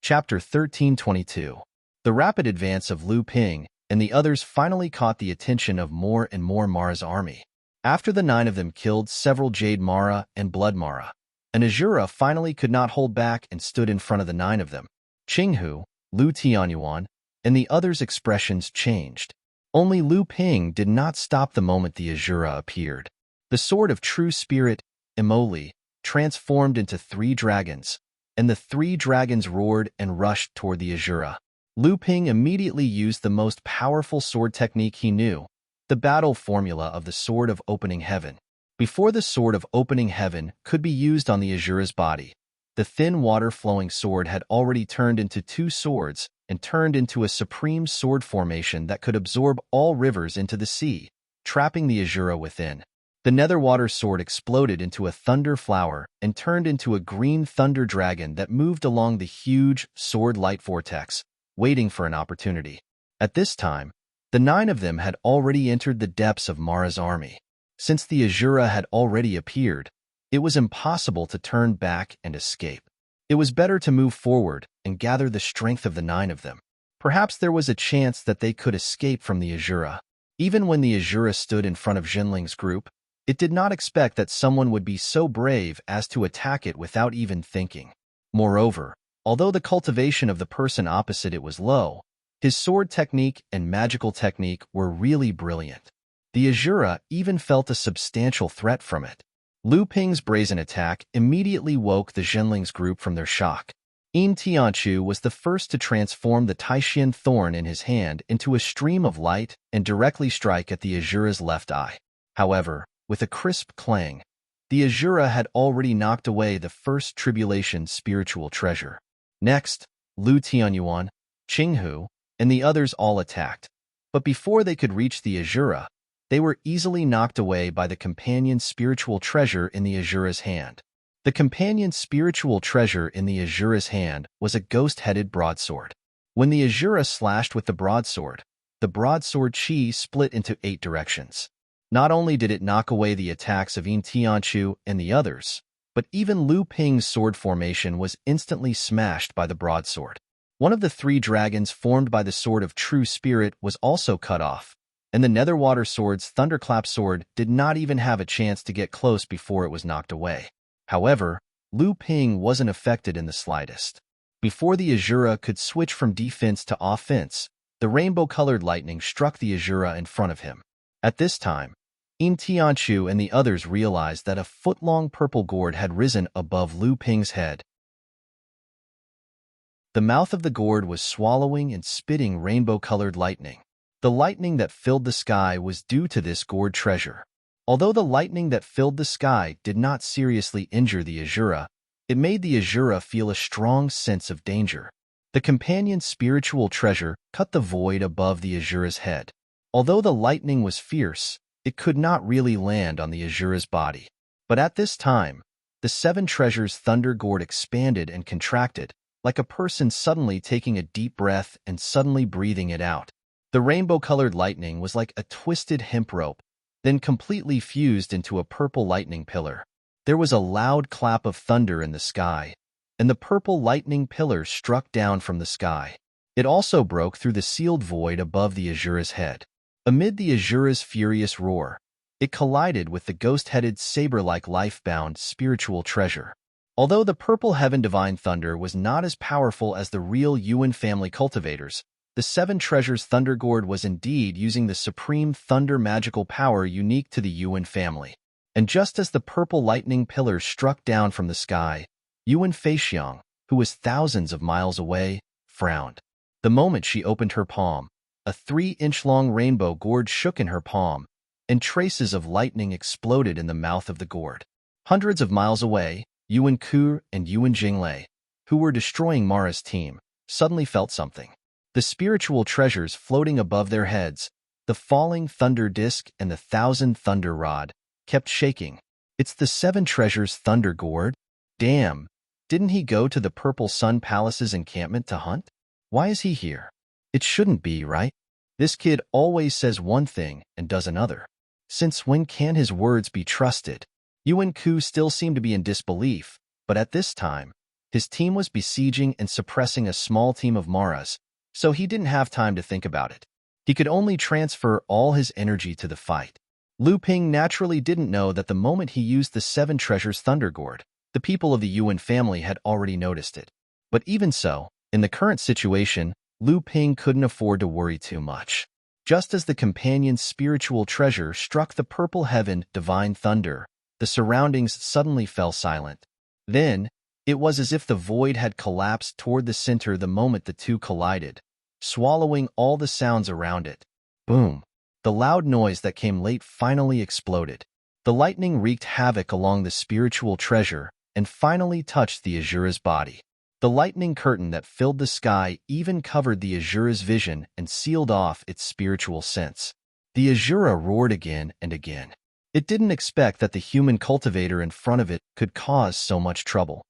Chapter 1322. The rapid advance of Lu Ping and the others finally caught the attention of more and more Mara's army. After the 9 of them killed several Jade Mara and Blood Mara, an Azura finally could not hold back and stood in front of the 9 of them. Qinghu, Lu Tianyuan, and the others' expressions changed. Only Lu Ping did not stop the moment the Azura appeared. The sword of true spirit, Emoli, transformed into 3 dragons, and the 3 dragons roared and rushed toward the Azura. Lu Ping immediately used the most powerful sword technique he knew, the battle formula of the Sword of Opening Heaven. Before the Sword of Opening Heaven could be used on the Azura's body, the thin water-flowing sword had already turned into 2 swords and turned into a supreme sword formation that could absorb all rivers into the sea, trapping the Azura within. The Netherwater sword exploded into a thunder flower and turned into a green thunder dragon that moved along the huge sword light vortex, waiting for an opportunity. At this time, the 9 of them had already entered the depths of Mara's army. Since the Azura had already appeared, it was impossible to turn back and escape. It was better to move forward and gather the strength of the 9 of them. Perhaps there was a chance that they could escape from the Azura. Even when the Azura stood in front of Zhenling's group, it did not expect that someone would be so brave as to attack it without even thinking. Moreover, although the cultivation of the person opposite it was low, his sword technique and magical technique were really brilliant. The Azura even felt a substantial threat from it. Lu Ping's brazen attack immediately woke the Zhenling's group from their shock. Yin Tianchu was the first to transform the Taishian thorn in his hand into a stream of light and directly strike at the Azura's left eye. However, with a crisp clang, the Azura had already knocked away the first tribulation's spiritual treasure. Next, Lu Tianyuan, Qinghu, and the others all attacked. But before they could reach the Azura, They were easily knocked away by the companion's spiritual treasure in the Azura's hand. The companion's spiritual treasure in the Azura's hand was a ghost-headed broadsword. When the Azura slashed with the broadsword chi split into 8 directions. Not only did it knock away the attacks of Yin Tianchu and the others, but even Lu Ping's sword formation was instantly smashed by the broadsword. One of the 3 dragons formed by the Sword of True Spirit was also cut off, and the Netherwater Sword's Thunderclap sword did not even have a chance to get close before it was knocked away. However, Lu Ping wasn't affected in the slightest. Before the Azura could switch from defense to offense, the rainbow-colored lightning struck the Azura in front of him. At this time, Yin Tianchu and the others realized that a foot-long purple gourd had risen above Lu Ping's head. The mouth of the gourd was swallowing and spitting rainbow-colored lightning. The lightning that filled the sky was due to this gourd treasure. Although the lightning that filled the sky did not seriously injure the Azura, it made the Azura feel a strong sense of danger. The companion's spiritual treasure cut the void above the Azura's head. Although the lightning was fierce, it could not really land on the Azura's body. But at this time, the 7 treasures' thunder gourd expanded and contracted, like a person suddenly taking a deep breath and suddenly breathing it out. The rainbow-colored lightning was like a twisted hemp rope, then completely fused into a purple lightning pillar. There was a loud clap of thunder in the sky, and the purple lightning pillar struck down from the sky. It also broke through the sealed void above the Azura's head. Amid the Azura's furious roar, it collided with the ghost-headed saber-like life-bound spiritual treasure. Although the Purple Heaven Divine Thunder was not as powerful as the real Yuan family cultivators, the 7 treasures Thunder Gourd was indeed using the supreme thunder magical power unique to the Yuan family. And just as the purple lightning pillar struck down from the sky, Yuan Feixiang, who was thousands of miles away, frowned. The moment she opened her palm, a 3-inch-long rainbow gourd shook in her palm, and traces of lightning exploded in the mouth of the gourd. Hundreds of miles away, Yuan Ku and Yuan Jinglei, who were destroying Mara's team, suddenly felt something. The spiritual treasures floating above their heads, the falling thunder disk and the 1,000 thunder rod, kept shaking. It's the 7 treasures thunder gourd? Damn, didn't he go to the Purple Sun Palace's encampment to hunt? Why is he here? It shouldn't be, right? This kid always says one thing and does another. Since when can his words be trusted? Yuan Ku still seemed to be in disbelief, but at this time, his team was besieging and suppressing a small team of Maras, so he didn't have time to think about it. He could only transfer all his energy to the fight. Lu Ping naturally didn't know that the moment he used the 7 treasures Thunder Gourd, the people of the Yuan family had already noticed it. But even so, in the current situation, Lu Ping couldn't afford to worry too much. Just as the companion's spiritual treasure struck the Purple Heaven Divine Thunder, the surroundings suddenly fell silent. Then, it was as if the void had collapsed toward the center the moment the two collided, swallowing all the sounds around it. Boom! The loud noise that came late finally exploded. The lightning wreaked havoc along the spiritual treasure and finally touched the Azura's body. The lightning curtain that filled the sky even covered the Azura's vision and sealed off its spiritual sense. The Azura roared again and again. It didn't expect that the human cultivator in front of it could cause so much trouble.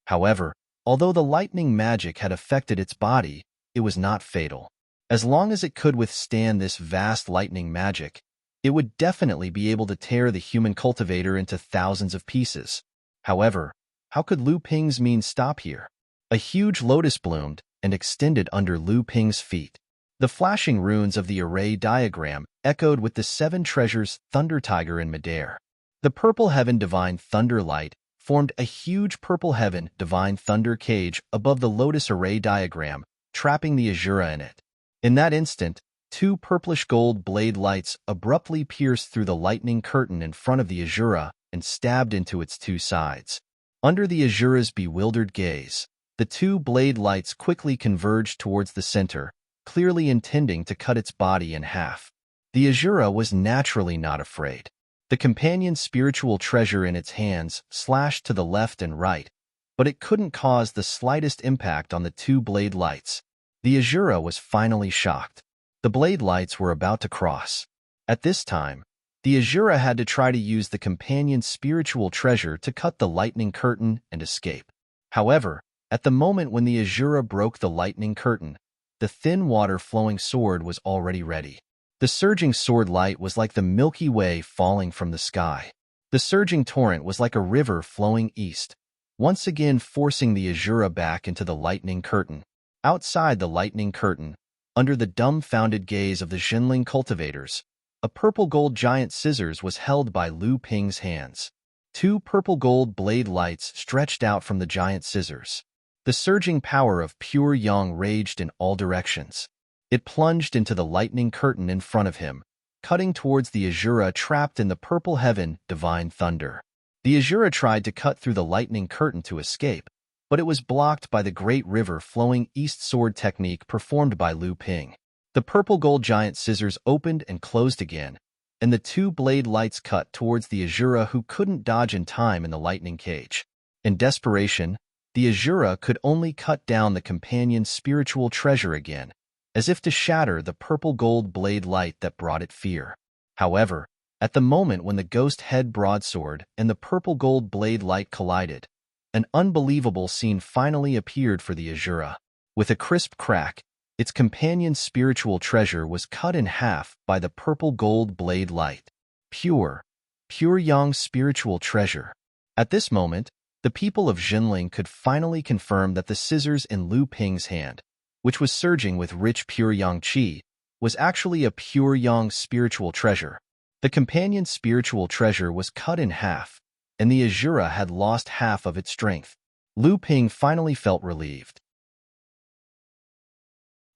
However, although the lightning magic had affected its body, it was not fatal. As long as it could withstand this vast lightning magic, it would definitely be able to tear the human cultivator into thousands of pieces. However, how could Lu Ping's means stop here? A huge lotus bloomed and extended under Lu Ping's feet. The flashing runes of the array diagram echoed with the 7 treasures Thunder Tiger in midair. The Purple Heaven Divine Thunder Light formed a huge Purple Heaven Divine Thunder cage above the lotus array diagram, trapping the Azura in it. In that instant, 2 purplish gold blade lights abruptly pierced through the lightning curtain in front of the Azura and stabbed into its 2 sides. Under the Azura's bewildered gaze, the 2 blade lights quickly converged towards the center, clearly intending to cut its body in half. The Azura was naturally not afraid. The companion's spiritual treasure in its hands slashed to the left and right, but it couldn't cause the slightest impact on the 2 blade lights. The Azura was finally shocked. The blade lights were about to cross. At this time, the Azura had to try to use the companion's spiritual treasure to cut the lightning curtain and escape. However, at the moment when the Azura broke the lightning curtain, the thin water-flowing sword was already ready. The surging sword light was like the Milky Way falling from the sky. The surging torrent was like a river flowing east, once again forcing the Azura back into the lightning curtain. Outside the lightning curtain, under the dumbfounded gaze of the Jinling cultivators, a purple-gold giant scissors was held by Lu Ping's hands. Two purple-gold blade lights stretched out from the giant scissors. The surging power of pure yang raged in all directions. It plunged into the lightning curtain in front of him, cutting towards the Azura trapped in the purple heaven, divine thunder. The Azura tried to cut through the lightning curtain to escape, but it was blocked by the great river flowing east sword technique performed by Lu Ping. The purple-gold giant scissors opened and closed again, and the two blade lights cut towards the Azura who couldn't dodge in time in the lightning cage. In desperation, the Azura could only cut down the companion's spiritual treasure again, as if to shatter the purple-gold blade light that brought it fear. However, at the moment when the ghost head broadsword and the purple-gold blade light collided, an unbelievable scene finally appeared for the Azura. With a crisp crack, its companion's spiritual treasure was cut in half by the purple-gold blade light. Pure Yang's spiritual treasure. At this moment, the people of Jinling could finally confirm that the scissors in Lu Ping's hand, which was surging with rich pure yang qi, was actually a pure yang spiritual treasure. The companion's spiritual treasure was cut in half, and the Azura had lost half of its strength. Lu Ping finally felt relieved.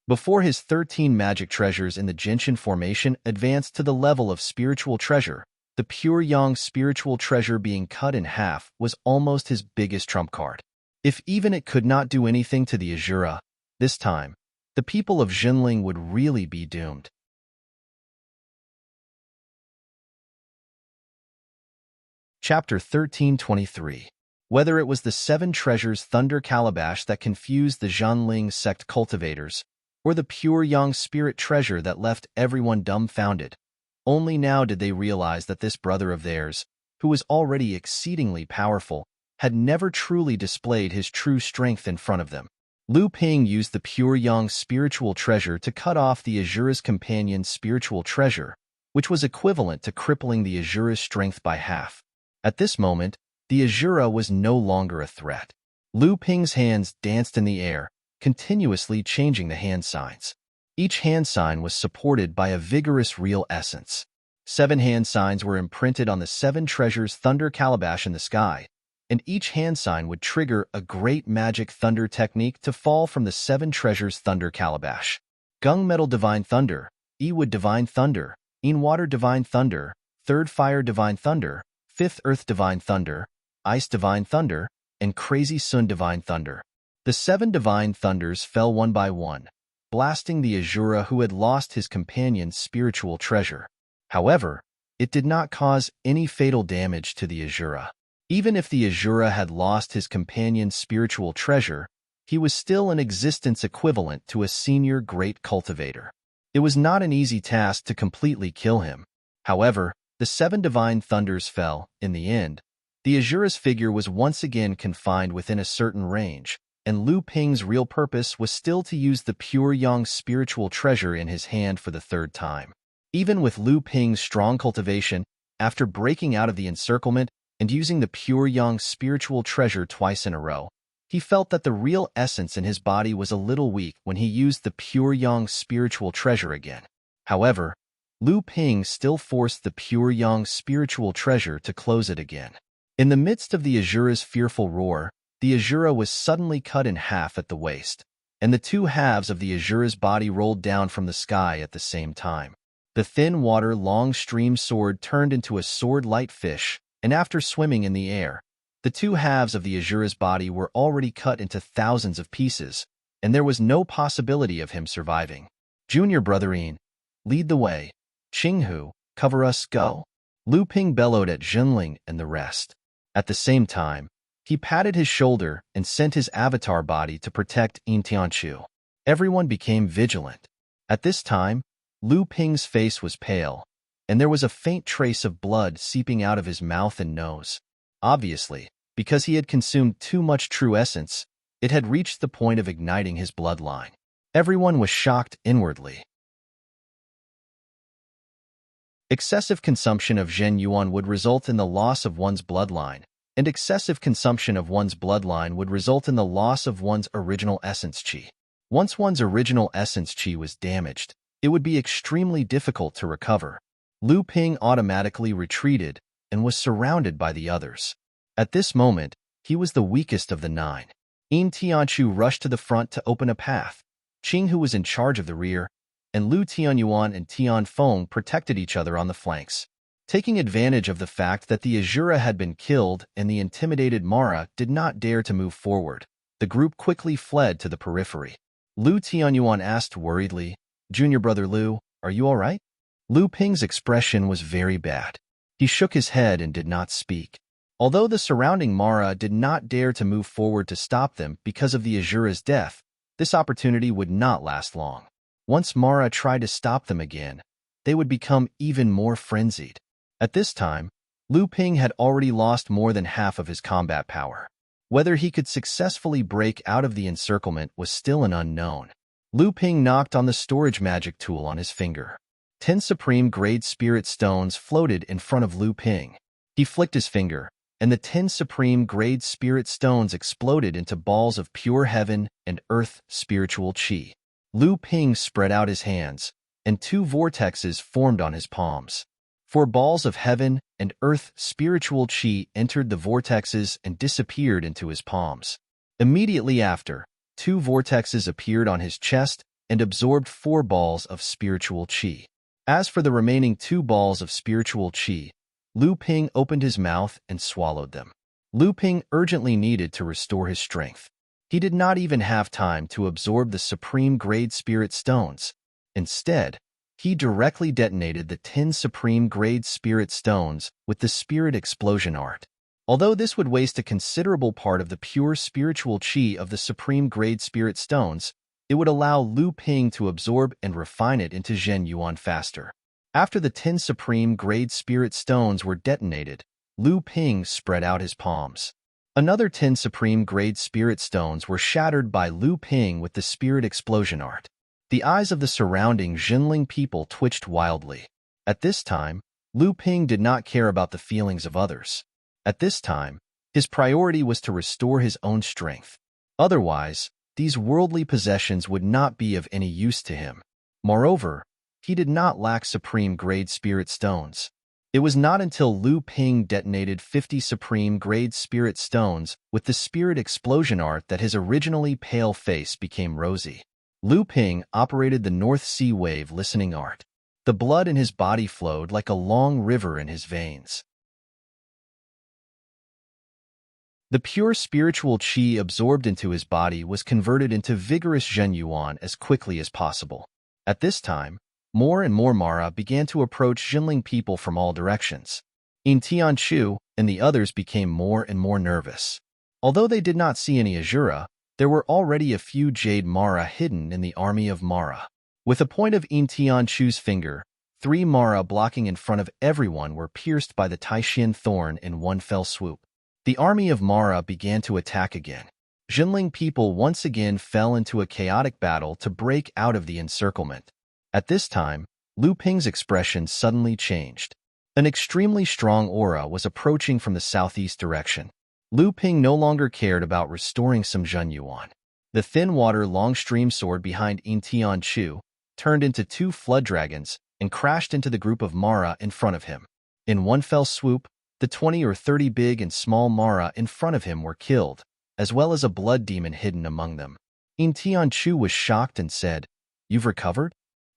Before his 13 magic treasures in the Genshin formation advanced to the level of spiritual treasure, the pure yang spiritual treasure being cut in half was almost his biggest trump card. If even it could not do anything to the Azura, this time, the people of Jinling would really be doomed. Chapter 1323. Whether it was the 7 treasures Thunder Calabash that confused the Zhanling sect cultivators, or the pure yang spirit treasure that left everyone dumbfounded, only now did they realize that this brother of theirs, who was already exceedingly powerful, had never truly displayed his true strength in front of them. Lu Ping used the pure yang spiritual treasure to cut off the Azura's companion's spiritual treasure, which was equivalent to crippling the Azura's strength by half. At this moment, the Azura was no longer a threat. Lu Ping's hands danced in the air, continuously changing the hand signs. Each hand sign was supported by a vigorous real essence. 7 hand signs were imprinted on the 7 treasures Thunder Calabash in the sky, and each hand sign would trigger a great magic thunder technique to fall from the 7 treasures Thunder Calabash. Gung Metal Divine Thunder, Ewood Divine Thunder, Een Water Divine Thunder, 3rd Fire Divine Thunder, 5th Earth Divine Thunder, Ice Divine Thunder, and Crazy Sun Divine Thunder. The 7 divine thunders fell one by one, blasting the Azura who had lost his companion's spiritual treasure. However, it did not cause any fatal damage to the Azura. Even if the Azura had lost his companion's spiritual treasure, he was still an existence equivalent to a senior great cultivator. It was not an easy task to completely kill him. However, the 7 divine thunders fell. In the end, the Azura's figure was once again confined within a certain range, and Lu Ping's real purpose was still to use the pure yang spiritual treasure in his hand for the 3rd time. Even with Lu Ping's strong cultivation, after breaking out of the encirclement and using the pure yang spiritual treasure twice in a row, he felt that the real essence in his body was a little weak when he used the pure yang spiritual treasure again. However, Lu Ping still forced the pure yang spiritual treasure to close it again. In the midst of the Azura's fearful roar, the Azura was suddenly cut in half at the waist, and the 2 halves of the Azura's body rolled down from the sky at the same time. The thin water long stream sword turned into a sword-light fish, and after swimming in the air, the 2 halves of the Azura's body were already cut into thousands of pieces, and there was no possibility of him surviving. Junior Brotherine, lead the way. Qinghu, cover us, go. Lu Ping bellowed at Jinling and the rest. At the same time, he patted his shoulder and sent his avatar body to protect Yin Tianchu. Everyone became vigilant. At this time, Lu Ping's face was pale, and there was a faint trace of blood seeping out of his mouth and nose. Obviously, because he had consumed too much true essence, it had reached the point of igniting his bloodline. Everyone was shocked inwardly. Excessive consumption of Zhen Yuan would result in the loss of one's bloodline, and excessive consumption of one's bloodline would result in the loss of one's original essence qi. Once one's original essence qi was damaged, it would be extremely difficult to recover. Lu Ping automatically retreated and was surrounded by the others. At this moment, he was the weakest of the 9. Yin Tianchu rushed to the front to open a path. Qing, who was in charge of the rear, and Lu Tianyuan and Tianfeng protected each other on the flanks. Taking advantage of the fact that the Azura had been killed and the intimidated Mara did not dare to move forward, the group quickly fled to the periphery. Lu Tianyuan asked worriedly, "Junior brother Lu, are you all right?" Lu Ping's expression was very bad. He shook his head and did not speak. Although the surrounding Mara did not dare to move forward to stop them because of the Azura's death, this opportunity would not last long. Once Mara tried to stop them again, they would become even more frenzied. At this time, Lu Ping had already lost more than half of his combat power. Whether he could successfully break out of the encirclement was still an unknown. Lu Ping knocked on the storage magic tool on his finger. 10 supreme grade spirit stones floated in front of Lu Ping. He flicked his finger, and the 10 supreme grade spirit stones exploded into balls of pure heaven and earth spiritual qi. Lu Ping spread out his hands, and 2 vortexes formed on his palms. 4 balls of heaven and earth spiritual qi entered the vortexes and disappeared into his palms. Immediately after, 2 vortexes appeared on his chest and absorbed 4 balls of spiritual qi. As for the remaining 2 balls of spiritual qi, Lu Ping opened his mouth and swallowed them. Lu Ping urgently needed to restore his strength. He did not even have time to absorb the supreme grade spirit stones. Instead, he directly detonated the 10 supreme grade spirit stones with the spirit explosion art. Although this would waste a considerable part of the pure spiritual qi of the supreme grade spirit stones, it would allow Lu Ping to absorb and refine it into Zhen Yuan faster. After the 10 supreme grade spirit stones were detonated, Lu Ping spread out his palms. Another 10 supreme grade spirit stones were shattered by Lu Ping with the spirit explosion art. The eyes of the surrounding Jinling people twitched wildly. At this time, Lu Ping did not care about the feelings of others. At this time, his priority was to restore his own strength. Otherwise, these worldly possessions would not be of any use to him. Moreover, he did not lack supreme grade spirit stones. It was not until Lu Ping detonated 50 supreme grade spirit stones with the spirit explosion art that his originally pale face became rosy. Lu Ping operated the North Sea Wave listening art. The blood in his body flowed like a long river in his veins. The pure spiritual qi absorbed into his body was converted into vigorous Zhen Yuan as quickly as possible. At this time, more and more Mara began to approach Jinling people from all directions. In Tianchu and the others became more and more nervous. Although they did not see any Azura, there were already a few Jade Mara hidden in the army of Mara. With a point of In Tianchu's finger, 3 Mara blocking in front of everyone were pierced by the Taishan thorn in one fell swoop. The army of Mara began to attack again. Jinling people once again fell into a chaotic battle to break out of the encirclement. At this time, Lu Ping's expression suddenly changed. An extremely strong aura was approaching from the southeast direction. Lu Ping no longer cared about restoring some Zhen Yuan. The thin water long stream sword behind In Tianchu turned into 2 flood dragons and crashed into the group of Mara in front of him. In one fell swoop, the 20 or 30 big and small Mara in front of him were killed, as well as a blood demon hidden among them. In Tianchu was shocked and said, "You've recovered?"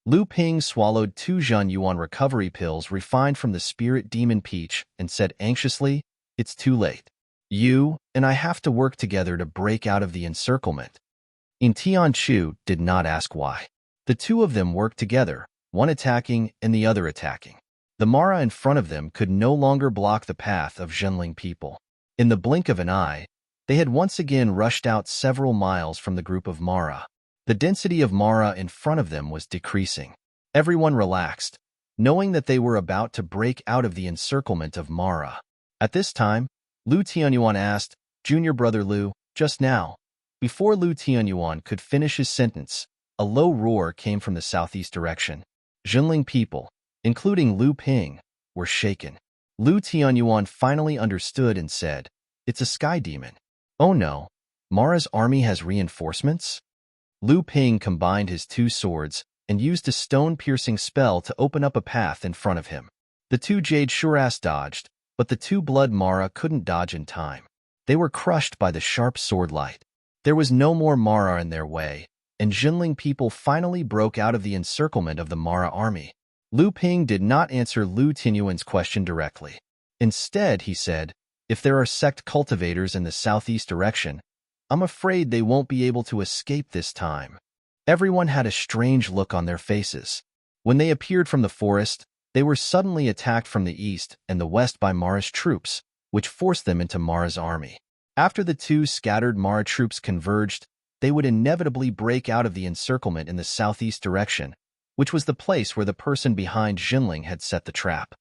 Lu Ping swallowed 2 Zhen Yuan recovery pills refined from the spirit demon peach and said anxiously, "It's too late. You and I have to work together to break out of the encirclement." In Tianchu did not ask why. The 2 of them worked together, one attacking and the other attacking. The Mara in front of them could no longer block the path of Jinling people. In the blink of an eye, they had once again rushed out several miles from the group of Mara. The density of Mara in front of them was decreasing. Everyone relaxed, knowing that they were about to break out of the encirclement of Mara. At this time, Lu Tianyuan asked, "Junior brother Lu, just now." Before Lu Tianyuan could finish his sentence, a low roar came from the southeast direction. Jinling people, including Lu Ping, were shaken. Lu Tianyuan finally understood and said, "It's a sky demon." "Oh no, Mara's army has reinforcements?" Lu Ping combined his two swords and used a stone-piercing spell to open up a path in front of him. The two Jade Shuras dodged, but the two Blood Mara couldn't dodge in time. They were crushed by the sharp sword light. There was no more Mara in their way, and Jinling people finally broke out of the encirclement of the Mara army. Lu Ping did not answer Lu Tianyuan's question directly. Instead, he said, "If there are sect cultivators in the southeast direction, I'm afraid they won't be able to escape this time." Everyone had a strange look on their faces. When they appeared from the forest, they were suddenly attacked from the east and the west by Mara's troops, which forced them into Mara's army. After the two scattered Mara troops converged, they would inevitably break out of the encirclement in the southeast direction, which was the place where the person behind Jinling had set the trap.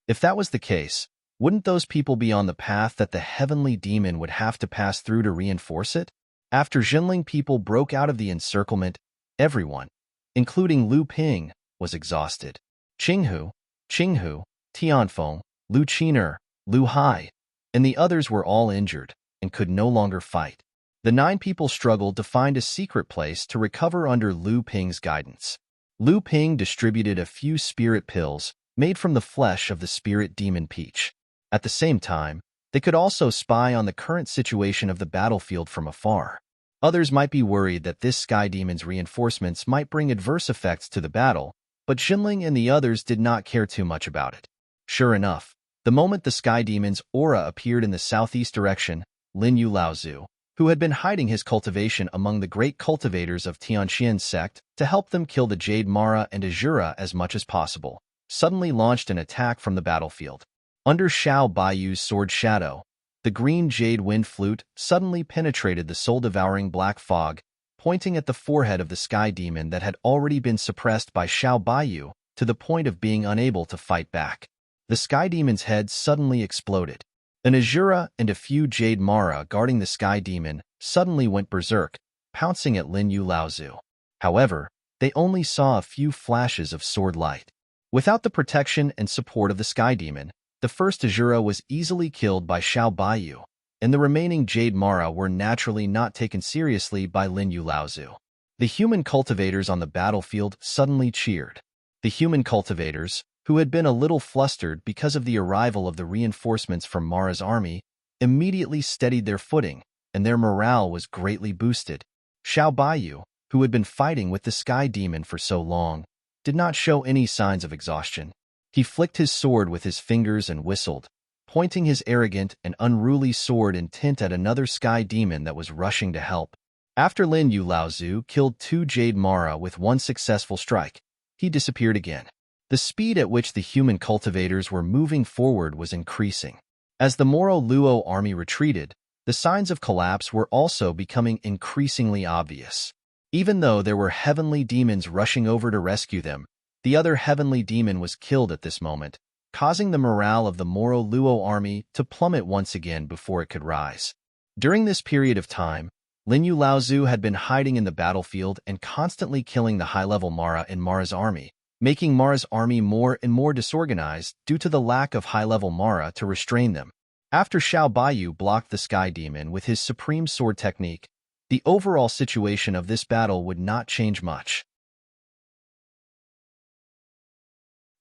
If that was the case, wouldn't those people be on the path that the heavenly demon would have to pass through to reinforce it? After Jinling people broke out of the encirclement, everyone, including Lu Ping, was exhausted. Qinghu, Tianfeng, Lu Qiner, Lu Hai, and the others were all injured and could no longer fight. The 9 people struggled to find a secret place to recover under Lu Ping's guidance. Lu Ping distributed a few spirit pills made from the flesh of the spirit demon Peach. At the same time, they could also spy on the current situation of the battlefield from afar. Others might be worried that this sky demon's reinforcements might bring adverse effects to the battle, but Jinling and the others did not care too much about it. Sure enough, the moment the sky demon's aura appeared in the southeast direction, Lin Yu Laozu, who had been hiding his cultivation among the great cultivators of Tianxian's sect to help them kill the Jade Mara and Azura as much as possible, suddenly launched an attack from the battlefield. Under Xiao Baiyu's sword shadow, the green jade wind flute suddenly penetrated the soul-devouring black fog, pointing at the forehead of the sky demon that had already been suppressed by Xiao Baiyu to the point of being unable to fight back. The sky demon's head suddenly exploded. An Azura and a few Jade Mara guarding the sky demon suddenly went berserk, pouncing at Lin Yu Laozu. However, they only saw a few flashes of sword light. Without the protection and support of the sky demon, the first Azura was easily killed by Xiao Baiyu, and the remaining Jade Mara were naturally not taken seriously by Lin Yu Laozu. The human cultivators on the battlefield suddenly cheered. The human cultivators, who had been a little flustered because of the arrival of the reinforcements from Mara's army, immediately steadied their footing, and their morale was greatly boosted. Xiao Baiyu, who had been fighting with the sky demon for so long, did not show any signs of exhaustion. He flicked his sword with his fingers and whistled, pointing his arrogant and unruly sword intent at another sky demon that was rushing to help. After Lin Yu Laozu killed 2 Jade Mara with 1 successful strike, he disappeared again. The speed at which the human cultivators were moving forward was increasing. As the Moro Luo army retreated, the signs of collapse were also becoming increasingly obvious. Even though there were heavenly demons rushing over to rescue them, the other heavenly demon was killed at this moment, causing the morale of the Moro Luo army to plummet once again before it could rise. During this period of time, Lin Yu Laozu had been hiding in the battlefield and constantly killing the high-level Mara in Mara's army, making Mara's army more and more disorganized due to the lack of high-level Mara to restrain them. After Xiao Baiyu blocked the Sky Demon with his supreme sword technique, the overall situation of this battle would not change much.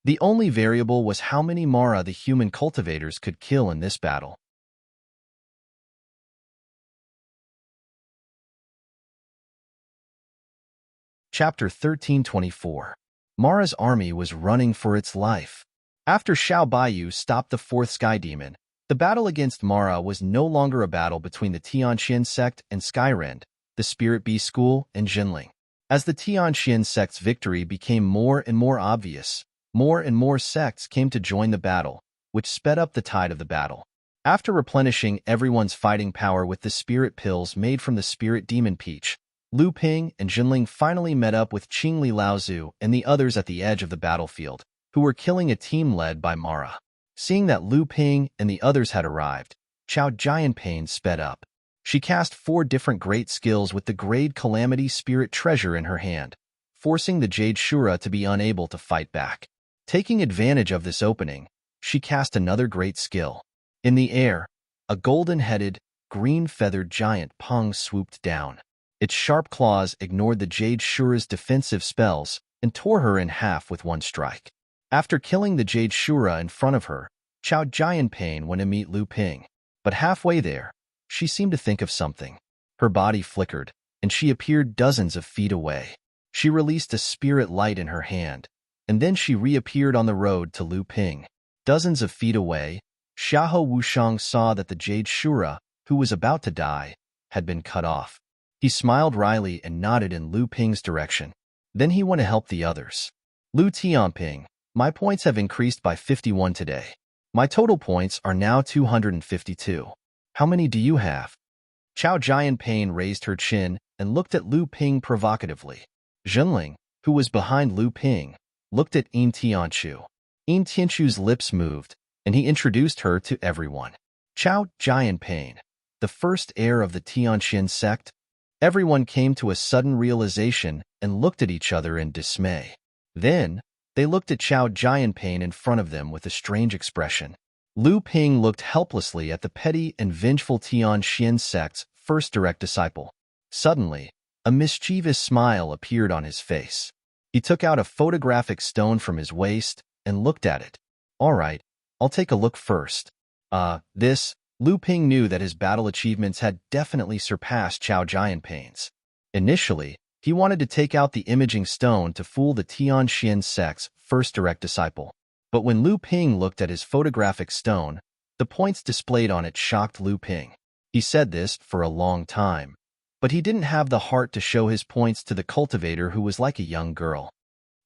The only variable was how many Mara the human cultivators could kill in this battle. Chapter 1324. Mara's army was running for its life. After Xiao Baiyu stopped the 4th Sky Demon, the battle against Mara was no longer a battle between the Tianxian sect and Skyrend, the Spirit Bee School, and Jinling. As the Tianxian sect's victory became more and more obvious, more and more sects came to join the battle, which sped up the tide of the battle. After replenishing everyone's fighting power with the spirit pills made from the spirit demon Peach, Lu Ping and Jinling finally met up with Qingli Laozu and the others at the edge of the battlefield, who were killing a team led by Mara. Seeing that Lu Ping and the others had arrived, Chao Jianpain sped up. She cast 4 different great skills with the Grade Calamity Spirit Treasure in her hand, forcing the Jade Shura to be unable to fight back. Taking advantage of this opening, she cast another great skill. In the air, a golden-headed, green-feathered giant Peng swooped down. Its sharp claws ignored the Jade Shura's defensive spells and tore her in half with one strike. After killing the Jade Shura in front of her, Chao Jianpain went to meet Lu Ping. But halfway there, she seemed to think of something. Her body flickered, and she appeared dozens of feet away. She released a spirit light in her hand, and then she reappeared on the road to Lu Ping. Dozens of feet away, Xiahou Wushang saw that the Jade Shura, who was about to die, had been cut off. He smiled wryly and nodded in Lu Ping's direction. Then he went to help the others. Lu Tianping, my points have increased by 51 today. My total points are now 252. How many do you have? Chao Jianpain raised her chin and looked at Lu Ping provocatively. Jinling, who was behind Lu Ping, looked at Yin Tianchu. Yin Tianchu's lips moved, and he introduced her to everyone. Chao Jianpain, the first heir of the Tianxian sect. Everyone came to a sudden realization and looked at each other in dismay. Then, they looked at Chao Jianpain in front of them with a strange expression. Lu Ping looked helplessly at the petty and vengeful Tianxian sect's first direct disciple. Suddenly, a mischievous smile appeared on his face. He took out a photographic stone from his waist and looked at it. All right, I'll take a look first. Lu Ping knew that his battle achievements had definitely surpassed Chao Jianpain's. Initially, he wanted to take out the imaging stone to fool the Tianxian sect's first direct disciple. But when Lu Ping looked at his photographic stone, the points displayed on it shocked Lu Ping. He said this for a long time, but he didn't have the heart to show his points to the cultivator who was like a young girl.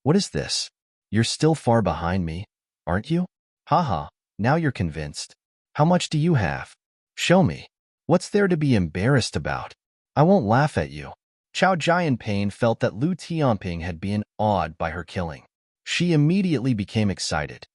What is this? You're still far behind me, aren't you? Haha, now you're convinced. How much do you have? Show me. What's there to be embarrassed about? I won't laugh at you. Chao Jianpain felt that Lu Tianping had been awed by her killing. She immediately became excited.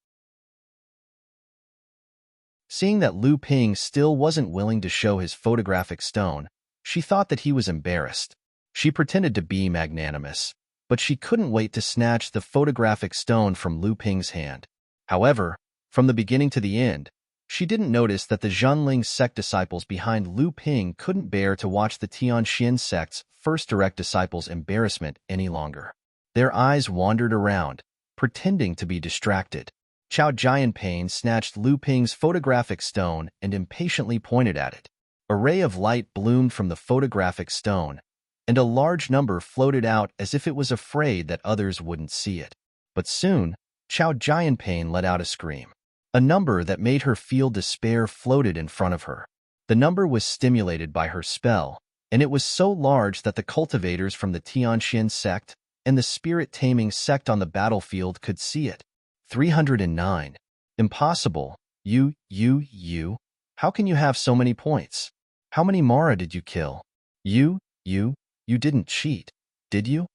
Seeing that Lu Ping still wasn't willing to show his photographic stone, she thought that he was embarrassed. She pretended to be magnanimous, but she couldn't wait to snatch the photographic stone from Lu Ping's hand. However, from the beginning to the end, she didn't notice that the Zhanling sect disciples behind Lu Ping couldn't bear to watch the Tianxian sect's first direct disciples' embarrassment any longer. Their eyes wandered around, pretending to be distracted. Chao Jianpain snatched Lu Ping's photographic stone and impatiently pointed at it. A ray of light bloomed from the photographic stone, and a large number floated out as if it was afraid that others wouldn't see it. But soon, Chao Jianpain let out a scream. A number that made her feel despair floated in front of her. The number was stimulated by her spell, and it was so large that the cultivators from the Tianxian sect and the spirit-taming sect on the battlefield could see it. 309. Impossible. You. How can you have so many points? How many Mara did you kill? You didn't cheat, did you?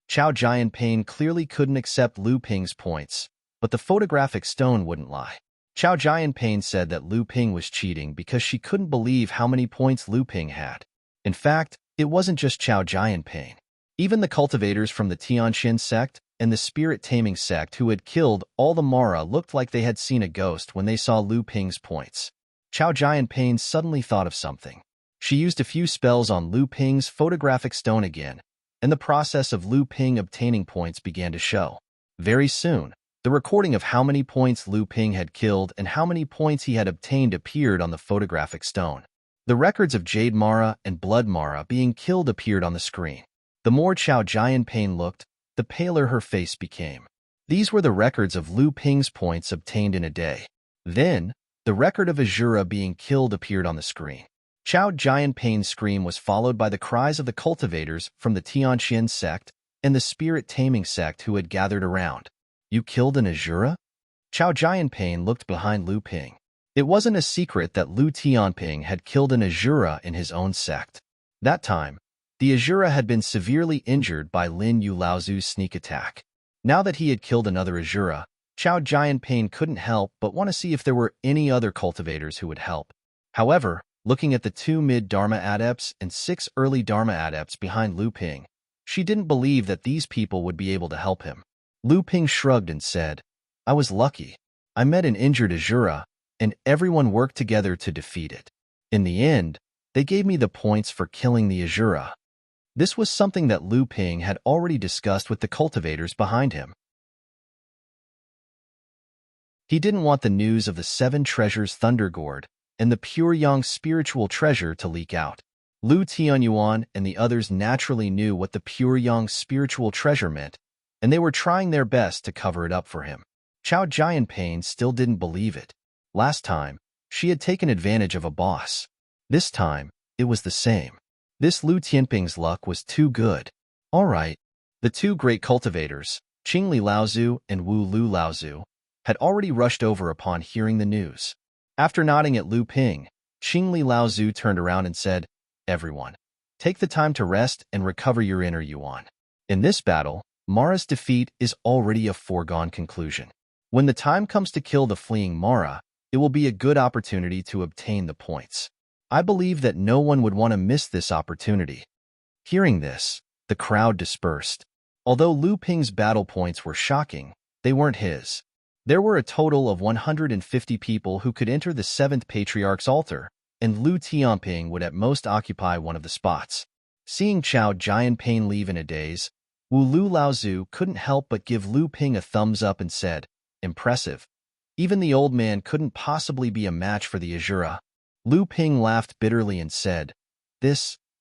Chao Jianpain clearly couldn't accept Lu Ping's points, but the photographic stone wouldn't lie. Chao Jianpain said that Lu Ping was cheating because she couldn't believe how many points Lu Ping had. In fact, it wasn't just Chao Jianpain. Even the cultivators from the Tianxian sect and the spirit-taming sect who had killed all the Mara looked like they had seen a ghost when they saw Lu Ping's points. Chao Jianpain suddenly thought of something. She used a few spells on Lu Ping's photographic stone again, and the process of Lu Ping obtaining points began to show. Very soon, the recording of how many points Lu Ping had killed and how many points he had obtained appeared on the photographic stone. The records of Jade Mara and Blood Mara being killed appeared on the screen. The more Chao Jianpain looked, the paler her face became. These were the records of Lu Ping's points obtained in a day. Then, the record of Azura being killed appeared on the screen. Chao Jianpain's scream was followed by the cries of the cultivators from the Tianxian sect and the spirit-taming sect who had gathered around. You killed an Azura? Chao Jianpain looked behind Lu Ping. It wasn't a secret that Lu Tianping had killed an Azura in his own sect. That time, The Azura had been severely injured by Lin Yu Laozu's sneak attack. Now that he had killed another Azura, Chao Jianpain couldn't help but want to see if there were any other cultivators who would help. However, looking at the 2 mid-Dharma adepts and 6 early Dharma adepts behind Lu Ping, she didn't believe that these people would be able to help him. Lu Ping shrugged and said, "I was lucky. I met an injured Azura, and everyone worked together to defeat it. In the end, they gave me the points for killing the Azura." This was something that Lu Ping had already discussed with the cultivators behind him. He didn't want the news of the 7 treasures Thunder Gourd and the Pure Yang spiritual treasure to leak out. Lu Tianyuan and the others naturally knew what the Pure Yang spiritual treasure meant, and they were trying their best to cover it up for him. Chao Jianpain still didn't believe it. Last time, she had taken advantage of a boss. This time, it was the same. This Lu Tianping's luck was too good. All right. The 2 great cultivators, Qingli Laozu and Wu Lu Laozu, had already rushed over upon hearing the news. After nodding at Lu Ping, Qingli Laozu turned around and said, "Everyone, take the time to rest and recover your inner yuan. In this battle, Mara's defeat is already a foregone conclusion. When the time comes to kill the fleeing Mara, it will be a good opportunity to obtain the points. I believe that no one would want to miss this opportunity." Hearing this, the crowd dispersed. Although Lu Ping's battle points were shocking, they weren't his. There were a total of 150 people who could enter the 7th Patriarch's altar, and Lu Tianping would at most occupy one of the spots. Seeing Chao Jianpain leave in a daze, Wu Lu Laozu couldn't help but give Lu Ping a thumbs up and said, "Impressive. Even the old man couldn't possibly be a match for the Azura." Lu Ping laughed bitterly and said,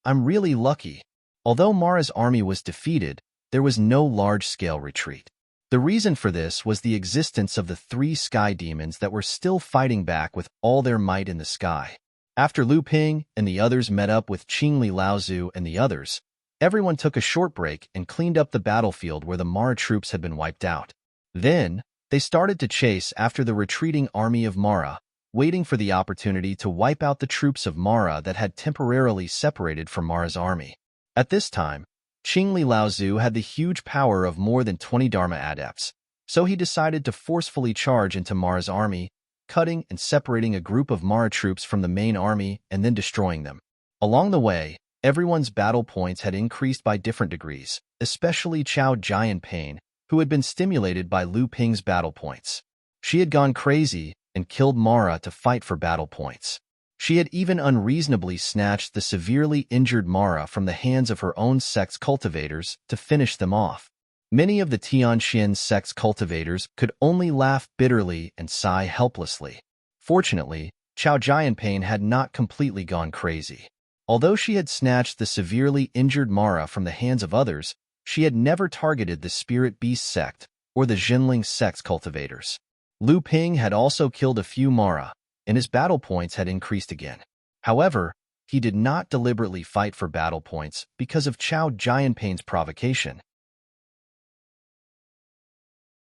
I'm really lucky." Although Mara's army was defeated, there was no large-scale retreat. The reason for this was the existence of the 3 sky demons that were still fighting back with all their might in the sky. After Lu Ping and the others met up with Qingli Laozu and the others, everyone took a short break and cleaned up the battlefield where the Mara troops had been wiped out. Then, they started to chase after the retreating army of Mara, waiting for the opportunity to wipe out the troops of Mara that had temporarily separated from Mara's army. At this time, Qingli Laozu had the huge power of more than 20 Dharma adepts, so he decided to forcefully charge into Mara's army, cutting and separating a group of Mara troops from the main army and then destroying them. Along the way, everyone's battle points had increased by different degrees, especially Chao Jianpain, who had been stimulated by Lu Ping's battle points. She had gone crazy and killed Mara to fight for battle points. She had even unreasonably snatched the severely injured Mara from the hands of her own sect's cultivators to finish them off. Many of the Tianxian sect's cultivators could only laugh bitterly and sigh helplessly. Fortunately, Chao Jianpain had not completely gone crazy. Although she had snatched the severely injured Mara from the hands of others, she had never targeted the Spirit Beast sect or the Jinling sect's cultivators. Lu Ping had also killed a few Mara, and his battle points had increased again. However, he did not deliberately fight for battle points because of Chao Jianpain's provocation.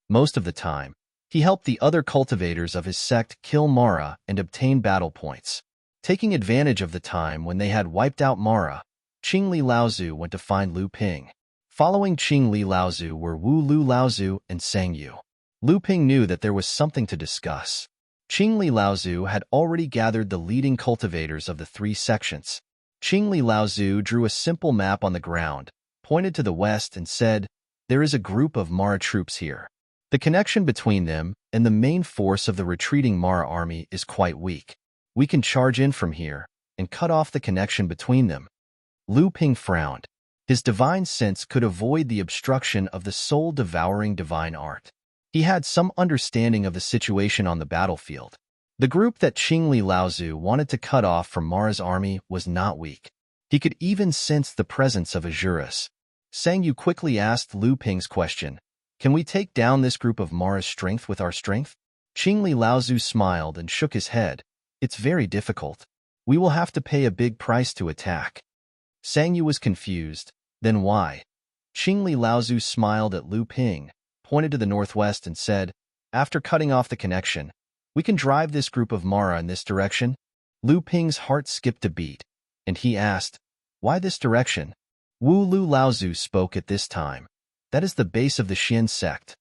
Most of the time, he helped the other cultivators of his sect kill Mara and obtain battle points. Taking advantage of the time when they had wiped out Mara, Qingli Laozu went to find Lu Ping. Following Qingli Laozu were Wu Lu Laozu and Sang Yu. Lu Ping knew that there was something to discuss. Qingli Laozu had already gathered the leading cultivators of the 3 sections. Qingli Laozu drew a simple map on the ground, pointed to the west and said, "There is a group of Mara troops here. The connection between them and the main force of the retreating Mara army is quite weak. We can charge in from here and cut off the connection between them." Lu Ping frowned. His divine sense could avoid the obstruction of the soul-devouring divine art. He had some understanding of the situation on the battlefield. The group that Qingli Laozu wanted to cut off from Mara's army was not weak. He could even sense the presence of Azuras. Sang Yu quickly asked Lu Ping's question, "Can we take down this group of Mara's strength with our strength?" Qingli Laozu smiled and shook his head. "It's very difficult. We will have to pay a big price to attack." Sang Yu was confused. Then why? Qingli Laozu smiled at Lu Ping, pointed to the northwest and said, "After cutting off the connection, we can drive this group of Mara in this direction." Lu Ping's heart skipped a beat, and he asked, "Why this direction?" Wu Lu Laozu spoke at this time. That is the base of the Xian sect.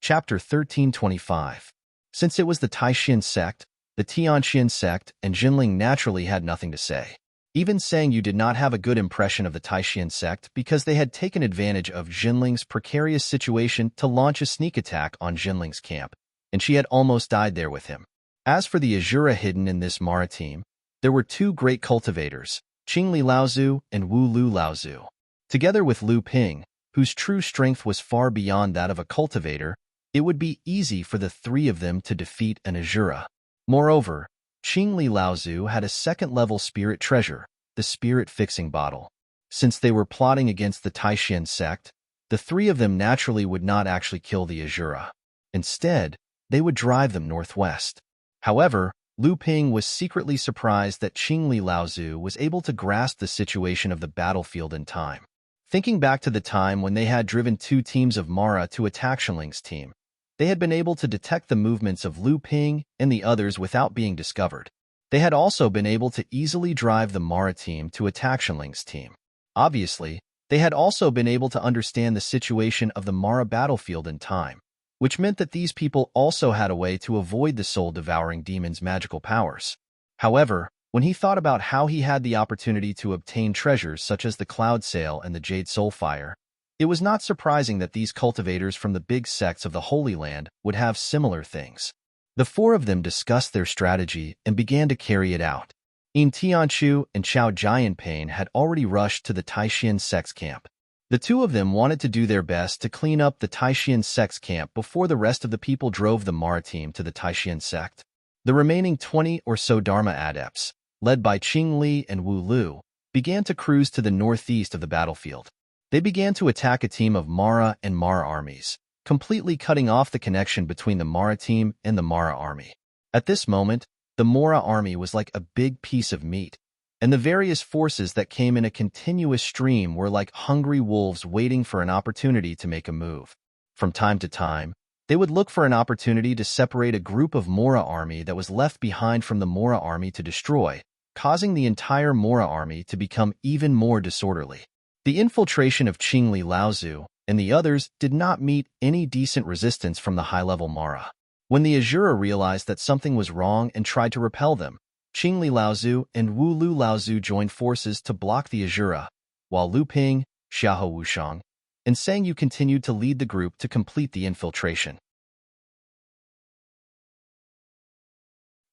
Chapter 1325. Since it was the Taishan sect, the Tianxian sect, and Jinling naturally had nothing to say. Even saying you did not have a good impression of the Taishan sect because they had taken advantage of Jinling's precarious situation to launch a sneak attack on Jinling's camp, and she had almost died there with him. As for the Azura hidden in this Mara team, there were two great cultivators, Qingli Laozu and Wu Lu Laozu. Together with Lu Ping, whose true strength was far beyond that of a cultivator, it would be easy for the three of them to defeat an Azura. Moreover, Qingli Laozu had a second-level spirit treasure, the spirit-fixing bottle. Since they were plotting against the Taishan sect, the three of them naturally would not actually kill the Azura. Instead, they would drive them northwest. However, Lu Ping was secretly surprised that Qingli Laozu was able to grasp the situation of the battlefield in time. Thinking back to the time when they had driven two teams of Mara to attack Xinling's team, they had been able to detect the movements of Lu Ping and the others without being discovered. They had also been able to easily drive the Mara team to attack Xinling's team. Obviously, they had also been able to understand the situation of the Mara battlefield in time, which meant that these people also had a way to avoid the soul-devouring demon's magical powers. However, when he thought about how he had the opportunity to obtain treasures such as the Cloud Sail and the Jade Soulfire, it was not surprising that these cultivators from the big sects of the Holy Land would have similar things. The four of them discussed their strategy and began to carry it out. In Tianchu and Chao Jianping had already rushed to the Taishan sect's camp. The two of them wanted to do their best to clean up the Taishan sect's camp before the rest of the people drove the Mara team to the Taishan sect. The remaining 20 or so Dharma adepts, led by Qing Li and Wu Lu, began to cruise to the northeast of the battlefield. They began to attack a team of Mara and Mara armies, completely cutting off the connection between the Mara team and the Mara army. At this moment, the Mara army was like a big piece of meat, and the various forces that came in a continuous stream were like hungry wolves waiting for an opportunity to make a move. From time to time, they would look for an opportunity to separate a group of Mora army that was left behind from the Mora army to destroy, causing the entire Mora army to become even more disorderly. The infiltration of Qingli Laozu and the others did not meet any decent resistance from the high-level Mara. When the Azura realized that something was wrong and tried to repel them, Qingli Laozu and Wu Lu Laozu joined forces to block the Azura, while Lu Ping, Xiahou Wushang, and Sang Yu continued to lead the group to complete the infiltration.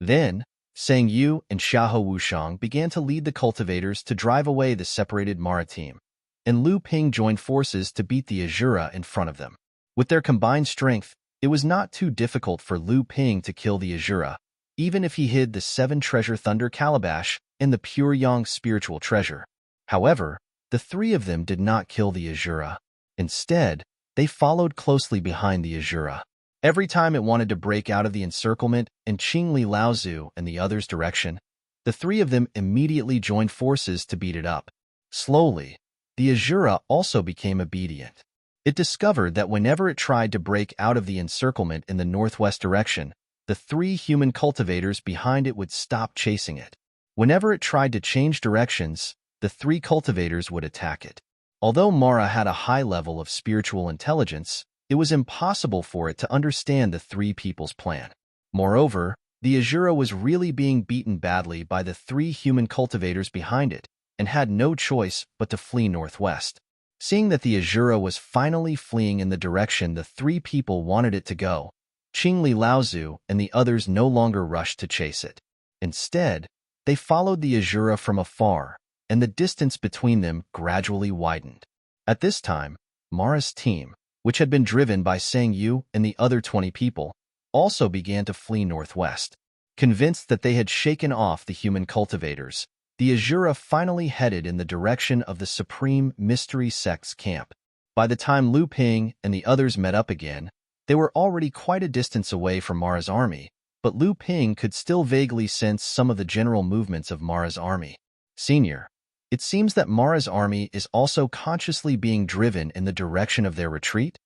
Then, Sang Yu and Xiahou Wushang began to lead the cultivators to drive away the separated Mara team, and Lu Ping joined forces to beat the Azura in front of them. With their combined strength, it was not too difficult for Lu Ping to kill the Azura, even if he hid the 7 treasure Thunder Calabash and the Pure Yang spiritual treasure. However, the three of them did not kill the Azura. Instead, they followed closely behind the Azura. Every time it wanted to break out of the encirclement in Qingli Laozu and the others' direction, the three of them immediately joined forces to beat it up. Slowly, the Azura also became obedient. It discovered that whenever it tried to break out of the encirclement in the northwest direction, the 3 human cultivators behind it would stop chasing it. Whenever it tried to change directions, the 3 cultivators would attack it. Although Mara had a high level of spiritual intelligence, it was impossible for it to understand the 3 people's plan. Moreover, the Azura was really being beaten badly by the 3 human cultivators behind it, and had no choice but to flee northwest. Seeing that the Azura was finally fleeing in the direction the 3 people wanted it to go, Qingli Laozu and the others no longer rushed to chase it. Instead, they followed the Azura from afar, and the distance between them gradually widened. At this time, Mara's team, which had been driven by Sang Yu and the other 20 people, also began to flee northwest. Convinced that they had shaken off the human cultivators, the Azura finally headed in the direction of the Supreme Mystery Sect's camp. By the time Lu Ping and the others met up again, they were already quite a distance away from Mara's army, but Lu Ping could still vaguely sense some of the general movements of Mara's army. Senior, it seems that Mara's army is also consciously being driven in the direction of their retreat?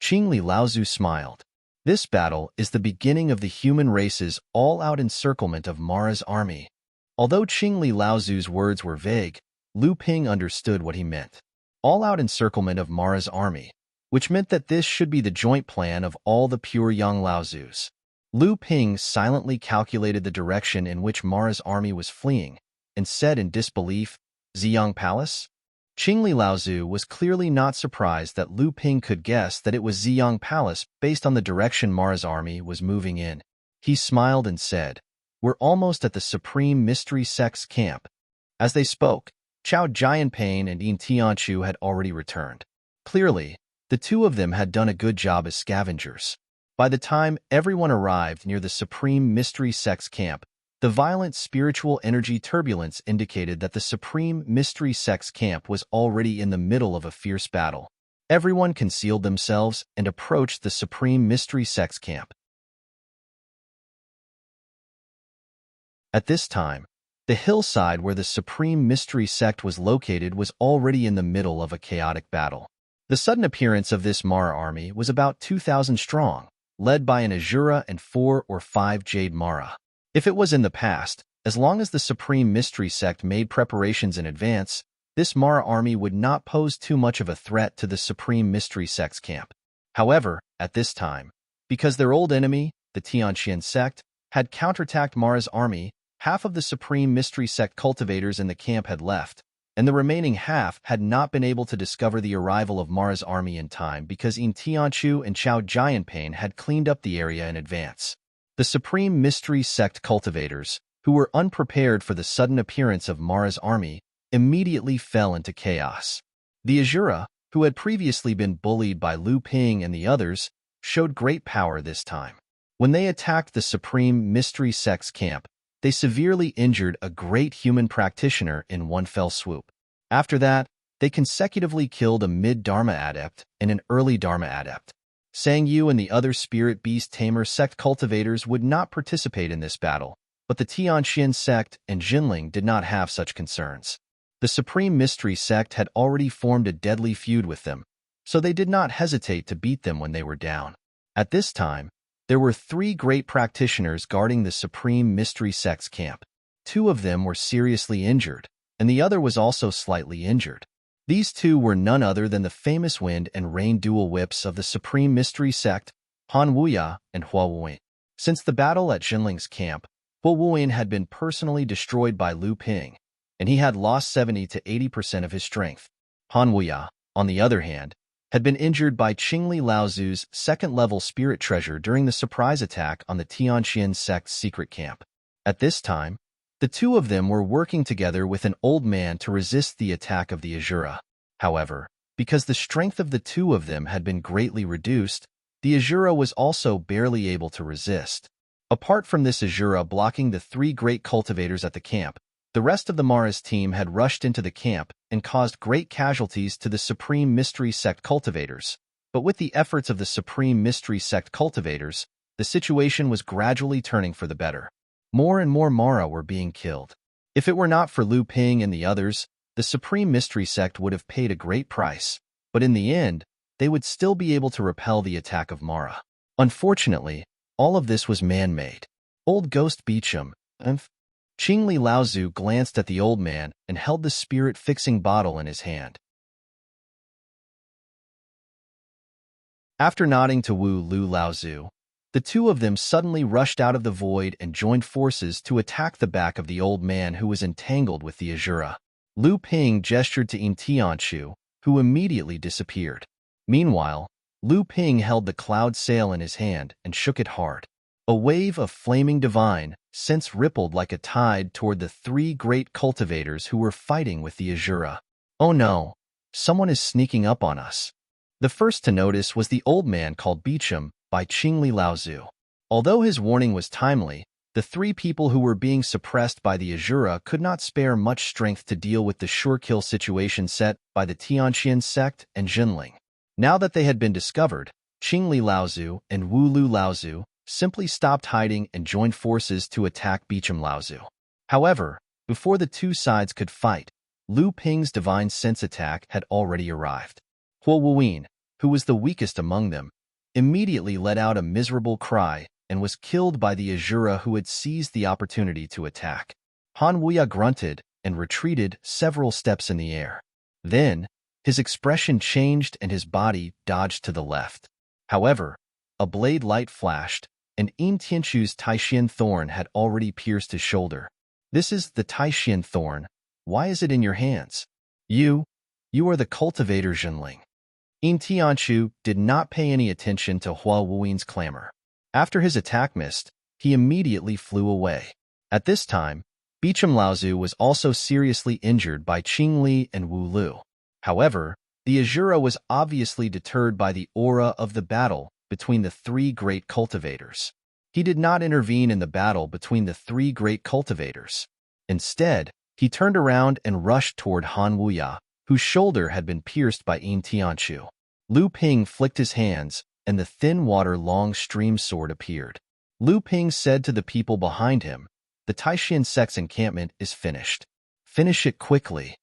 Qingli Laozu smiled. This battle is the beginning of the human race's all-out encirclement of Mara's army. Although Qingli Laozu's words were vague, Lu Ping understood what he meant. All-out encirclement of Mara's army, which meant that this should be the joint plan of all the pure young Laozus. Lu Ping silently calculated the direction in which Mara's army was fleeing and said in disbelief, "Ziyang Palace?" Qingli Laozu was clearly not surprised that Lu Ping could guess that it was Ziyang Palace based on the direction Mara's army was moving in. He smiled and said, "We're almost at the Supreme Mystery Sect's camp." As they spoke, Chao Jianpain and Yin Tianchu had already returned. Clearly, the two of them had done a good job as scavengers. By the time everyone arrived near the Supreme Mystery Sect's camp, the violent spiritual energy turbulence indicated that the Supreme Mystery Sect's camp was already in the middle of a fierce battle. Everyone concealed themselves and approached the Supreme Mystery Sect's camp. At this time, the hillside where the Supreme Mystery Sect was located was already in the middle of a chaotic battle. The sudden appearance of this Mara army was about 2,000 strong, led by an Azura and 4 or 5 Jade Mara. If it was in the past, as long as the Supreme Mystery Sect made preparations in advance, this Mara army would not pose too much of a threat to the Supreme Mystery Sect's camp. However, at this time, because their old enemy, the Tianqian sect, had counterattacked Mara's army, half of the Supreme Mystery Sect cultivators in the camp had left, and the remaining half had not been able to discover the arrival of Mara's army in time because Yin Tianchu and Chao Jianpain had cleaned up the area in advance. The Supreme Mystery Sect cultivators, who were unprepared for the sudden appearance of Mara's army, immediately fell into chaos. The Azura, who had previously been bullied by Lu Ping and the others, showed great power this time. When they attacked the Supreme Mystery Sect's camp, they severely injured a great human practitioner in one fell swoop. After that, they consecutively killed a mid-Dharma adept and an early Dharma adept. Sang Yu and the other Spirit Beast Tamer sect cultivators would not participate in this battle, but the Tianqian sect and Jinling did not have such concerns. The Supreme Mystery Sect had already formed a deadly feud with them, so they did not hesitate to beat them when they were down. At this time, there were 3 great practitioners guarding the Supreme Mystery Sect's camp. 2 of them were seriously injured, and the other was also slightly injured. These 2 were none other than the famous Wind and Rain dual whips of the Supreme Mystery Sect, Han Wuya and Hua Wuyin. Since the battle at Jinling's camp, Hua Wuyin had been personally destroyed by Lu Ping, and he had lost 70 to 80% of his strength. Han Wuya, on the other hand, had been injured by Qingli Laozu's second-level spirit treasure during the surprise attack on the Tianqian sect's secret camp. At this time, the 2 of them were working together with an old man to resist the attack of the Azura. However, because the strength of the 2 of them had been greatly reduced, the Azura was also barely able to resist. Apart from this Azura blocking the 3 great cultivators at the camp, the rest of the Mara's team had rushed into the camp and caused great casualties to the Supreme Mystery Sect cultivators. But with the efforts of the Supreme Mystery Sect cultivators, the situation was gradually turning for the better. More and more Mara were being killed. If it were not for Lu Ping and the others, the Supreme Mystery Sect would have paid a great price, but in the end, they would still be able to repel the attack of Mara. Unfortunately, all of this was man-made. Old Ghost Beecham, Qingli Laozu glanced at the old man and held the spirit-fixing bottle in his hand. After nodding to Wu Lu Laozu, the 2 of them suddenly rushed out of the void and joined forces to attack the back of the old man who was entangled with the Azura. Lu Ping gestured to Yin Tianchu, who immediately disappeared. Meanwhile, Lu Ping held the cloud sail in his hand and shook it hard. A wave of flaming divine sense rippled like a tide toward the 3 great cultivators who were fighting with the Azura. Oh no, someone is sneaking up on us. The first to notice was the old man called Beecham by Qingli Laozu. Although his warning was timely, the 3 people who were being suppressed by the Azura could not spare much strength to deal with the sure-kill situation set by the Tianqian sect and Jinling. Now that they had been discovered, Qingli Laozu and Wu Lu Laozu simply stopped hiding and joined forces to attack Beecham Laozu. However, before the 2 sides could fight, Lu Ping's divine sense attack had already arrived. Hua Wuyin, who was the weakest among them, immediately let out a miserable cry and was killed by the Azura who had seized the opportunity to attack. Han Wuya grunted and retreated several steps in the air. Then, his expression changed and his body dodged to the left. However, a blade light flashed, and Yin Tianchu's Taishian thorn had already pierced his shoulder. "This is the Taishian thorn. Why is it in your hands? You are the cultivator Zhenling." Yin Tianchu did not pay any attention to Hua Wuyin's clamor. After his attack missed, he immediately flew away. At this time, Bicham Laozu was also seriously injured by Qing Li and Wu Lu. However, the Azura was obviously deterred by the aura of the battle between the three great cultivators. He did not intervene in the battle between the three great cultivators. Instead, he turned around and rushed toward Han Wuya, whose shoulder had been pierced by Yin Tianchu. Lu Ping flicked his hands, and the thin water long stream sword appeared. Lu Ping said to the people behind him, "The Taishian sect's encampment is finished. Finish it quickly."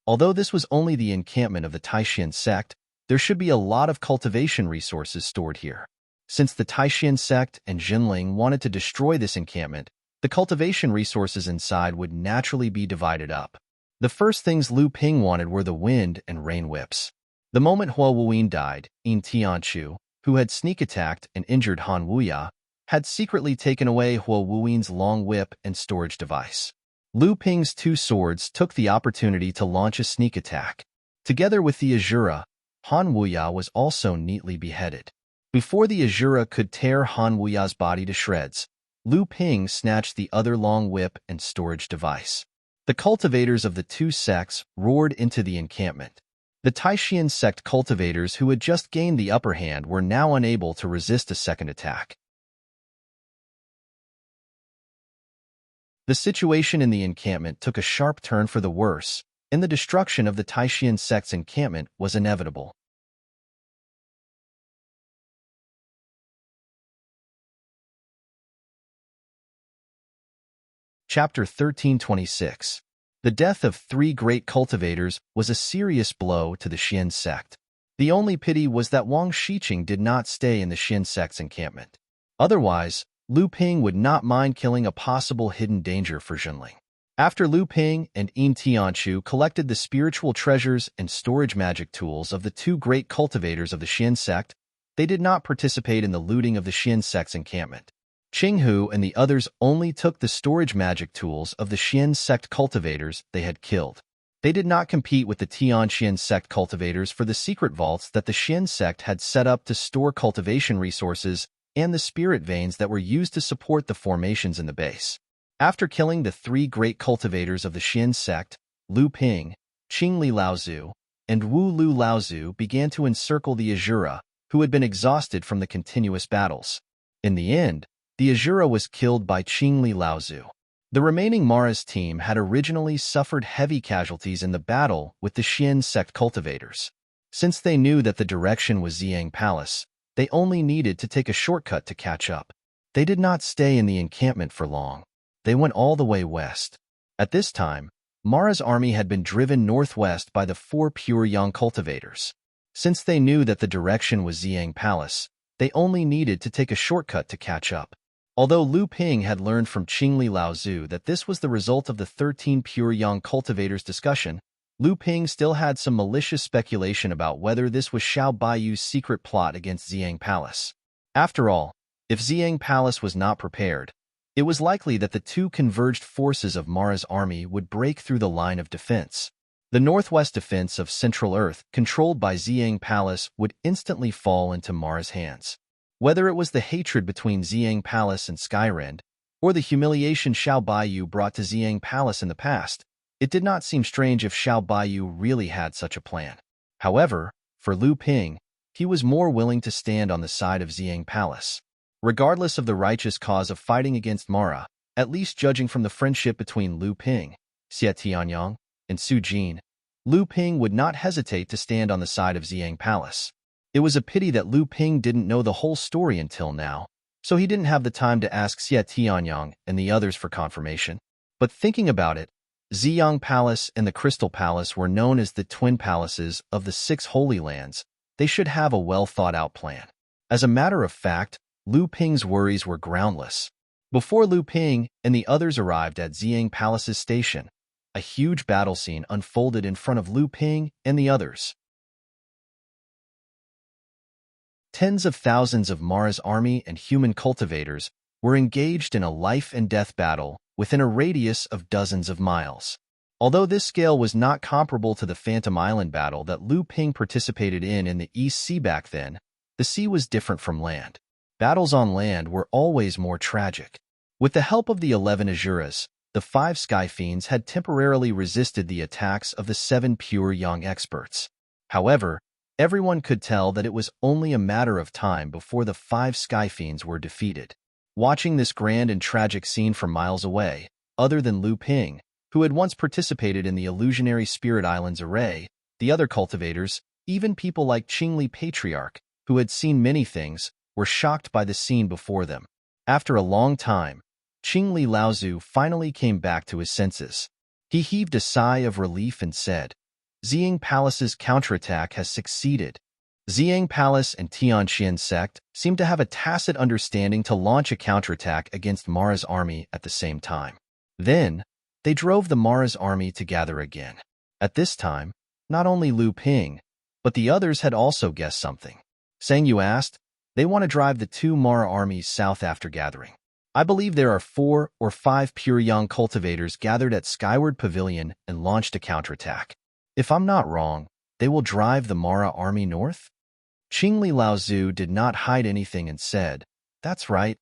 Although this was only the encampment of the Taishian sect, there should be a lot of cultivation resources stored here. Since the Taishian sect and Zhenling wanted to destroy this encampment, the cultivation resources inside would naturally be divided up. The first things Lu Ping wanted were the wind and rain whips. The moment Hua Wuyin died, Yin Tianchu, who had sneak attacked and injured Han Wuya, had secretly taken away Hua Wuyin's long whip and storage device. Lu Ping's two swords took the opportunity to launch a sneak attack. Together with the Azura, Han Wuya was also neatly beheaded. Before the Azura could tear Han Wuya's body to shreds, Lu Ping snatched the other long whip and storage device. The cultivators of the two sects roared into the encampment. The Taishian sect cultivators who had just gained the upper hand were now unable to resist a second attack. The situation in the encampment took a sharp turn for the worse, and the destruction of the Taishian sect's encampment was inevitable. Chapter 1326. The death of three great cultivators was a serious blow to the Xian sect. The only pity was that Wang Shiqing did not stay in the Xian sect's encampment. Otherwise, Lu Ping would not mind killing a possible hidden danger for Zhenling. After Lu Ping and Yin Tianchu collected the spiritual treasures and storage magic tools of the two great cultivators of the Xian sect, they did not participate in the looting of the Xian sect's encampment. Qinghu and the others only took the storage magic tools of the Xian sect cultivators they had killed. They did not compete with the Tianxian sect cultivators for the secret vaults that the Xian sect had set up to store cultivation resources and the spirit veins that were used to support the formations in the base. After killing the three great cultivators of the Xian sect, Lu Ping, Qing Li Laozu, and Wu Lu Laozu began to encircle the Azura, who had been exhausted from the continuous battles. In the end, the Azura was killed by Qing Li Laozu. The remaining Mara's team had originally suffered heavy casualties in the battle with the Xian sect cultivators. Since they knew that the direction was Xiang Palace, they only needed to take a shortcut to catch up. They did not stay in the encampment for long. They went all the way west. At this time, Mara's army had been driven northwest by the four pure young cultivators. Since they knew that the direction was Xiang Palace, they only needed to take a shortcut to catch up. Although Lu Ping had learned from Qing Li Laozu that this was the result of the 13 pure young cultivators' discussion, Lu Ping still had some malicious speculation about whether this was Xiao Baiyu's secret plot against Xiang Palace. After all, if Xiang Palace was not prepared, it was likely that the two converged forces of Mara's army would break through the line of defense. The northwest defense of Central Earth, controlled by Xiang Palace, would instantly fall into Mara's hands. Whether it was the hatred between Xiang Palace and Skyrend, or the humiliation Xiao Baiyu brought to Xiang Palace in the past, it did not seem strange if Xiao Baiyu really had such a plan. However, for Lu Ping, he was more willing to stand on the side of Xiang Palace. Regardless of the righteous cause of fighting against Mara, at least judging from the friendship between Lu Ping, Xie Tianyang, and Su Jin, Lu Ping would not hesitate to stand on the side of Xiang Palace. It was a pity that Lu Ping didn't know the whole story until now, so he didn't have the time to ask Xie Tianyang and the others for confirmation. But thinking about it, Ziyang Palace and the Crystal Palace were known as the twin palaces of the 6 Holy Lands. They should have a well-thought-out plan. As a matter of fact, Lu Ping's worries were groundless. Before Lu Ping and the others arrived at Xiang Palace's station, a huge battle scene unfolded in front of Lu Ping and the others. Tens of thousands of Mara's army and human cultivators were engaged in a life-and-death battle within a radius of dozens of miles. Although this scale was not comparable to the Phantom Island battle that Lu Ping participated in the East Sea back then, the sea was different from land. Battles on land were always more tragic. With the help of the 11 Azuras, the 5 Sky Fiends had temporarily resisted the attacks of the 7 pure young experts. However, everyone could tell that it was only a matter of time before the 5 Sky Fiends were defeated. Watching this grand and tragic scene from miles away, other than Lu Ping, who had once participated in the illusionary Spirit Islands array, the other cultivators, even people like Qingli Patriarch, who had seen many things, were shocked by the scene before them. After a long time, Qingli Laozu finally came back to his senses. He heaved a sigh of relief and said, Xiang Palace's counterattack has succeeded. Xiang Palace and Tianqian sect seemed to have a tacit understanding to launch a counterattack against Mara's army at the same time. Then, they drove the Mara's army to gather again. At this time, not only Lu Ping, but the others had also guessed something. Sang Yu asked, they want to drive the 2 Mara armies south after gathering. I believe there are 4 or 5 pure young cultivators gathered at Skyward Pavilion and launched a counterattack. If I'm not wrong, they will drive the Mara army north? Qingli Laozu did not hide anything and said, that's right.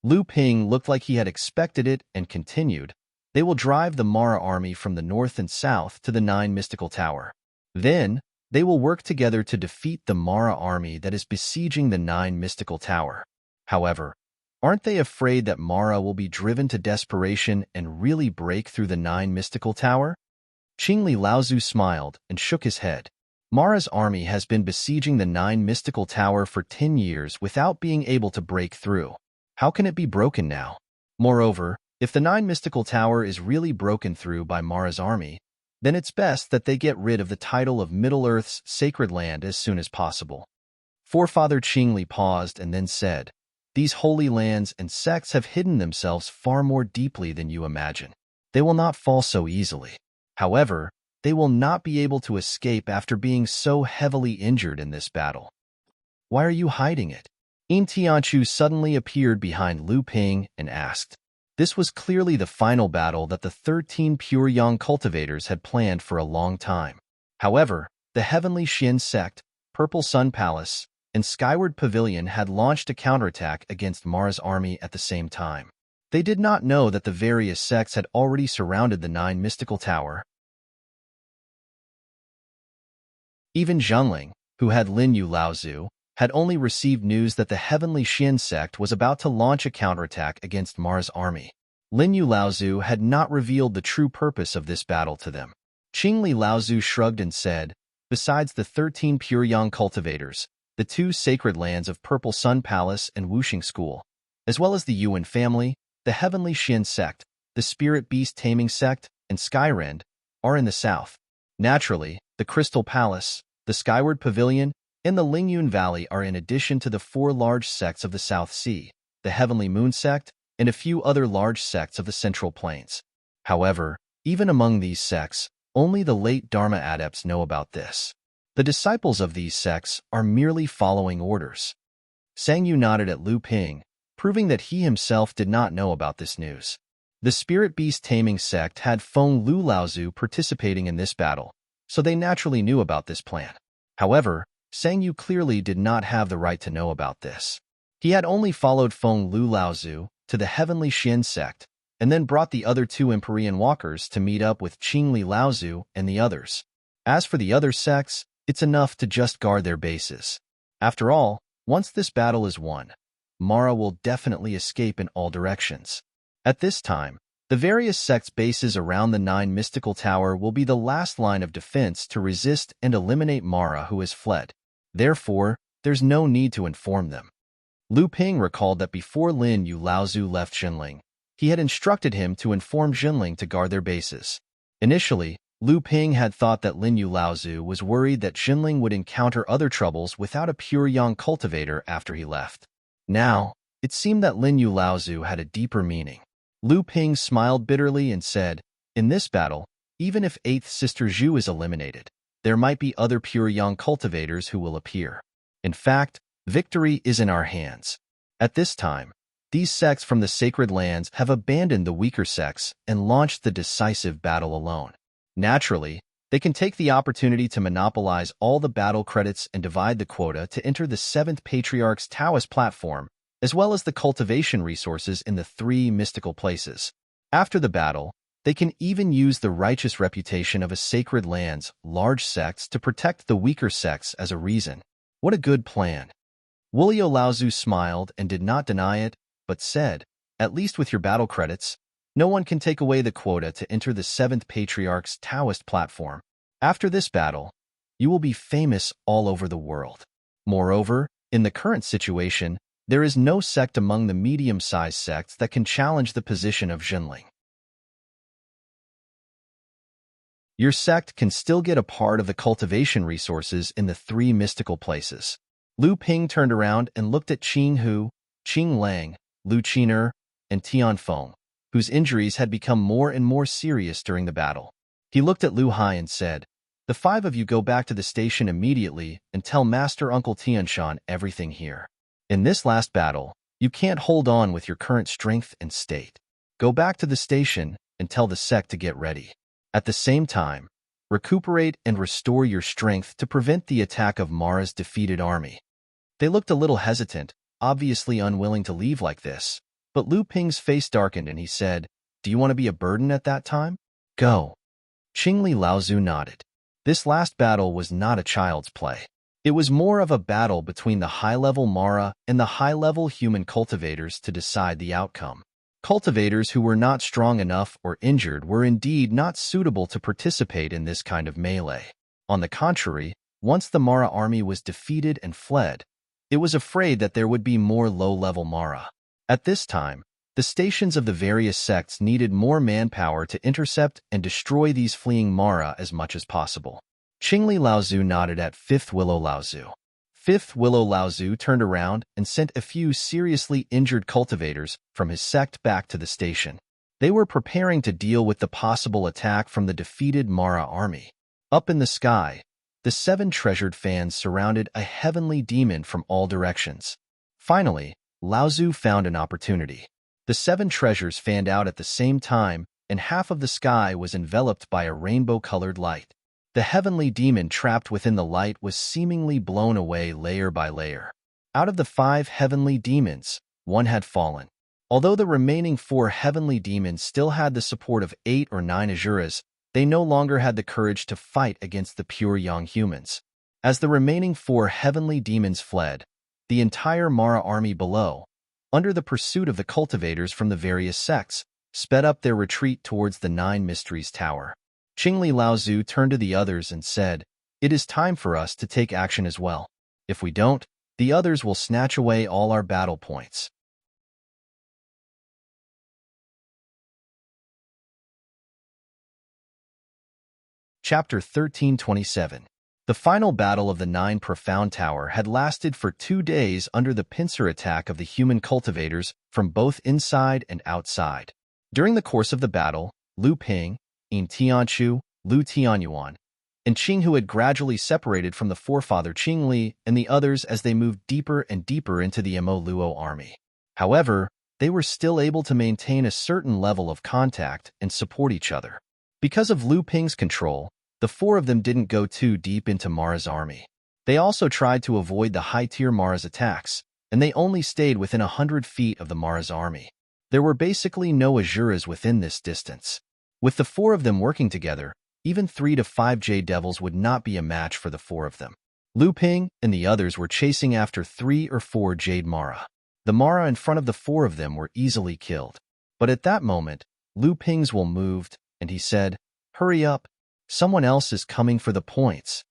Lu Ping looked like he had expected it and continued, they will drive the Mara army from the north and south to the 9 Mystical Tower. Then, they will work together to defeat the Mara army that is besieging the 9 Mystical Tower. However, aren't they afraid that Mara will be driven to desperation and really break through the 9 Mystical Tower? Qingli Laozu smiled and shook his head. Mara's army has been besieging the 9 Mystical Tower for 10 years without being able to break through. How can it be broken now? Moreover, if the 9 Mystical Tower is really broken through by Mara's army, then it's best that they get rid of the title of Middle-earth's sacred land as soon as possible. Forefather Qingli paused and then said, these holy lands and sects have hidden themselves far more deeply than you imagine. They will not fall so easily. However, they will not be able to escape after being so heavily injured in this battle. Why are you hiding it? In Tianchu suddenly appeared behind Lu Ping and asked. This was clearly the final battle that the 13 pure young cultivators had planned for a long time. However, the Heavenly Xin sect, Purple Sun Palace, and Skyward Pavilion had launched a counterattack against Mara's army at the same time. They did not know that the various sects had already surrounded the 9 Mystical Tower. Even Zhengling, who had Linyu Laozu, had only received news that the Heavenly Xin sect was about to launch a counterattack against Mara's army. Linyu Laozu had not revealed the true purpose of this battle to them. Qingli Laozu shrugged and said, besides the 13 pure young cultivators, the 2 sacred lands of Purple Sun Palace and Wuxing School, as well as the Yuan family, the Heavenly Xin sect, the Spirit Beast Taming sect, and Skyrend, are in the south. Naturally, the Crystal Palace, the Skyward Pavilion, and the Lingyun Valley are in addition to the 4 large sects of the South Sea, the Heavenly Moon sect, and a few other large sects of the Central Plains. However, even among these sects, only the late Dharma adepts know about this. The disciples of these sects are merely following orders. Sang Yu nodded at Lu Ping, proving that he himself did not know about this news. The Spirit Beast Taming sect had Feng Lu Laozu participating in this battle, so they naturally knew about this plan. However, Sang Yu clearly did not have the right to know about this. He had only followed Feng Lu Laozu to the Heavenly Xin sect, and then brought the other 2 Empyrean walkers to meet up with Qingli Laozu and the others. As for the other sects, it's enough to just guard their bases. After all, once this battle is won, Mara will definitely escape in all directions. At this time, the various sects' bases around the 9 Mystical Tower will be the last line of defense to resist and eliminate Mara who has fled. Therefore, there's no need to inform them. Lu Ping recalled that before Linyu Laozu left Zhenling, he had instructed him to inform Zhenling to guard their bases. Initially, Lu Ping had thought that Lin Yu Laozu was worried that Xinling would encounter other troubles without a pure young cultivator after he left. Now, it seemed that Lin Yu Laozu had a deeper meaning. Lu Ping smiled bitterly and said, "In this battle, even if 8th Sister Zhu is eliminated, there might be other pure young cultivators who will appear. In fact, victory is in our hands." At this time, these sects from the sacred lands have abandoned the weaker sects and launched the decisive battle alone. Naturally, they can take the opportunity to monopolize all the battle credits and divide the quota to enter the 7th Patriarch's Taoist platform, as well as the cultivation resources in the 3 mystical places. After the battle, they can even use the righteous reputation of a sacred land's large sects to protect the weaker sects as a reason. What a good plan. Wulio Laozu smiled and did not deny it, but said, "At least with your battle credits, no one can take away the quota to enter the 7th Patriarch's Taoist platform. After this battle, you will be famous all over the world." Moreover, in the current situation, there is no sect among the medium-sized sects that can challenge the position of Xinling. Your sect can still get a part of the cultivation resources in the 3 mystical places. Lu Ping turned around and looked at Qing Hu, Qing Lang, Lu Qiner, and Tian Feng, whose injuries had become more and more serious during the battle. He looked at Lu Hai and said, "The 5 of you go back to the station immediately and tell Master Uncle Tianshan everything here. In this last battle, you can't hold on with your current strength and state. Go back to the station and tell the sect to get ready. At the same time, recuperate and restore your strength to prevent the attack of Mara's defeated army." They looked a little hesitant, obviously unwilling to leave like this, but Lu Ping's face darkened and he said, "Do you want to be a burden at that time? Go." Qingli Laozu nodded. This last battle was not a child's play. It was more of a battle between the high-level Mara and the high-level human cultivators to decide the outcome. Cultivators who were not strong enough or injured were indeed not suitable to participate in this kind of melee. On the contrary, once the Mara army was defeated and fled, it was afraid that there would be more low-level Mara. At this time, the stations of the various sects needed more manpower to intercept and destroy these fleeing Mara as much as possible. Qingli Laozu nodded at 5th Willow Laozu. 5th Willow Laozu turned around and sent a few seriously injured cultivators from his sect back to the station. They were preparing to deal with the possible attack from the defeated Mara army. Up in the sky, the 7 treasured fans surrounded a heavenly demon from all directions. Finally, Laozu found an opportunity. The 7 treasures fanned out at the same time, and half of the sky was enveloped by a rainbow-colored light. The heavenly demon trapped within the light was seemingly blown away layer by layer. Out of the 5 heavenly demons, 1 had fallen. Although the remaining 4 heavenly demons still had the support of 8 or 9 Azuras, they no longer had the courage to fight against the pure young humans. As the remaining 4 heavenly demons fled, the entire Mara army below, under the pursuit of the cultivators from the various sects, sped up their retreat towards the 9 Mysteries Tower. Qingli Laozu turned to the others and said, "It is time for us to take action as well. If we don't, the others will snatch away all our battle points." Chapter 1327. The final battle of the 9 Profound Tower had lasted for 2 days under the pincer attack of the human cultivators from both inside and outside. During the course of the battle, Lu Ping, Yin Tianchu, Lu Tianyuan, and Qing Hu had gradually separated from the forefather Qing Li and the others as they moved deeper and deeper into the Mo Luo army. However, they were still able to maintain a certain level of contact and support each other. Because of Lu Ping's control, the 4 of them didn't go too deep into Mara's army. They also tried to avoid the high-tier Mara's attacks, and they only stayed within 100 feet of the Mara's army. There were basically no Azuras within this distance. With the 4 of them working together, even 3 to 5 Jade Devils would not be a match for the 4 of them. Lu Ping and the others were chasing after 3 or 4 Jade Mara. The Mara in front of the 4 of them were easily killed. But at that moment, Lu Ping's will moved, and he said, "Hurry up. Someone else is coming for the points."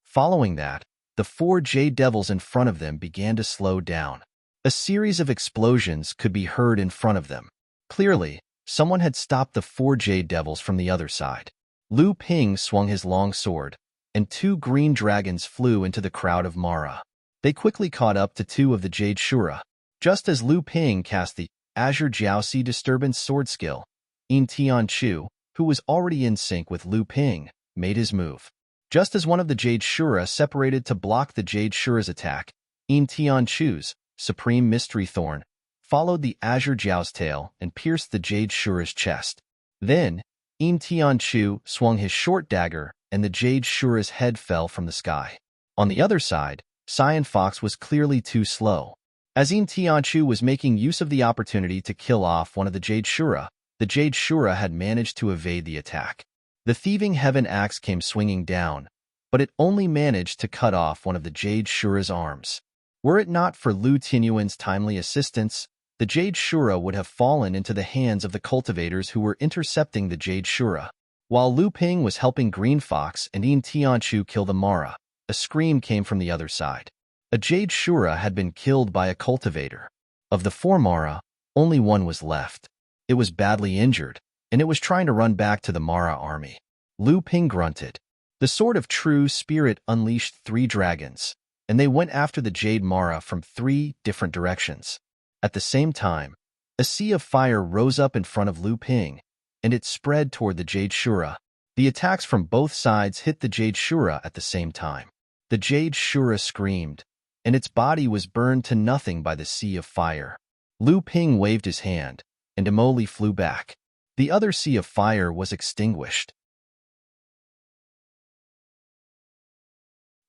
Following that, the 4 Jade Devils in front of them began to slow down. A series of explosions could be heard in front of them. Clearly, someone had stopped the 4 Jade Devils from the other side. Lu Ping swung his long sword, and 2 green dragons flew into the crowd of Mara. They quickly caught up to 2 of the Jade Shura. Just as Lu Ping cast the Azure Jiaoxi Disturbance sword skill, Yin Tianchu, who was already in sync with Lu Ping, made his move. Just as one of the Jade Shura separated to block the Jade Shura's attack, Yin Tianchu's Supreme Mystery Thorn followed the Azure Jiao's tail and pierced the Jade Shura's chest. Then, Yin Tianchu swung his short dagger, and the Jade Shura's head fell from the sky. On the other side, Cyan Fox was clearly too slow. As Yin Tianchu was making use of the opportunity to kill off one of the Jade Shura, the Jade Shura had managed to evade the attack. The thieving heaven axe came swinging down, but it only managed to cut off one of the Jade Shura's arms. Were it not for Lu Tinyuan's timely assistance, the Jade Shura would have fallen into the hands of the cultivators who were intercepting the Jade Shura. While Lu Ping was helping Green Fox and Yin Tianchu kill the Mara, a scream came from the other side. A Jade Shura had been killed by a cultivator. Of the 4 Mara, only one was left. It was badly injured, and it was trying to run back to the Mara army. Lu Ping grunted. The Sword of True Spirit unleashed 3 dragons, and they went after the Jade Mara from 3 different directions. At the same time, a sea of fire rose up in front of Lu Ping, and it spread toward the Jade Shura. The attacks from both sides hit the Jade Shura at the same time. The Jade Shura screamed, and its body was burned to nothing by the sea of fire. Lu Ping waved his hand, and Emoli flew back. The other sea of fire was extinguished.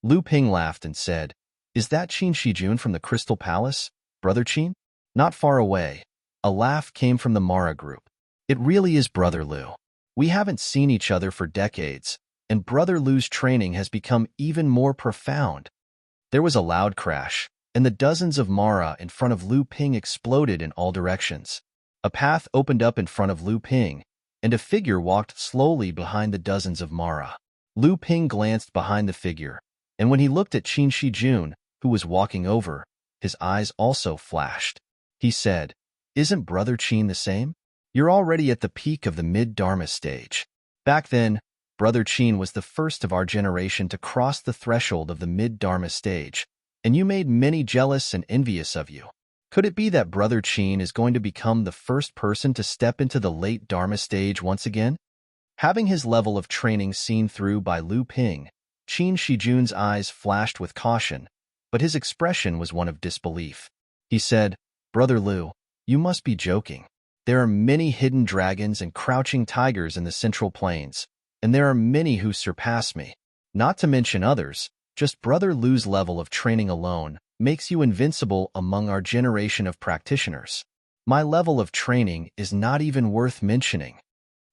Lu Ping laughed and said, "Is that Qin Shijun from the Crystal Palace, Brother Qin?" Not far away, a laugh came from the Mara group. "It really is Brother Lu. We haven't seen each other for decades, and Brother Lu's training has become even more profound." There was a loud crash, and the dozens of Mara in front of Lu Ping exploded in all directions. A path opened up in front of Lu Ping, and a figure walked slowly behind the dozens of Mara. Lu Ping glanced behind the figure, and when he looked at Qin Shijun, who was walking over, his eyes also flashed. He said, "Isn't Brother Qin the same? You're already at the peak of the mid-Dharma stage." Back then, Brother Qin was the first of our generation to cross the threshold of the mid-Dharma stage, and you made many jealous and envious of you. Could it be that Brother Qin is going to become the first person to step into the late Dharma stage once again? Having his level of training seen through by Lu Ping, Qin Shijun's eyes flashed with caution, but his expression was one of disbelief. He said, "Brother Lu, you must be joking. There are many hidden dragons and crouching tigers in the Central Plains, and there are many who surpass me. Not to mention others, just Brother Lu's level of training alone makes you invincible among our generation of practitioners. My level of training is not even worth mentioning."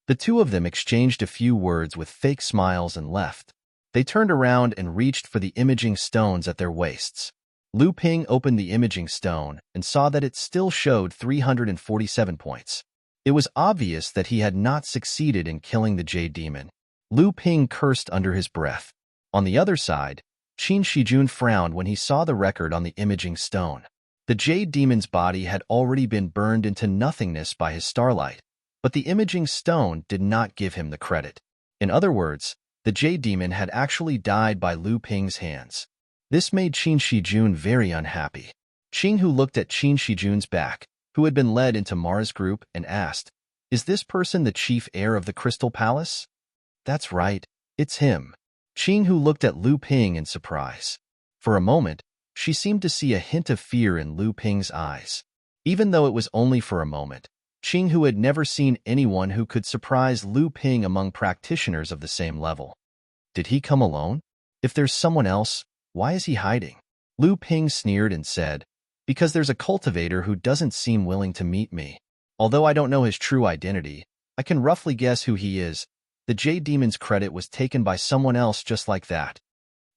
The 2 of them exchanged a few words with fake smiles and left. They turned around and reached for the imaging stones at their waists. Lu Ping opened the imaging stone and saw that it still showed 347 points. It was obvious that he had not succeeded in killing the Jade Demon. Lu Ping cursed under his breath. On the other side, Qin Shijun frowned when he saw the record on the imaging stone. The Jade Demon's body had already been burned into nothingness by his starlight, but the imaging stone did not give him the credit. In other words, the Jade Demon had actually died by Lu Ping's hands. This made Qin Shijun very unhappy. Qing Hu looked at Qin Shijun's back, who had been led into Mara's group, and asked, "Is this person the chief heir of the Crystal Palace?" "That's right, it's him." Qing Hu looked at Lu Ping in surprise. For a moment, she seemed to see a hint of fear in Lu Ping's eyes. Even though it was only for a moment, Qing Hu had never seen anyone who could surprise Lu Ping among practitioners of the same level. Did he come alone? If there's someone else, why is he hiding? Lu Ping sneered and said, "Because there's a cultivator who doesn't seem willing to meet me. Although I don't know his true identity, I can roughly guess who he is. The Jade Demon's credit was taken by someone else just like that."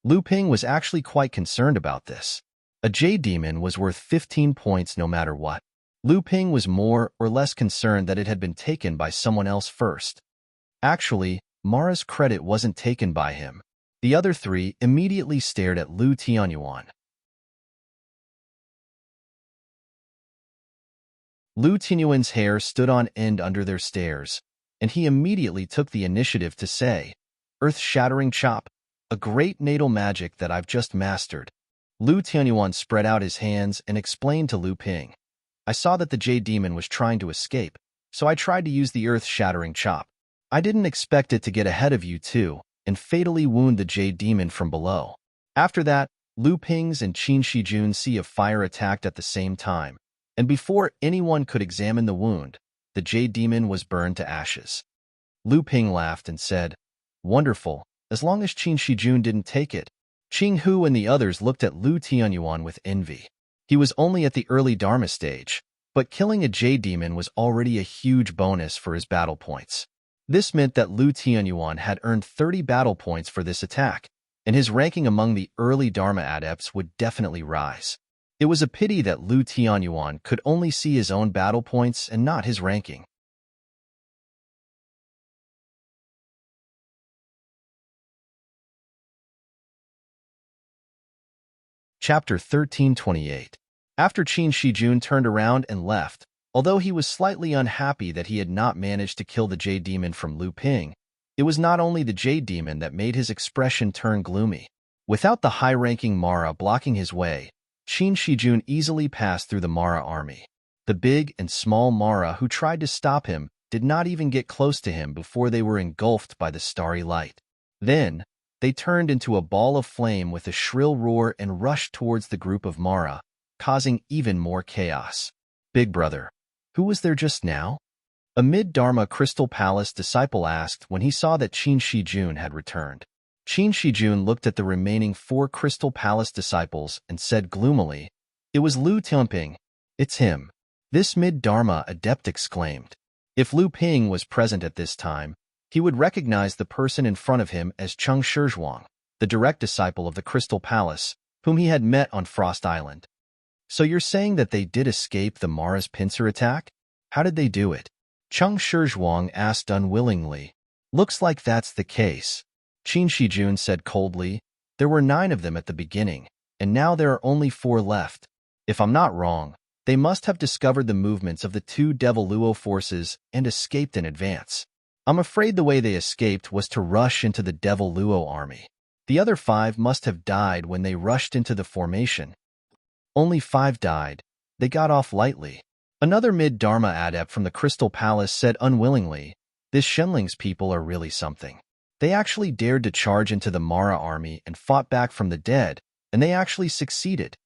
Lu Ping was actually quite concerned about this. A Jade Demon was worth 15 points no matter what. Lu Ping was more or less concerned that it had been taken by someone else first. Actually, Mara's credit wasn't taken by him. The other 3 immediately stared at Lu Tianyuan. Lu Tianyuan's hair stood on end under their stares, and he immediately took the initiative to say, "Earth-shattering chop, a great natal magic that I've just mastered." Lu Tianyuan spread out his hands and explained to Lu Ping, "I saw that the Jade Demon was trying to escape, so I tried to use the earth-shattering chop. I didn't expect it to get ahead of you too, and fatally wound the Jade Demon from below." After that, Lu Ping's and Qin Shijun's Sea of Fire attacked at the same time, and before anyone could examine the wound, the Jade Demon was burned to ashes. Lu Ping laughed and said, "Wonderful, as long as Qin Shijun didn't take it." Qing Hu and the others looked at Lu Tianyuan with envy. He was only at the early Dharma stage, but killing a Jade Demon was already a huge bonus for his battle points. This meant that Lu Tianyuan had earned 30 battle points for this attack, and his ranking among the early Dharma adepts would definitely rise. It was a pity that Lu Tianyuan could only see his own battle points and not his ranking. Chapter 1328. After Qin Shijun turned around and left, although he was slightly unhappy that he had not managed to kill the Jade Demon from Lu Ping, it was not only the Jade Demon that made his expression turn gloomy. Without the high-ranking Mara blocking his way, Qin Shijun easily passed through the Mara army. The big and small Mara who tried to stop him did not even get close to him before they were engulfed by the starry light. Then, they turned into a ball of flame with a shrill roar and rushed towards the group of Mara, causing even more chaos. "Big brother, who was there just now?" a mid-Dharma Crystal Palace disciple asked when he saw that Qin Shijun had returned. Qin Shijun looked at the remaining 4 Crystal Palace disciples and said gloomily, "It was Lu Tianping. It's him." This mid-Dharma adept exclaimed. If Lu Ping was present at this time, he would recognize the person in front of him as Cheng Shizhuang, the direct disciple of the Crystal Palace, whom he had met on Frost Island. "So you're saying that they did escape the Mara's pincer attack? How did they do it?" Cheng Shizhuang asked unwillingly. "Looks like that's the case," Qin Shijun said coldly. "There were 9 of them at the beginning, and now there are only 4 left. If I'm not wrong, they must have discovered the movements of the 2 Devil Luo forces and escaped in advance. I'm afraid the way they escaped was to rush into the Devil Luo army. The other 5 must have died when they rushed into the formation. Only 5 died. They got off lightly." Another mid-Dharma adept from the Crystal Palace said unwillingly, "This Shenling's people are really something. They actually dared to charge into the Mara army and fought back from the dead, and they actually succeeded."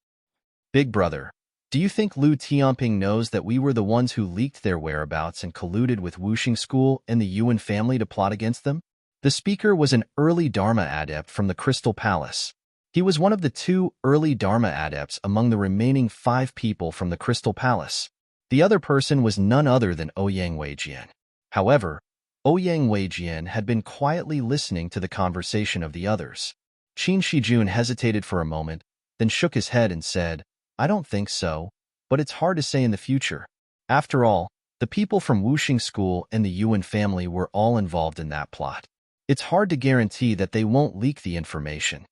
"Big brother, do you think Lu Tianping knows that we were the ones who leaked their whereabouts and colluded with Wuxing School and the Yuan family to plot against them?" The speaker was an early Dharma adept from the Crystal Palace. He was one of the 2 early Dharma adepts among the remaining 5 people from the Crystal Palace. The other person was none other than Ouyang Weijian. However, Ouyang Weijian had been quietly listening to the conversation of the others. Qin Shijun hesitated for a moment, then shook his head and said, "I don't think so, but it's hard to say in the future. After all, the people from Wuxing School and the Yuan family were all involved in that plot. It's hard to guarantee that they won't leak the information."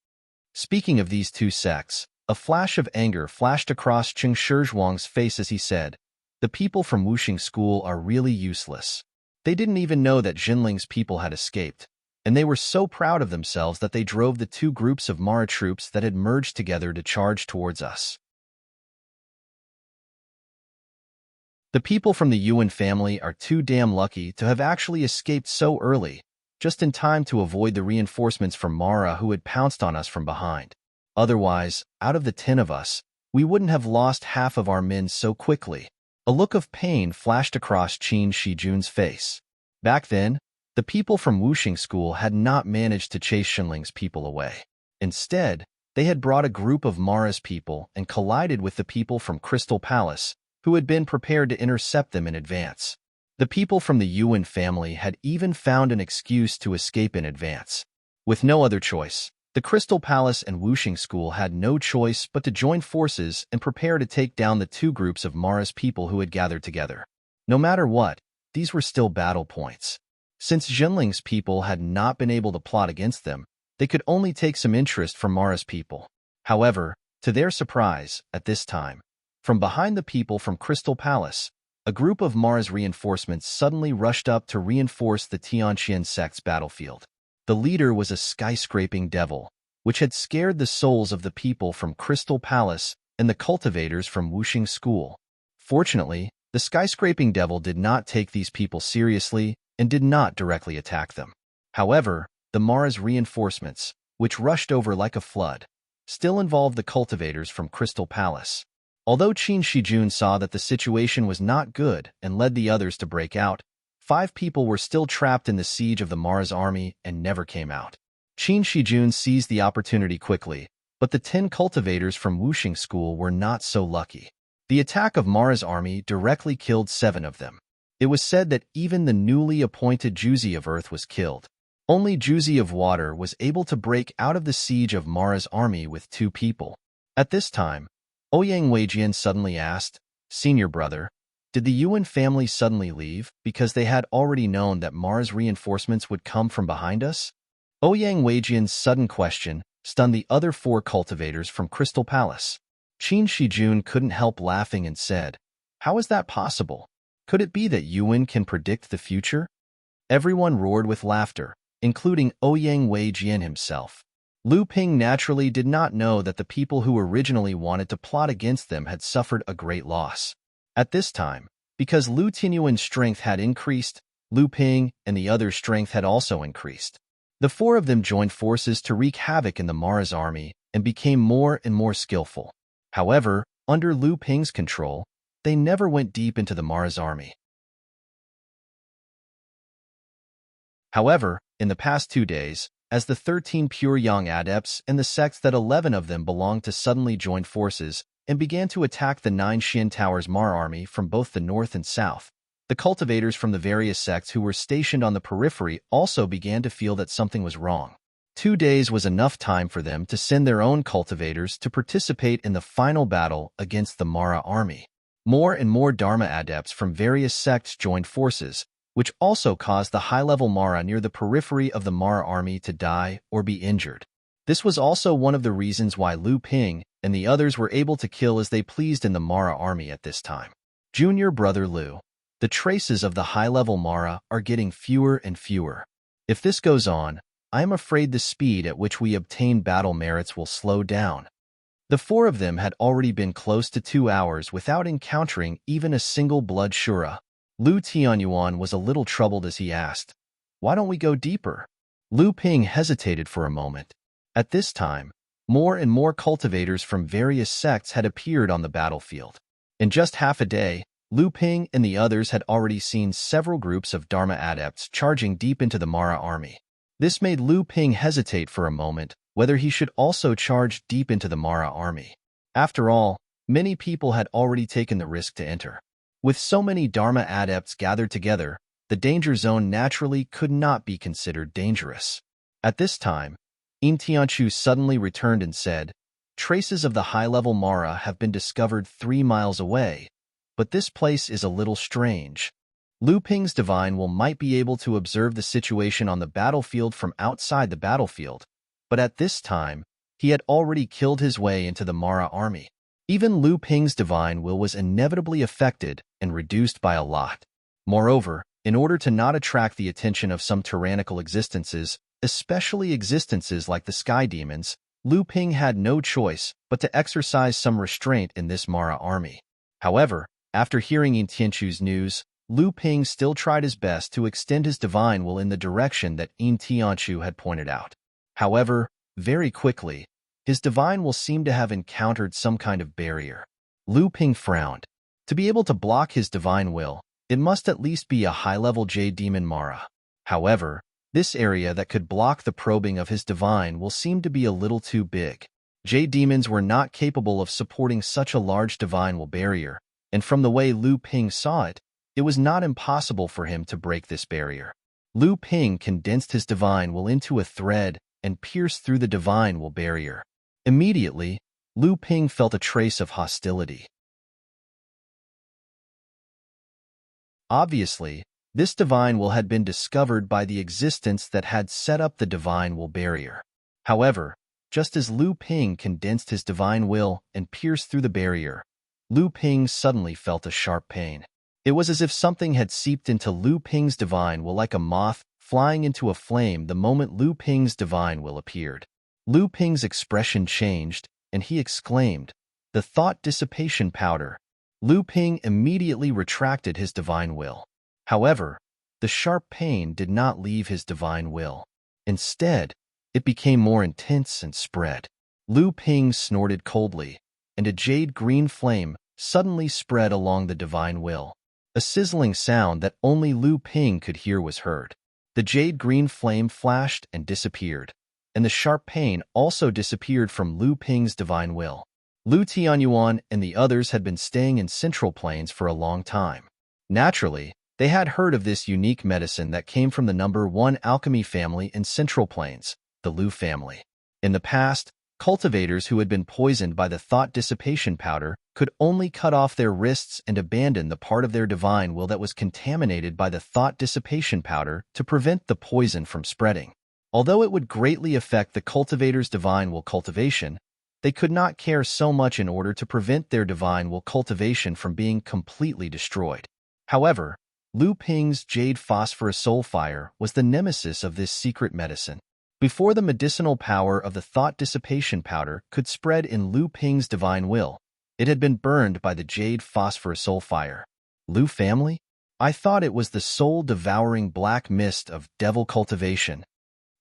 Speaking of these 2 sects, a flash of anger flashed across Cheng Shizhuang's face as he said, "The people from Wuxing School are really useless. They didn't even know that Jinling's people had escaped, and they were so proud of themselves that they drove the 2 groups of Mara troops that had merged together to charge towards us. The people from the Yuan family are too damn lucky to have actually escaped so early, just in time to avoid the reinforcements from Mara who had pounced on us from behind. Otherwise, out of the 10 of us, we wouldn't have lost half of our men so quickly." A look of pain flashed across Qin Shijun's face. Back then, the people from Wuxing School had not managed to chase Shenling's people away. Instead, they had brought a group of Mara's people and collided with the people from Crystal Palace, who had been prepared to intercept them in advance. The people from the Yuan family had even found an excuse to escape in advance. With no other choice, the Crystal Palace and Wuxing School had no choice but to join forces and prepare to take down the 2 groups of Mara's people who had gathered together. No matter what, these were still battle points. Since Jinling's people had not been able to plot against them, they could only take some interest from Mara's people. However, to their surprise, at this time, from behind the people from Crystal Palace, a group of Mara's reinforcements suddenly rushed up to reinforce the Tianqian sect's battlefield. The leader was a skyscraping devil, which had scared the souls of the people from Crystal Palace and the cultivators from Wuxing School. Fortunately, the skyscraping devil did not take these people seriously and did not directly attack them. However, the Mara's reinforcements, which rushed over like a flood, still involved the cultivators from Crystal Palace. Although Qin Shijun saw that the situation was not good and led the others to break out, 5 people were still trapped in the siege of the Mara's army and never came out. Qin Shijun seized the opportunity quickly, but the 10 cultivators from Wuxing School were not so lucky. The attack of Mara's army directly killed 7 of them. It was said that even the newly appointed Juzi of Earth was killed. Only Juzi of Water was able to break out of the siege of Mara's army with 2 people. At this time, Ouyang Weijian suddenly asked, "Senior brother, did the Yuan family suddenly leave because they had already known that Mara's reinforcements would come from behind us?" Ouyang Weijian's sudden question stunned the other 4 cultivators from Crystal Palace. Qin Shijun couldn't help laughing and said, "How is that possible? Could it be that Yuan can predict the future?" Everyone roared with laughter, including Ouyang Weijian himself. Lu Ping naturally did not know that the people who originally wanted to plot against them had suffered a great loss. At this time, because Lu Tinyuan's strength had increased, Lu Ping and the other's strength had also increased. The 4 of them joined forces to wreak havoc in the Mara's army and became more and more skillful. However, under Lu Ping's control, they never went deep into the Mara's army. However, in the past 2 days, as the 13 pure young adepts and the sects that 11 of them belonged to suddenly joined forces and began to attack the 9 Xian Towers Mara army from both the north and south, the cultivators from the various sects who were stationed on the periphery also began to feel that something was wrong. 2 days was enough time for them to send their own cultivators to participate in the final battle against the Mara army. More and more Dharma adepts from various sects joined forces, which also caused the high-level Mara near the periphery of the Mara army to die or be injured. This was also one of the reasons why Lu Ping and the others were able to kill as they pleased in the Mara army at this time. Junior brother Lu, the traces of the high-level Mara are getting fewer and fewer. If this goes on, I am afraid the speed at which we obtain battle merits will slow down. The 4 of them had already been close to 2 hours without encountering even a single blood shura. Lu Tianyuan was a little troubled as he asked, "Why don't we go deeper?" Lu Ping hesitated for a moment. At this time, more and more cultivators from various sects had appeared on the battlefield. In just half a day, Lu Ping and the others had already seen several groups of Dharma adepts charging deep into the Mara army. This made Lu Ping hesitate for a moment whether he should also charge deep into the Mara army. After all, many people had already taken the risk to enter. With so many Dharma adepts gathered together, the danger zone naturally could not be considered dangerous. At this time, Yin Tianchu suddenly returned and said, "Traces of the high-level Mara have been discovered 3 miles away, but this place is a little strange." Lu Ping's divine will might be able to observe the situation on the battlefield from outside the battlefield, but at this time, he had already killed his way into the Mara army. Even Lu Ping's divine will was inevitably affected and reduced by a lot. Moreover, in order to not attract the attention of some tyrannical existences, especially existences like the sky demons, Lu Ping had no choice but to exercise some restraint in this Mara army. However, after hearing Yin Tianchu's news, Lu Ping still tried his best to extend his divine will in the direction that Yin Tianchu had pointed out. However, very quickly, his divine will seemed to have encountered some kind of barrier. Lu Ping frowned. To be able to block his divine will, it must at least be a high-level Jade Demon Mara. However, this area that could block the probing of his divine will seem to be a little too big. Jade Demons were not capable of supporting such a large divine will barrier, and from the way Lu Ping saw it, it was not impossible for him to break this barrier. Lu Ping condensed his divine will into a thread and pierced through the divine will barrier. Immediately, Lu Ping felt a trace of hostility. Obviously, this divine will had been discovered by the existence that had set up the divine will barrier. However, just as Lu Ping condensed his divine will and pierced through the barrier, Lu Ping suddenly felt a sharp pain. It was as if something had seeped into Lu Ping's divine will like a moth flying into a flame the moment Lu Ping's divine will appeared. Lu Ping's expression changed, and he exclaimed, "The thought dissipation powder." Lu Ping immediately retracted his divine will. However, the sharp pain did not leave his divine will. Instead, it became more intense and spread. Lu Ping snorted coldly, and a jade-green flame suddenly spread along the divine will. A sizzling sound that only Lu Ping could hear was heard. The jade-green flame flashed and disappeared, and the sharp pain also disappeared from Lu Ping's divine will. Lu Tianyuan and the others had been staying in Central Plains for a long time. Naturally, they had heard of this unique medicine that came from the number 1 alchemy family in Central Plains, the Lu family. In the past, cultivators who had been poisoned by the thought dissipation powder could only cut off their wrists and abandon the part of their divine will that was contaminated by the thought dissipation powder to prevent the poison from spreading. Although it would greatly affect the cultivator's divine will cultivation, they could not care so much in order to prevent their divine will cultivation from being completely destroyed. However, Lu Ping's jade phosphorus soul fire was the nemesis of this secret medicine. Before the medicinal power of the thought dissipation powder could spread in Lu Ping's divine will, it had been burned by the jade phosphorus soul fire. Lu family? I thought it was the soul-devouring black mist of devil cultivation.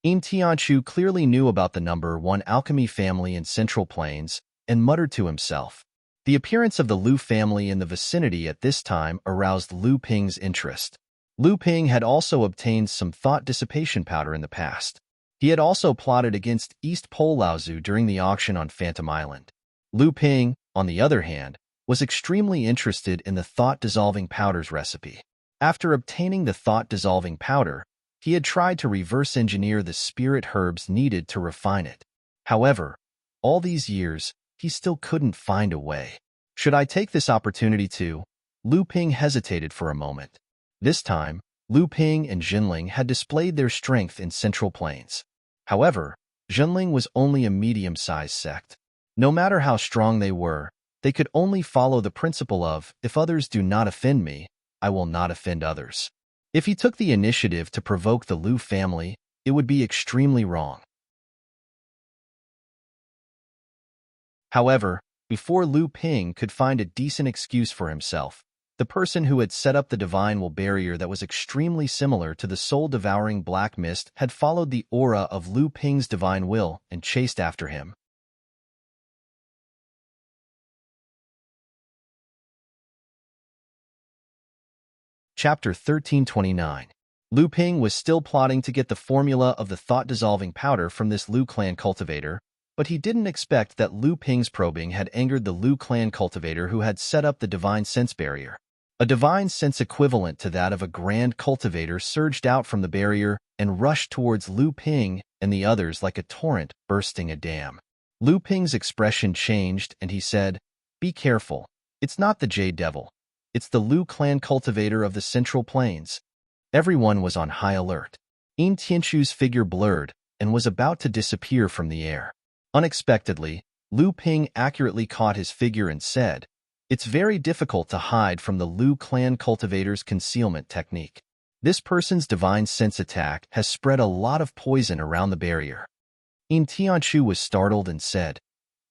Yin Tianchu clearly knew about the number 1 alchemy family in Central Plains and muttered to himself. The appearance of the Lu family in the vicinity at this time aroused Lu Ping's interest. Lu Ping had also obtained some thought dissipation powder in the past. He had also plotted against East Pole Laozu during the auction on Phantom Island. Lu Ping, on the other hand, was extremely interested in the thought-dissolving powder's recipe. After obtaining the thought-dissolving powder, he had tried to reverse engineer the spirit herbs needed to refine it. However, all these years, he still couldn't find a way. Should I take this opportunity to? Lu Ping hesitated for a moment. This time, Lu Ping and Jinling had displayed their strength in Central Plains. However, Jinling was only a medium-sized sect. No matter how strong they were, they could only follow the principle of, if others do not offend me, I will not offend others. If he took the initiative to provoke the Lu family, it would be extremely wrong. However, before Lu Ping could find a decent excuse for himself, the person who had set up the divine will barrier that was extremely similar to the soul-devouring black mist had followed the aura of Lu Ping's divine will and chased after him. Chapter 1329. Lu Ping was still plotting to get the formula of the thought-dissolving powder from this Lu clan cultivator, but he didn't expect that Lu Ping's probing had angered the Lu clan cultivator who had set up the divine sense barrier. A divine sense equivalent to that of a grand cultivator surged out from the barrier and rushed towards Lu Ping and the others like a torrent bursting a dam. Lu Ping's expression changed and he said, "Be careful. It's not the Jade Devil. It's the Lu clan cultivator of the Central Plains." Everyone was on high alert. Yin Tianchu's figure blurred and was about to disappear from the air. Unexpectedly, Lu Ping accurately caught his figure and said, "It's very difficult to hide from the Lu clan cultivator's concealment technique. This person's divine sense attack has spread a lot of poison around the barrier." Yin Tianchu was startled and said,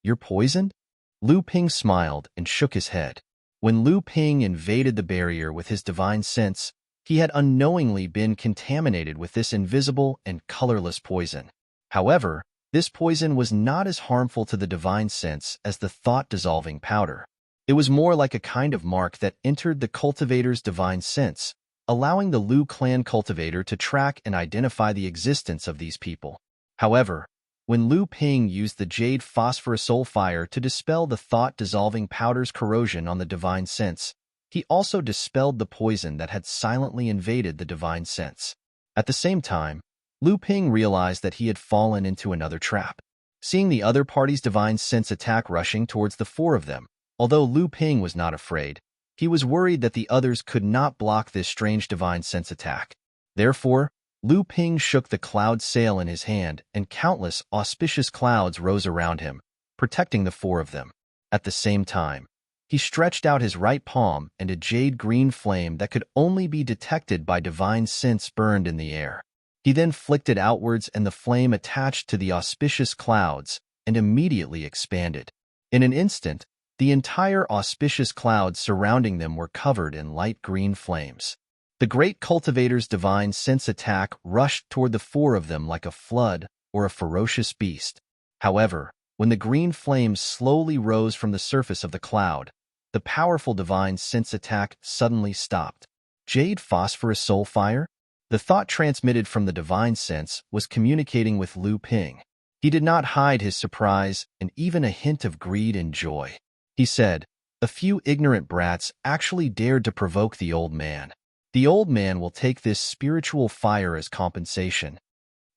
"You're poisoned?" Lu Ping smiled and shook his head. When Lu Ping invaded the barrier with his divine sense, he had unknowingly been contaminated with this invisible and colorless poison. However, this poison was not as harmful to the divine sense as the thought-dissolving powder. It was more like a kind of mark that entered the cultivator's divine sense, allowing the Lu clan cultivator to track and identify the existence of these people. However, when Lu Ping used the jade phosphorus soul fire to dispel the thought-dissolving powder's corrosion on the divine sense, he also dispelled the poison that had silently invaded the divine sense. At the same time, Lu Ping realized that he had fallen into another trap. Seeing the other party's divine sense attack rushing towards the 4 of them, although Lu Ping was not afraid, he was worried that the others could not block this strange divine sense attack. Therefore, Lu Ping shook the cloud sail in his hand, and countless auspicious clouds rose around him, protecting the 4 of them. At the same time, He stretched out his right palm, and a jade-green flame that could only be detected by divine sense burned in the air. He then flicked it outwards, and the flame attached to the auspicious clouds and immediately expanded. In an instant, the entire auspicious clouds surrounding them were covered in light green flames. The great cultivator's divine sense attack rushed toward the four of them like a flood or a ferocious beast. However, when the green flames slowly rose from the surface of the cloud, the powerful divine sense attack suddenly stopped. Jade phosphorus soul fire? The thought transmitted from the divine sense was communicating with Lu Ping. He did not hide his surprise and even a hint of greed and joy. He said, "A few ignorant brats actually dared to provoke the old man. The old man will take this spiritual fire as compensation."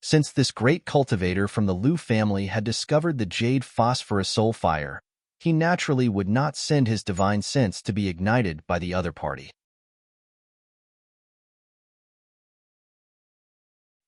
Since this great cultivator from the Lu family had discovered the jade phosphorus soul fire, he naturally would not send his divine sense to be ignited by the other party.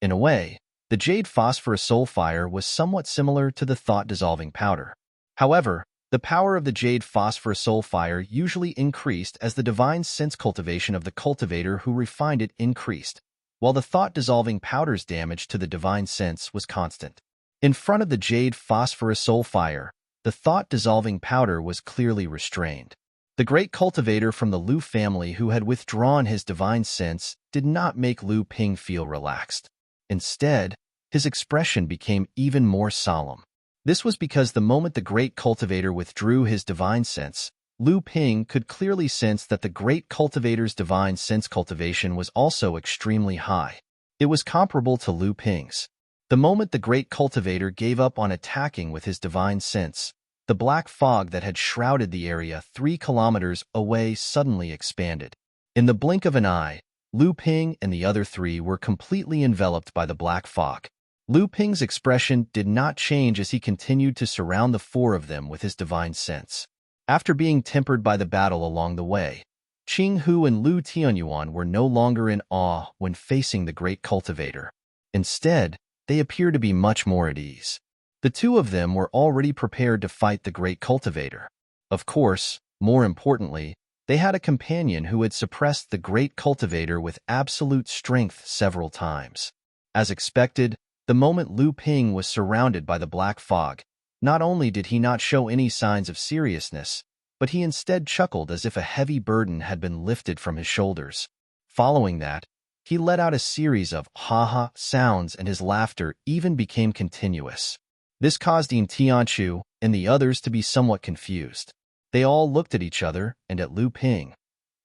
In a way, the jade phosphorus soul fire was somewhat similar to the thought-dissolving powder. However, the power of the jade phosphorus soul fire usually increased as the divine sense cultivation of the cultivator who refined it increased, while the thought-dissolving powder's damage to the divine sense was constant. In front of the jade phosphorus soul fire, the thought-dissolving powder was clearly restrained. The great cultivator from the Lu family who had withdrawn his divine sense did not make Lu Ping feel relaxed. Instead, his expression became even more solemn. This was because the moment the great cultivator withdrew his divine sense, Lu Ping could clearly sense that the great cultivator's divine sense cultivation was also extremely high. It was comparable to Lu Ping's. The moment the great cultivator gave up on attacking with his divine sense, the black fog that had shrouded the area 3 kilometers away suddenly expanded. In the blink of an eye, Lu Ping and the other 3 were completely enveloped by the black fog. Lu Ping's expression did not change as he continued to surround the 4 of them with his divine sense. After being tempered by the battle along the way, Qing Hu and Lu Tianyuan were no longer in awe when facing the great cultivator. Instead, they appeared to be much more at ease. The 2 of them were already prepared to fight the great cultivator. Of course, more importantly, they had a companion who had suppressed the great cultivator with absolute strength several times. As expected, the moment Lu Ping was surrounded by the black fog, not only did he not show any signs of seriousness, but he instead chuckled as if a heavy burden had been lifted from his shoulders. Following that, he let out a series of ha-ha sounds, and his laughter even became continuous. This caused Yin Tianchu and the others to be somewhat confused. They all looked at each other and at Lu Ping,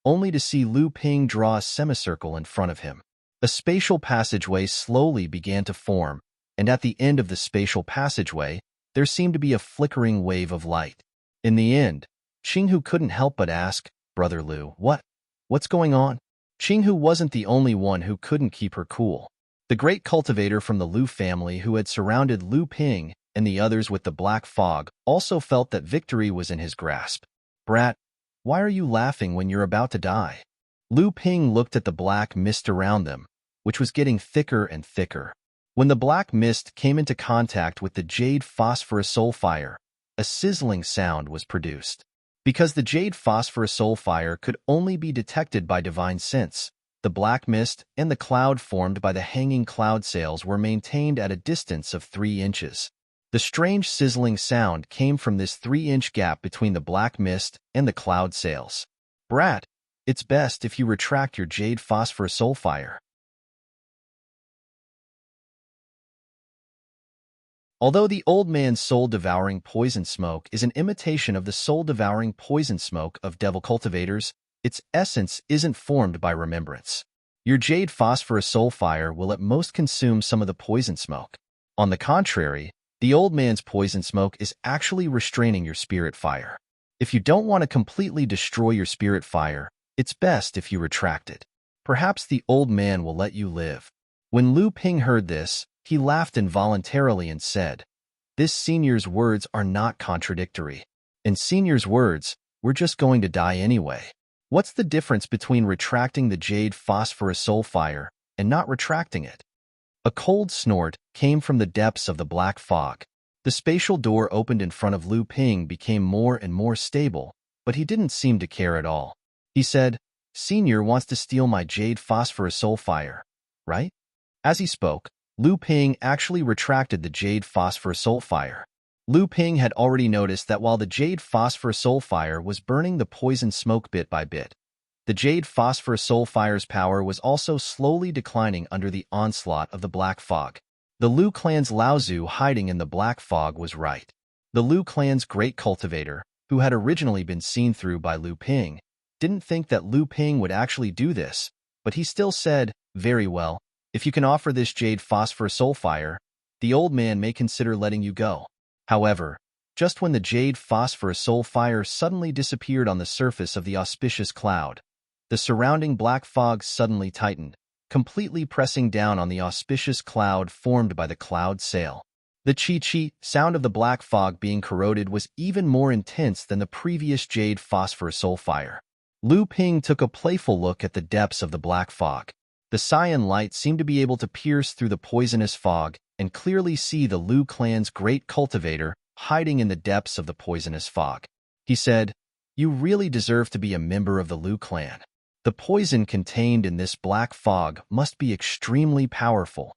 only to see Lu Ping draw a semicircle in front of him. A spatial passageway slowly began to form, and at the end of the spatial passageway, there seemed to be a flickering wave of light. In the end, Qinghu couldn't help but ask, "Brother Lu, what's going on?" Qinghu wasn't the only one who couldn't keep her cool. The great cultivator from the Lu family who had surrounded Lu Ping and the others with the black fog also felt that victory was in his grasp. "Brat, why are you laughing when you're about to die?" Lu Ping looked at the black mist around them, which was getting thicker and thicker. When the black mist came into contact with the jade phosphorus soul fire, a sizzling sound was produced. Because the jade phosphorus soul fire could only be detected by divine sense, the black mist and the cloud formed by the hanging cloud sails were maintained at a distance of 3 inches. The strange sizzling sound came from this 3-inch gap between the black mist and the cloud sails. "Brat, it's best if you retract your jade phosphorus soul fire." Although the old man's soul-devouring poison smoke is an imitation of the soul-devouring poison smoke of devil cultivators, its essence isn't formed by remembrance. Your jade phosphorus soul fire will at most consume some of the poison smoke. On the contrary, the old man's poison smoke is actually restraining your spirit fire. If you don't want to completely destroy your spirit fire, it's best if you retract it. Perhaps the old man will let you live. When Lu Ping heard this, he laughed involuntarily and said, "This senior's words are not contradictory. In senior's words, we're just going to die anyway. What's the difference between retracting the jade phosphorus soul fire and not retracting it?" A cold snort came from the depths of the black fog. The spatial door opened in front of Lu Ping became more and more stable, but he didn't seem to care at all. He said, "Senior wants to steal my jade phosphorus sulfire, right?" As he spoke, Lu Ping actually retracted the jade phosphorus sulfire. Lu Ping had already noticed that while the jade phosphorus sulfire was burning the poison smoke bit by bit, the jade phosphorus sulfire's power was also slowly declining under the onslaught of the black fog. The Lu clan's Lao Zu hiding in the black fog was right. The Lu clan's great cultivator, who had originally been seen through by Lu Ping, didn't think that Lu Ping would actually do this, but he still said, "Very well, if you can offer this jade phosphorus sulfire, the old man may consider letting you go." However, just when the jade phosphorus sulfire suddenly disappeared on the surface of the auspicious cloud, the surrounding black fog suddenly tightened, completely pressing down on the auspicious cloud formed by the cloud sail. The chi-chi sound of the black fog being corroded was even more intense than the previous jade phosphorus sulfire. Lu Ping took a playful look at the depths of the black fog. The cyan light seemed to be able to pierce through the poisonous fog and clearly see the Lu clan's great cultivator hiding in the depths of the poisonous fog. He said, "You really deserve to be a member of the Lu clan. The poison contained in this black fog must be extremely powerful."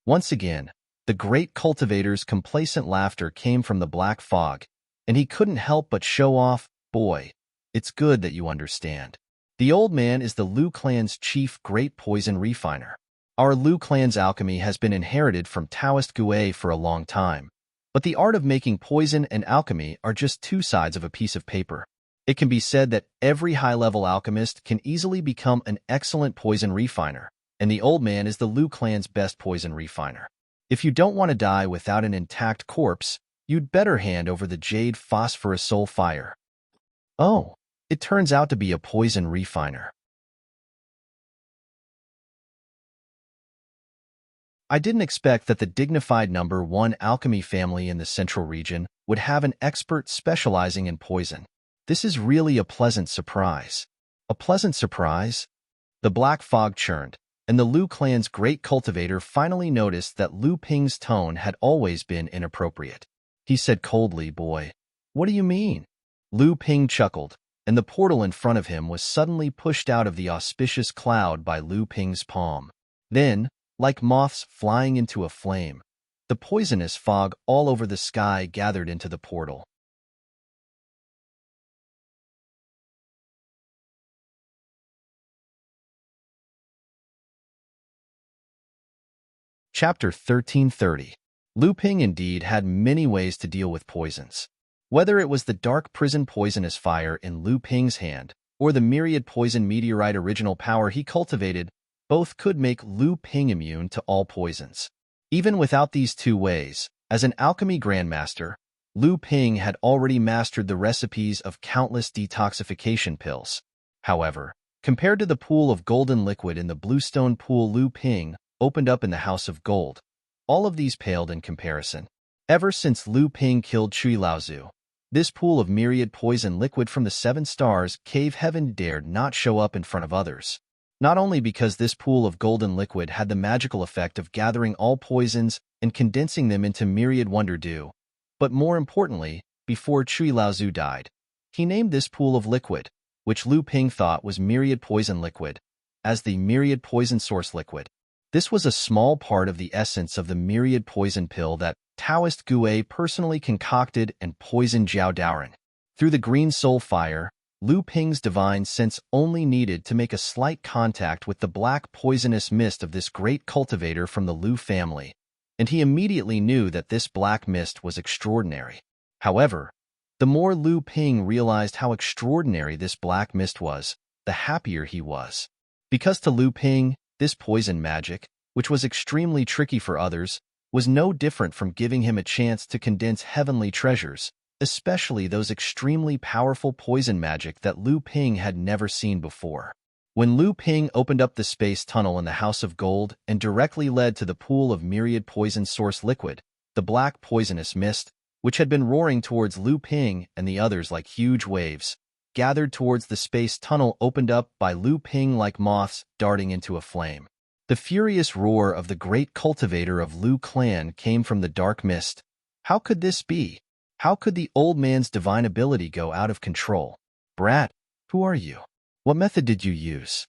Once again, the great cultivator's complacent laughter came from the black fog, and he couldn't help but show off, "Boy, it's good that you understand. The old man is the Lu clan's chief great poison refiner. Our Lu clan's alchemy has been inherited from Taoist Gue for a long time, but the art of making poison and alchemy are just two sides of a piece of paper. It can be said that every high-level alchemist can easily become an excellent poison refiner, and the old man is the Lu clan's best poison refiner. If you don't want to die without an intact corpse, you'd better hand over the jade phosphorus sulfire." Oh, it turns out to be a poison refiner. I didn't expect that the dignified number 1 alchemy family in the central region would have an expert specializing in poison. This is really a pleasant surprise. A pleasant surprise? The black fog churned, and the Lu clan's great cultivator finally noticed that Lu Ping's tone had always been inappropriate. He said coldly, "Boy, what do you mean?" Lu Ping chuckled, and the portal in front of him was suddenly pushed out of the auspicious cloud by Lu Ping's palm. Then, like moths flying into a flame, the poisonous fog all over the sky gathered into the portal. Chapter 1330. Lu Ping indeed had many ways to deal with poisons. Whether it was the dark prison poisonous fire in Lu Ping's hand, or the myriad poison meteorite original power he cultivated, both could make Lu Ping immune to all poisons. Even without these two ways, as an alchemy grandmaster, Lu Ping had already mastered the recipes of countless detoxification pills. However, compared to the pool of golden liquid in the bluestone pool Lu Ping opened up in the House of Gold, all of these paled in comparison. Ever since Lu Ping killed Cui Laozu, this pool of myriad poison liquid from the 7 stars cave heaven dared not show up in front of others. Not only because this pool of golden liquid had the magical effect of gathering all poisons and condensing them into myriad wonder dew, but more importantly, before Cui Laozu died, he named this pool of liquid, which Lu Ping thought was myriad poison liquid, as the myriad poison source liquid. This was a small part of the essence of the myriad poison pill that Taoist Gue personally concocted and poisoned Jiao Daoren. Through the green soul fire, Lu Ping's divine sense only needed to make a slight contact with the black poisonous mist of this great cultivator from the Lu family, and he immediately knew that this black mist was extraordinary. However, the more Lu Ping realized how extraordinary this black mist was, the happier he was. Because to Lu Ping, this poison magic, which was extremely tricky for others, was no different from giving him a chance to condense heavenly treasures, especially those extremely powerful poison magic that Lu Ping had never seen before. When Lu Ping opened up the space tunnel in the House of Gold and directly led to the pool of myriad poison source liquid, the black poisonous mist, which had been roaring towards Lu Ping and the others like huge waves, gathered towards the space tunnel opened up by Lu Ping like moths darting into a flame. The furious roar of the great cultivator of Lu clan came from the dark mist. How could this be? How could the old man's divine ability go out of control? Brat, who are you? What method did you use?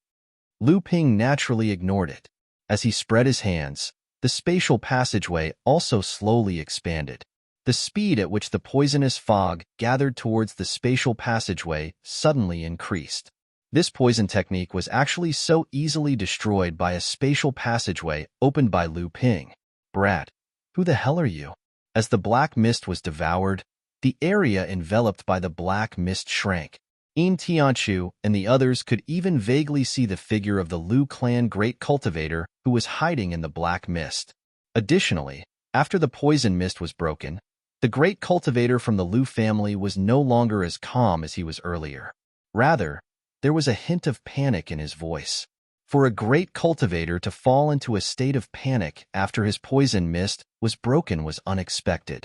Lu Ping naturally ignored it. As he spread his hands, the spatial passageway also slowly expanded. The speed at which the poisonous fog gathered towards the spatial passageway suddenly increased. This poison technique was actually so easily destroyed by a spatial passageway opened by Lu Ping. Brat, who the hell are you? As the black mist was devoured, the area enveloped by the black mist shrank. Tianchu and the others could even vaguely see the figure of the Lu clan great cultivator who was hiding in the black mist. Additionally, after the poison mist was broken, the great cultivator from the Lu family was no longer as calm as he was earlier. Rather, there was a hint of panic in his voice. For a great cultivator to fall into a state of panic after his poison mist was broken was unexpected.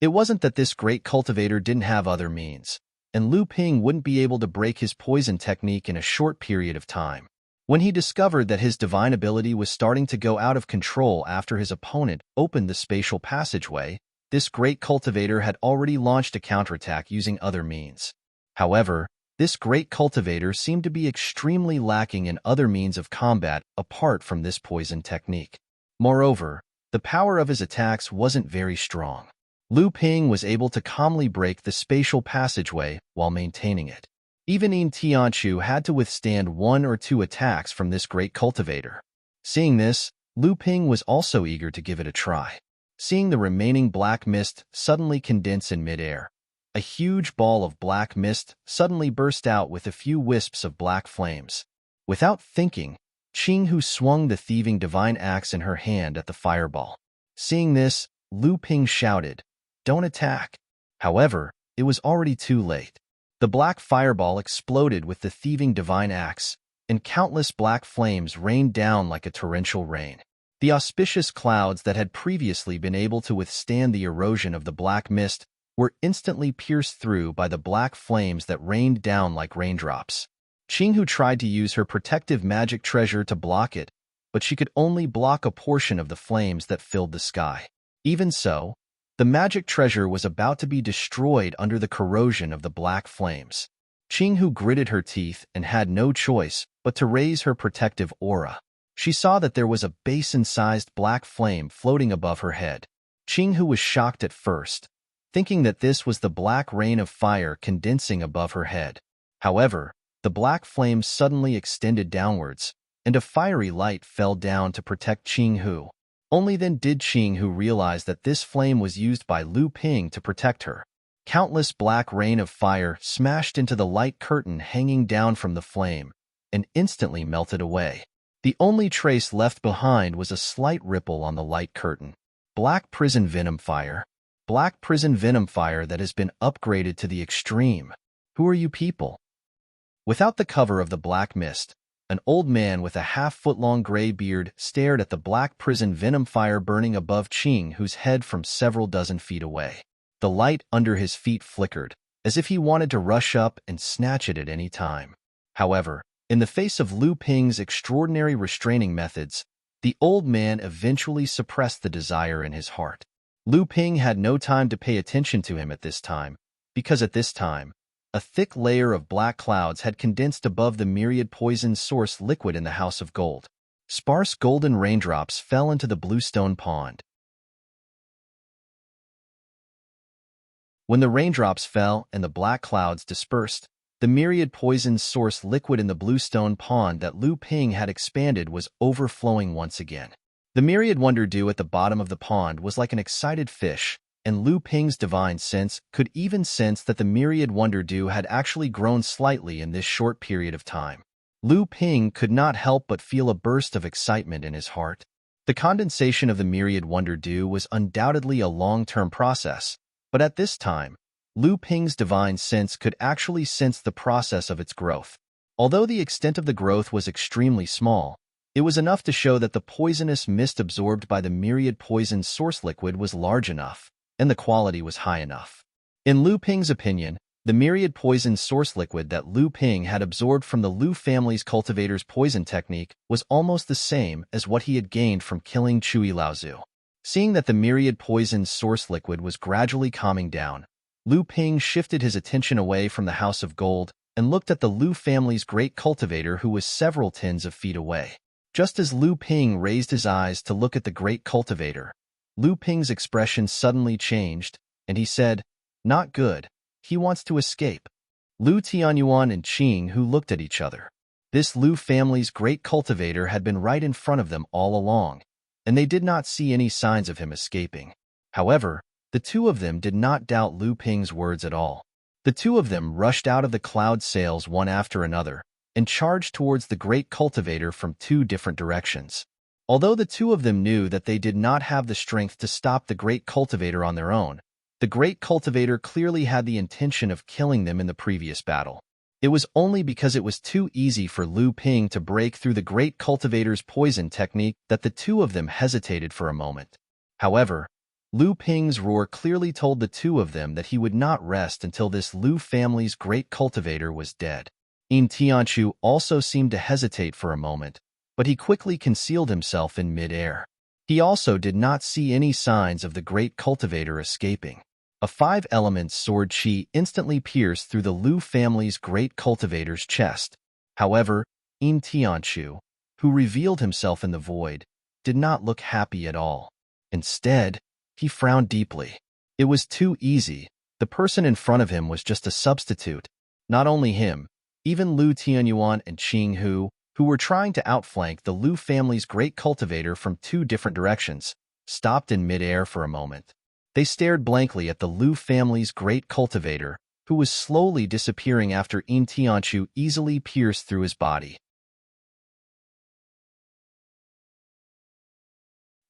It wasn't that this great cultivator didn't have other means, and Lu Ping wouldn't be able to break his poison technique in a short period of time. When he discovered that his divine ability was starting to go out of control after his opponent opened the spatial passageway, this great cultivator had already launched a counterattack using other means. However, this great cultivator seemed to be extremely lacking in other means of combat apart from this poison technique. Moreover, the power of his attacks wasn't very strong. Lu Ping was able to calmly break the spatial passageway while maintaining it. Even Tianchu had to withstand 1 or 2 attacks from this great cultivator. Seeing this, Lu Ping was also eager to give it a try. Seeing the remaining black mist suddenly condense in midair, a huge ball of black mist suddenly burst out with a few wisps of black flames. Without thinking, Qinghu swung the thieving divine axe in her hand at the fireball. Seeing this, Lu Ping shouted, "Don't attack." However, it was already too late. The black fireball exploded with the thieving divine axe, and countless black flames rained down like a torrential rain. The auspicious clouds that had previously been able to withstand the erosion of the black mist were instantly pierced through by the black flames that rained down like raindrops. Qinghu tried to use her protective magic treasure to block it, but she could only block a portion of the flames that filled the sky. Even so, the magic treasure was about to be destroyed under the corrosion of the black flames. Qinghu gritted her teeth and had no choice but to raise her protective aura. She saw that there was a basin-sized black flame floating above her head. Qinghu was shocked at first, thinking that this was the black rain of fire condensing above her head. However, the black flame suddenly extended downwards, and a fiery light fell down to protect Qinghu. Only then did Qinghu realize that this flame was used by Lu Ping to protect her. Countless black rain of fire smashed into the light curtain hanging down from the flame, and instantly melted away. The only trace left behind was a slight ripple on the light curtain. Black prison venom fire. Black prison venom fire that has been upgraded to the extreme. Who are you people? Without the cover of the black mist, an old man with a half-foot-long gray beard stared at the black prison venom fire burning above Qinghu's head from several dozen feet away. The light under his feet flickered, as if he wanted to rush up and snatch it at any time. However, in the face of Lu Ping's extraordinary restraining methods, the old man eventually suppressed the desire in his heart. Lu Ping had no time to pay attention to him at this time, because at this time, a thick layer of black clouds had condensed above the myriad poison source liquid in the House of Gold. Sparse golden raindrops fell into the bluestone pond. When the raindrops fell and the black clouds dispersed, the myriad poison source liquid in the bluestone pond that Lu Ping had expanded was overflowing once again. The myriad wonder dew at the bottom of the pond was like an excited fish, and Lu Ping's divine sense could even sense that the myriad wonder dew had actually grown slightly in this short period of time. Lu Ping could not help but feel a burst of excitement in his heart. The condensation of the myriad wonder dew was undoubtedly a long-term process, but at this time, Lu Ping's divine sense could actually sense the process of its growth. Although the extent of the growth was extremely small, it was enough to show that the poisonous mist absorbed by the myriad poison source liquid was large enough, and the quality was high enough. In Lu Ping's opinion, the myriad poison source liquid that Lu Ping had absorbed from the Lu family's cultivator's poison technique was almost the same as what he had gained from killing Chui Laozu. Seeing that the myriad poison source liquid was gradually calming down, Lu Ping shifted his attention away from the House of Gold and looked at the Lu family's great cultivator who was several tens of feet away. Just as Lu Ping raised his eyes to look at the great cultivator, Lu Ping's expression suddenly changed, and he said, "Not good. He wants to escape." Lu Tianyuan and Qing Hu looked at each other. This Lu family's great cultivator had been right in front of them all along, and they did not see any signs of him escaping. However, the two of them did not doubt Lu Ping's words at all. The two of them rushed out of the cloud sails one after another and charged towards the great cultivator from two different directions. Although the two of them knew that they did not have the strength to stop the great cultivator on their own, the great cultivator clearly had the intention of killing them in the previous battle. It was only because it was too easy for Lu Ping to break through the great cultivator's poison technique that the two of them hesitated for a moment. However, Lu Ping's roar clearly told the two of them that he would not rest until this Lu family's great cultivator was dead. Yin Tianchu also seemed to hesitate for a moment, but he quickly concealed himself in mid-air. He also did not see any signs of the great cultivator escaping. A five-element sword chi instantly pierced through the Lu family's great cultivator's chest. However, Yin Tianchu, who revealed himself in the void, did not look happy at all. Instead, he frowned deeply. It was too easy. The person in front of him was just a substitute. Not only him, even Lu Tianyuan and Qing Hu, who were trying to outflank the Lu family's great cultivator from two different directions, stopped in mid-air for a moment. They stared blankly at the Lu family's great cultivator, who was slowly disappearing after Yin Tianchu easily pierced through his body.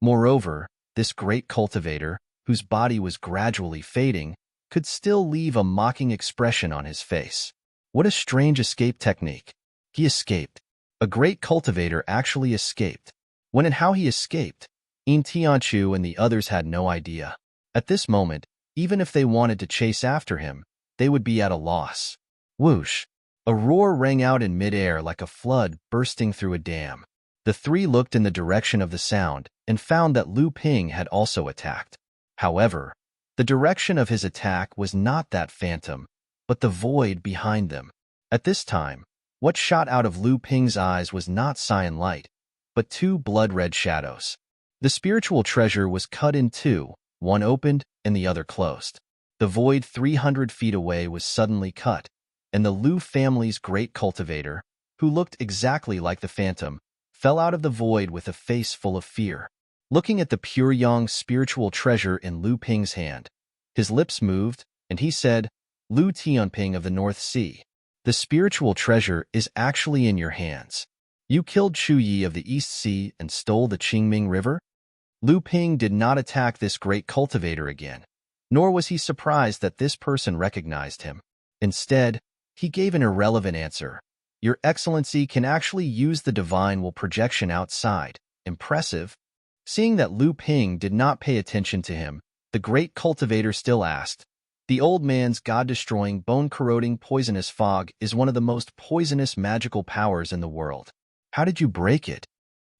Moreover, this great cultivator, whose body was gradually fading, could still leave a mocking expression on his face. What a strange escape technique. He escaped. A great cultivator actually escaped. When and how he escaped, Yin Tianchu and the others had no idea. At this moment, even if they wanted to chase after him, they would be at a loss. Whoosh! A roar rang out in midair like a flood bursting through a dam. The three looked in the direction of the sound and found that Lu Ping had also attacked. However, the direction of his attack was not that phantom, but the void behind them. At this time, what shot out of Lu Ping's eyes was not cyan light, but two blood-red shadows. The spiritual treasure was cut in two, one opened and the other closed. The void 300 feet away was suddenly cut, and the Lu family's great cultivator, who looked exactly like the phantom, fell out of the void with a face full of fear. Looking at the pure yang spiritual treasure in Lu Ping's hand, his lips moved, and he said, "Lu Tianping of the North Sea, the spiritual treasure is actually in your hands. You killed Chu Yi of the East Sea and stole the Qingming River?" Lu Ping did not attack this great cultivator again, nor was he surprised that this person recognized him. Instead, he gave an irrelevant answer. "Your Excellency can actually use the divine will projection outside. Impressive." Seeing that Lu Ping did not pay attention to him, the great cultivator still asked, "The old man's god-destroying, bone-corroding poisonous fog is one of the most poisonous magical powers in the world. How did you break it?"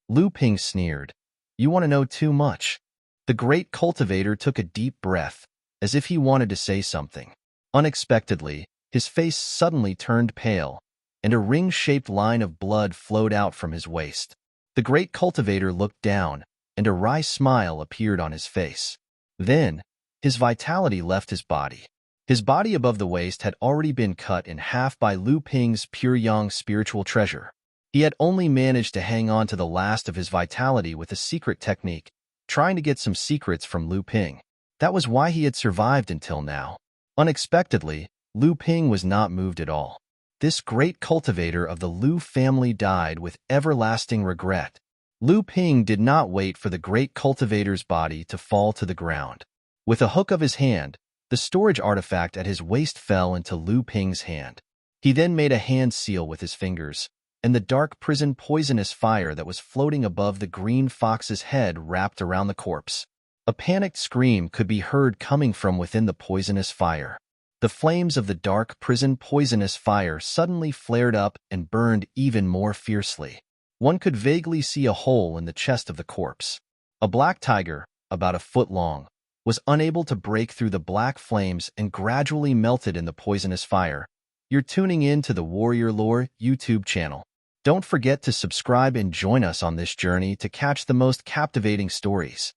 Lu Ping sneered. "You want to know too much." The great cultivator took a deep breath, as if he wanted to say something. Unexpectedly, his face suddenly turned pale, and a ring-shaped line of blood flowed out from his waist. The great cultivator looked down, and a wry smile appeared on his face. Then, his vitality left his body. His body above the waist had already been cut in half by Lu Ping's pure yang spiritual treasure. He had only managed to hang on to the last of his vitality with a secret technique, trying to get some secrets from Lu Ping. That was why he had survived until now. Unexpectedly, Lu Ping was not moved at all. This great cultivator of the Lu family died with everlasting regret. Lu Ping did not wait for the great cultivator's body to fall to the ground. With a hook of his hand, the storage artifact at his waist fell into Lu Ping's hand. He then made a hand seal with his fingers, and the dark prison poisonous fire that was floating above the green fox's head wrapped around the corpse. A panicked scream could be heard coming from within the poisonous fire. The flames of the dark prison poisonous fire suddenly flared up and burned even more fiercely. One could vaguely see a hole in the chest of the corpse. A black tiger, about a foot long, was unable to break through the black flames and gradually melted in the poisonous fire. You're tuning in to the Warrior Lore YouTube channel. Don't forget to subscribe and join us on this journey to catch the most captivating stories.